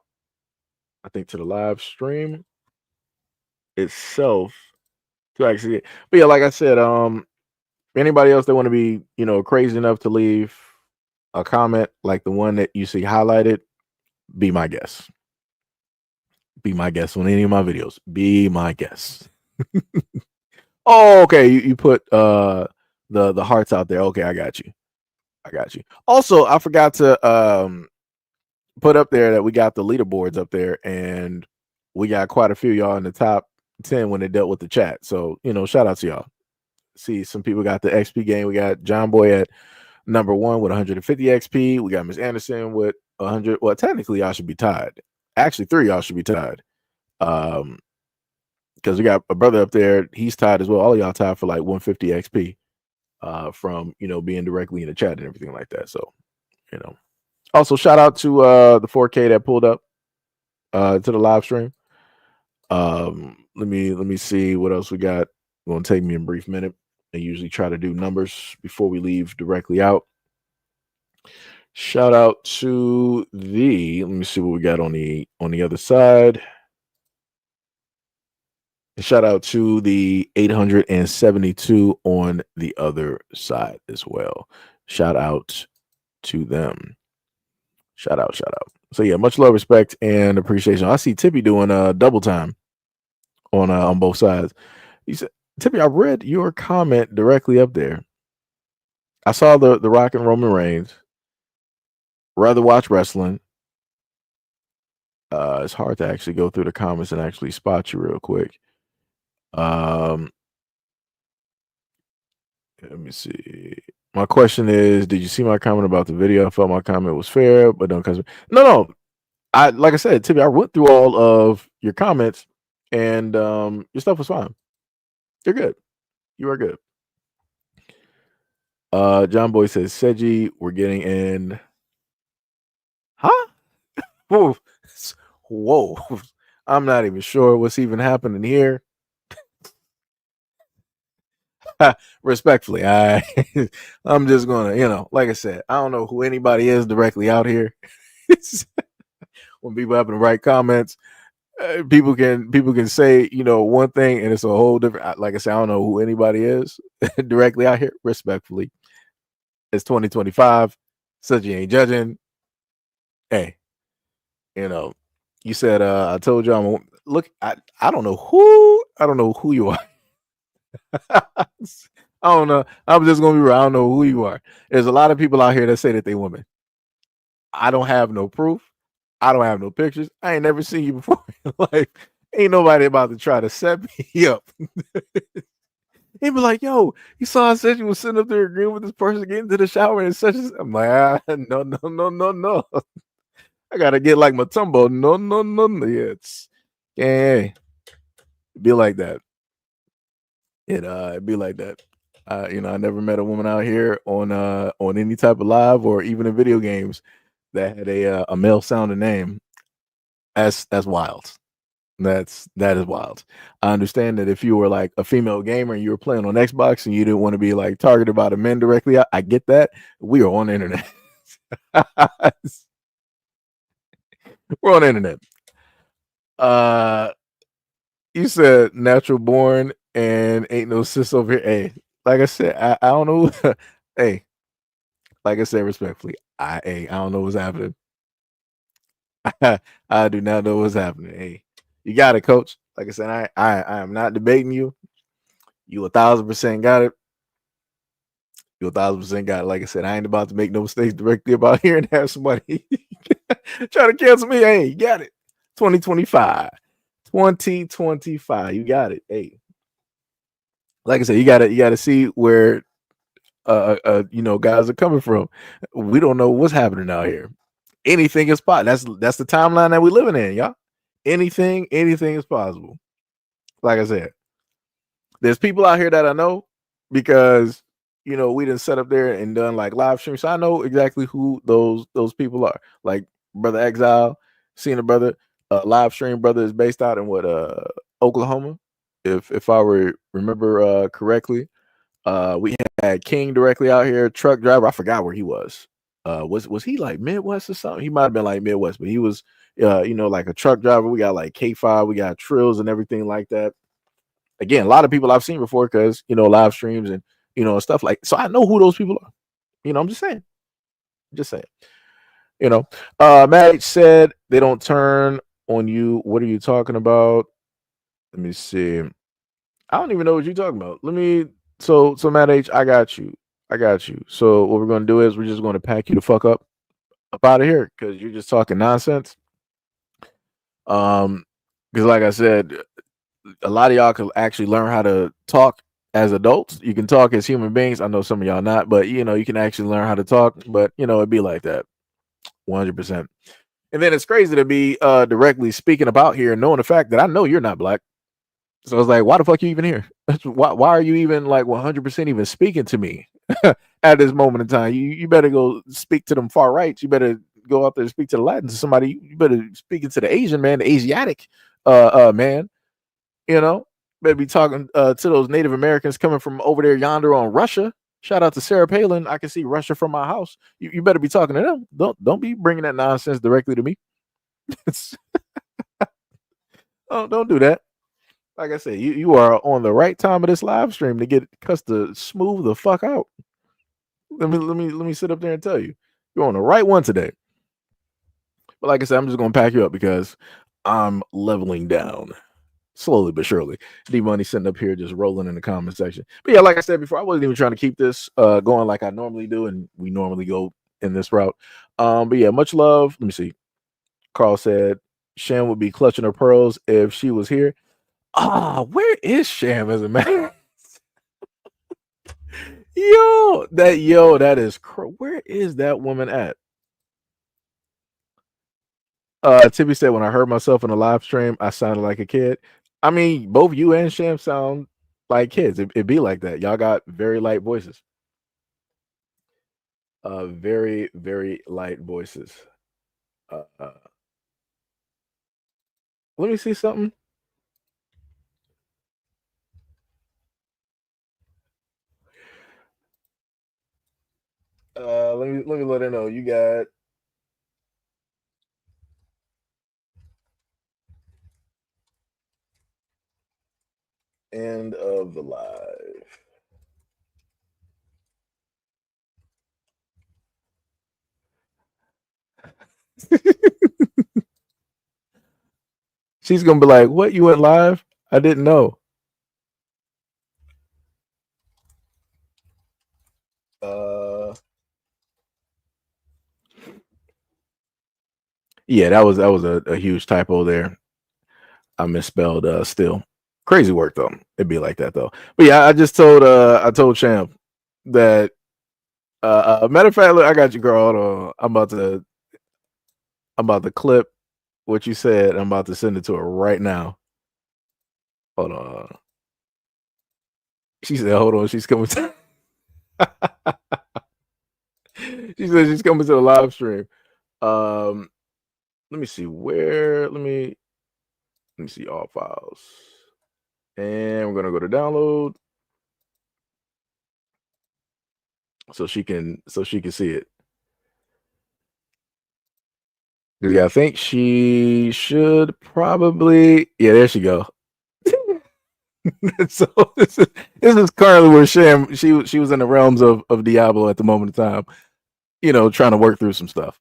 A: I think, to the live stream itself to actually. But yeah, like I said, Anybody else that want to be, crazy enough to leave a comment like the one that you see highlighted, be my guest. Be my guest on any of my videos. Be my guest. Oh, okay. You put the hearts out there. Okay, I got you. Also, I forgot to put up there that we got the leaderboards up there, and we got quite a few of y'all in the top 10 when it dealt with the chat. So, shout out to y'all. See, some people got the XP game. We got John Boy at number 1 with 150 XP. We got Miss Anderson with 100. Well, technically, y'all should be tied. Actually, 3 of y'all should be tied. Because we got a brother up there. He's tied as well. All of y'all tied for like 150 XP from, being directly in the chat and everything like that. So, Also, shout out to the 4K that pulled up to the live stream. Let me see what else we got. It's gonna take me a brief minute. I usually try to do numbers before we leave directly out. Shout out to let me see what we got on the other side. Shout out to the 872 on the other side as well. Shout out to them. Shout out. So yeah, much love, respect, and appreciation. I see Tippy doing double time on both sides. He said, Tippy, I read your comment directly up there. I saw the Rock and Roman Reigns. Rather watch wrestling. It's hard to actually go through the comments and actually spot you real quick. Let me see. My question is, did you see my comment about the video? I felt my comment was fair, but don't cuss me. No. Like I said, Tippy, I went through all of your comments, and your stuff was fine. You're good. You are good. John Boy says, Seiji, we're getting in. Huh? Whoa. I'm not even sure what's even happening here. Respectfully, I'm just gonna, like I said, I don't know who anybody is directly out here. When people happen to write comments, people can say one thing and it's a whole different. Like I said, I don't know who anybody is directly out here. Respectfully, it's 2025. Such you ain't judging. Hey, you said I told you look. I don't know who you are. I don't know. I'm just gonna be real. I don't know who you are. There's a lot of people out here that say that they women. I don't have no proof. I don't have no pictures. I ain't never seen you before. Like, ain't nobody about to try to set me up. He'd be like, yo, you saw I said you was sitting up there agreeing with this person getting into the shower and such as I'm like, no. I gotta get like my tumbo. No. Yeah, yeah. Be like that. It'd be like that. I never met a woman out here on any type of live or even in video games that had a male sounding name. That's wild. That is wild. I understand that if you were like a female gamer and you were playing on Xbox and you didn't want to be like targeted by the men directly, I get that. We are on the internet. We're on the internet. You said natural born and ain't no sis over here. Hey, like I said, I don't know. Hey, like I said, respectfully, I don't know what's happening. I do not know what's happening. Hey, you got it, coach. Like I said, I am not debating you. You 1,000% got it. You 1,000% got it. Like I said, I ain't about to make no mistakes directly about here and have somebody try to cancel me. Hey, you got it. 2025. 2025. You got it. Hey. Like I said, you gotta see where guys are coming from. We don't know what's happening out here. Anything is possible. That's the timeline that we're living in, y'all. Anything is possible. Like I said, there's people out here that I know because we didn't set up there and done like live streams. So I know exactly who those people are. Like Brother Exile, seeing a brother, live stream brother is based out in Oklahoma, if I remember correctly. We had King directly out here, truck driver. I forgot where he was. Was he like Midwest or something? He might have been like Midwest, but he was like a truck driver. We got like K5, we got Trills and everything like that. Again, a lot of people I've seen before because live streams and you know, stuff like. So I know who those people are. You know, I'm just saying. Just saying. You know, Matt H said they don't turn on you. What are you talking about? Let me see. I don't even know what you're talking about. Let me. So Matt H, I got you. I got you. So what we're gonna do is we're just gonna pack you the fuck up out of here because you're just talking nonsense. Because like I said, a lot of y'all can actually learn how to talk as adults. You can talk as human beings. I know some of y'all not, but you know you can actually learn how to talk. But you know it'd be like that, 100%. And then it's crazy to be directly speaking about here, knowing the fact that I know you're not black. So it's like, why the fuck you even here? Why are you even like 100% even speaking to me at this moment in time? You better go speak to them far rights. You better go out there and speak to the Latins, to somebody. You better speak to the Asian man, the Asiatic man. You know, better be talking to those Native Americans coming from over there yonder on Russia. Shout out to Sarah Palin. I can see Russia from my house. You better be talking to them. Don't be bringing that nonsense directly to me. Don't do that. Like I said, you are on the right time of this live stream to get cuss to smooth the fuck out. Let me sit up there and tell you, you're on the right one today. But like I said, I'm just gonna pack you up because I'm leveling down slowly but surely. D Money sitting up here just rolling in the comment section. But yeah, like I said before, I wasn't even trying to keep this going like I normally do, and we normally go in this route. But yeah, much love. Let me see. Carl said Shan would be clutching her pearls if she was here. Where is Sham as a man? That is where is that woman at? Tippy said when I heard myself in a live stream, I sounded like a kid. I mean, both you and Sham sound like kids. It be like that. Y'all got very light voices. Very, very light voices. Let me see something. Let me let her know. You got end of the live. She's gonna be like, "What? You went live? I didn't know." Yeah, that was a huge typo there. I misspelled still. Crazy work though. It'd be like that though. But yeah, I told Champ that matter of fact, look, I got you, girl. Hold on. I'm about to clip what you said. I'm about to send it to her right now. Hold on. She said, hold on, she's coming to she said she's coming to the live stream. Let me see where let me see all files. And we're gonna go to download. So she can see it. Yeah, I think she should probably. Yeah, there she go. So this is currently where Sham she was in the realms of Diablo at the moment in time. You know, trying to work through some stuff.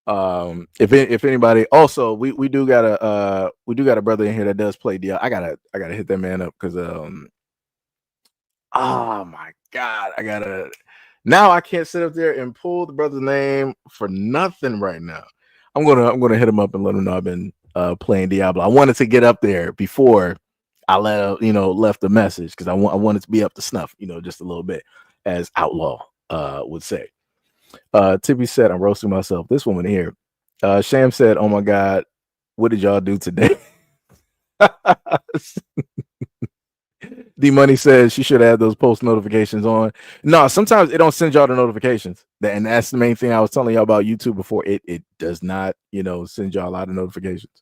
A: If anybody, also we do got a brother in here that does play Diablo. I gotta hit that man up because oh my god, now I can't sit up there and pull the brother's name for nothing right now. I'm gonna hit him up and let him know I've been playing Diablo. I wanted to get up there before I left the message because I wanted to be up to snuff, just a little bit, as Outlaw would say. Tippy said, I'm roasting myself. This woman here. Sham said, oh my god, what did y'all do today? D Money says she should have those post notifications on. No, sometimes it don't send y'all the notifications. And that's the main thing I was telling y'all about YouTube before. It does not, send y'all a lot of notifications.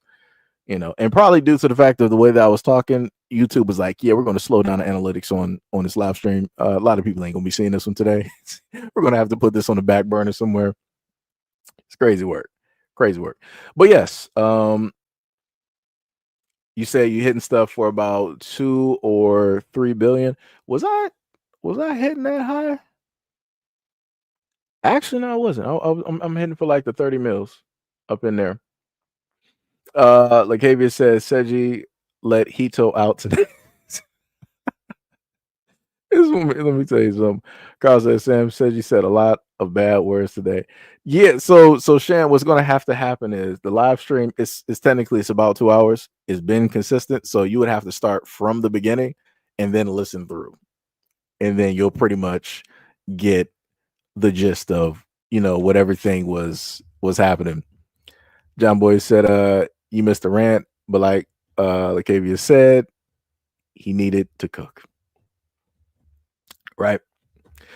A: And probably due to the fact of the way that I was talking, YouTube was like, yeah, we're going to slow down the analytics on this live stream. A lot of people ain't going to be seeing this one today. We're going to have to put this on the back burner somewhere. It's crazy work. But yes, you say you hitting stuff for about 2 or 3 billion. Was I Was I hitting that high? Actually, no, I wasn't. I'm hitting for like the 30 mils up in there. Lacavia says Seji let Hito out today. Let me tell you something. Carl says Sam said you said a lot of bad words today. Yeah, so Shan, what's gonna have to happen is the live stream is technically it's about 2 hours. It's been consistent, so you would have to start from the beginning and then listen through. And then you'll pretty much get the gist of what everything was happening. John Boy said you missed the rant, but like Lacavia said, he needed to cook. Right.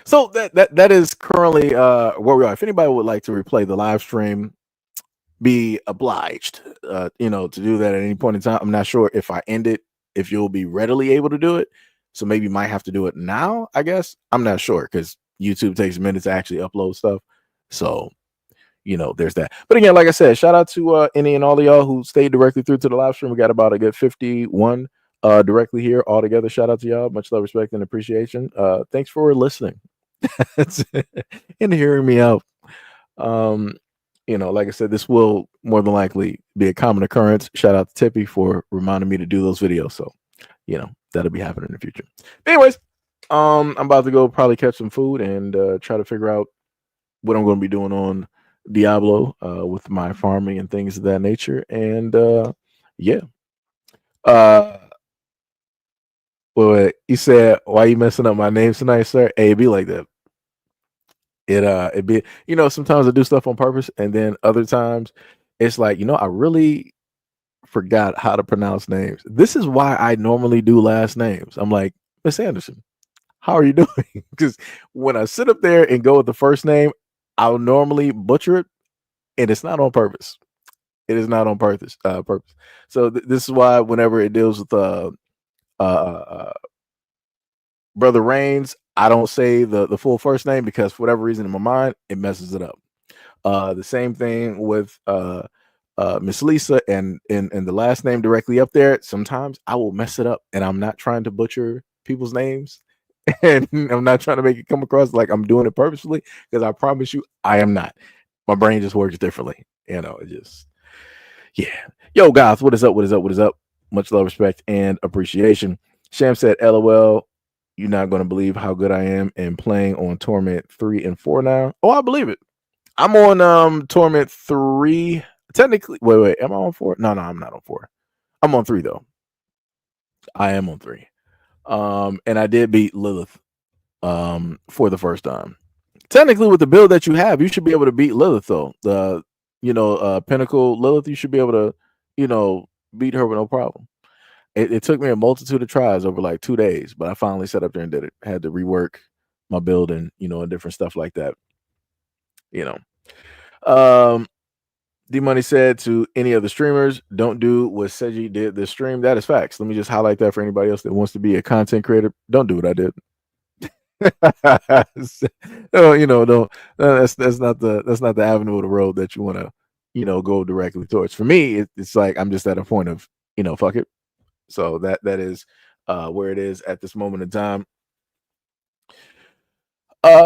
A: So that is currently where we are. If anybody would like to replay the live stream, be obliged, to do that at any point in time. I'm not sure if I end it, if you'll be readily able to do it. So maybe you might have to do it now, I guess. I'm not sure because YouTube takes a minute to actually upload stuff. So, there's that. But again, like I said, shout out to any and all of y'all who stayed directly through to the live stream. We got about a good 51 directly here all together. Shout out to y'all. Much love, respect, and appreciation. Thanks for listening and hearing me out. Like I said, this will more than likely be a common occurrence. Shout out to Tippy for reminding me to do those videos. So, that'll be happening in the future. Anyways, I'm about to go probably catch some food and try to figure out what I'm going to be doing on Diablo with my farming and things of that nature. And yeah. Wait, you said why you messing up my name tonight, sir? Hey, it be like that. It be sometimes I do stuff on purpose, and then other times it's like I really forgot how to pronounce names. This is why I normally do last names. I'm like, Miss Anderson, how are you doing? Because when I sit up there and go with the first name, I'll normally butcher it, and it's not on purpose. It is not on purpose. Purpose. So this is why whenever it deals with uh, Brother Reigns, I don't say the full first name because for whatever reason in my mind it messes it up. The same thing with Miss Lisa and the last name directly up there. Sometimes I will mess it up, and I'm not trying to butcher people's names, and I'm not trying to make it come across like I'm doing it purposely because I promise you I am not. My brain just works differently. It just yeah. Yo, guys, what is up? What is up? What is up? Much love, respect, and appreciation. Sham said, LOL, you're not going to believe how good I am in playing on Torment 3 and 4 now. Oh, I believe it. I'm on Torment 3. Technically, wait, am I on 4? No, I'm not on 4. I'm on 3 though. I am on 3. And I did beat Lilith for the first time. Technically, with the build that you have, you should be able to beat Lilith though. The Pinnacle Lilith, you should be able to, beat her with no problem. It took me a multitude of tries over like 2 days, but I finally sat up there and did it. I had to rework my build and and different stuff like that. D Money said to any of the streamers, don't do what Seji did this stream. That is facts. Let me just highlight that for anybody else that wants to be a content creator. Don't do what I did. No, don't. That's not the avenue of the road that you want to go directly towards. For me, it's like I'm just at a point of fuck it. So that is where it is at this moment in time.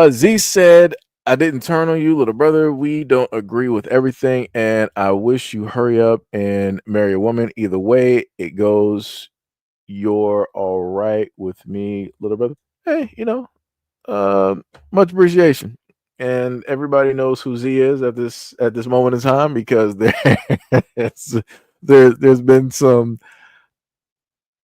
A: Z said, I didn't turn on you, little brother. We don't agree with everything, and I wish you hurry up and marry a woman. Either way it goes, you're all right with me, little brother. Hey, much appreciation. And everybody knows who Z is at this moment in time because there's been some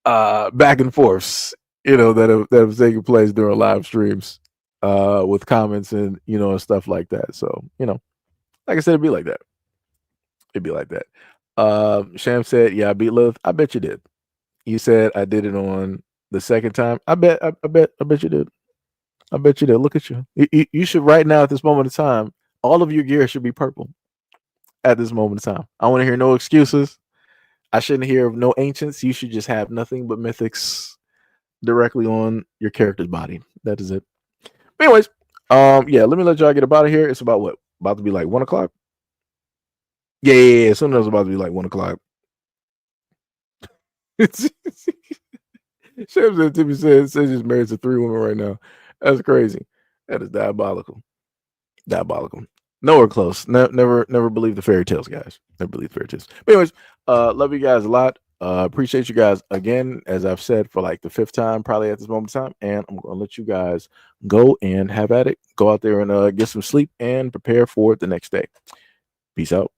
A: back and forths, that have taken place during live streams with comments and and stuff like that. So, like I said, it'd be like that. It'd be like that. Sham said, yeah, I beat Lilith. I bet you did. You said I did it on the second time. I bet you did. I bet you did. Look at you. You should right now at this moment in time, all of your gear should be purple at this moment in time. I want to hear no excuses. I shouldn't hear of no ancients. You should just have nothing but mythics directly on your character's body. That is it. But anyways, yeah, let me let y'all get up out of here. It's about what? About to be like 1 o'clock? Yeah. Soon as it's about to be like 1 o'clock. Sham said Timmy says he's married to 3 women right now. That's crazy. That is diabolical. Diabolical. Nowhere close. Never believe the fairy tales, guys. Never believe fairy tales. But anyways, love you guys a lot. Appreciate you guys again, as I've said for like the 5th time, probably at this moment in time. And I'm gonna let you guys go and have at it. Go out there and get some sleep and prepare for the next day. Peace out.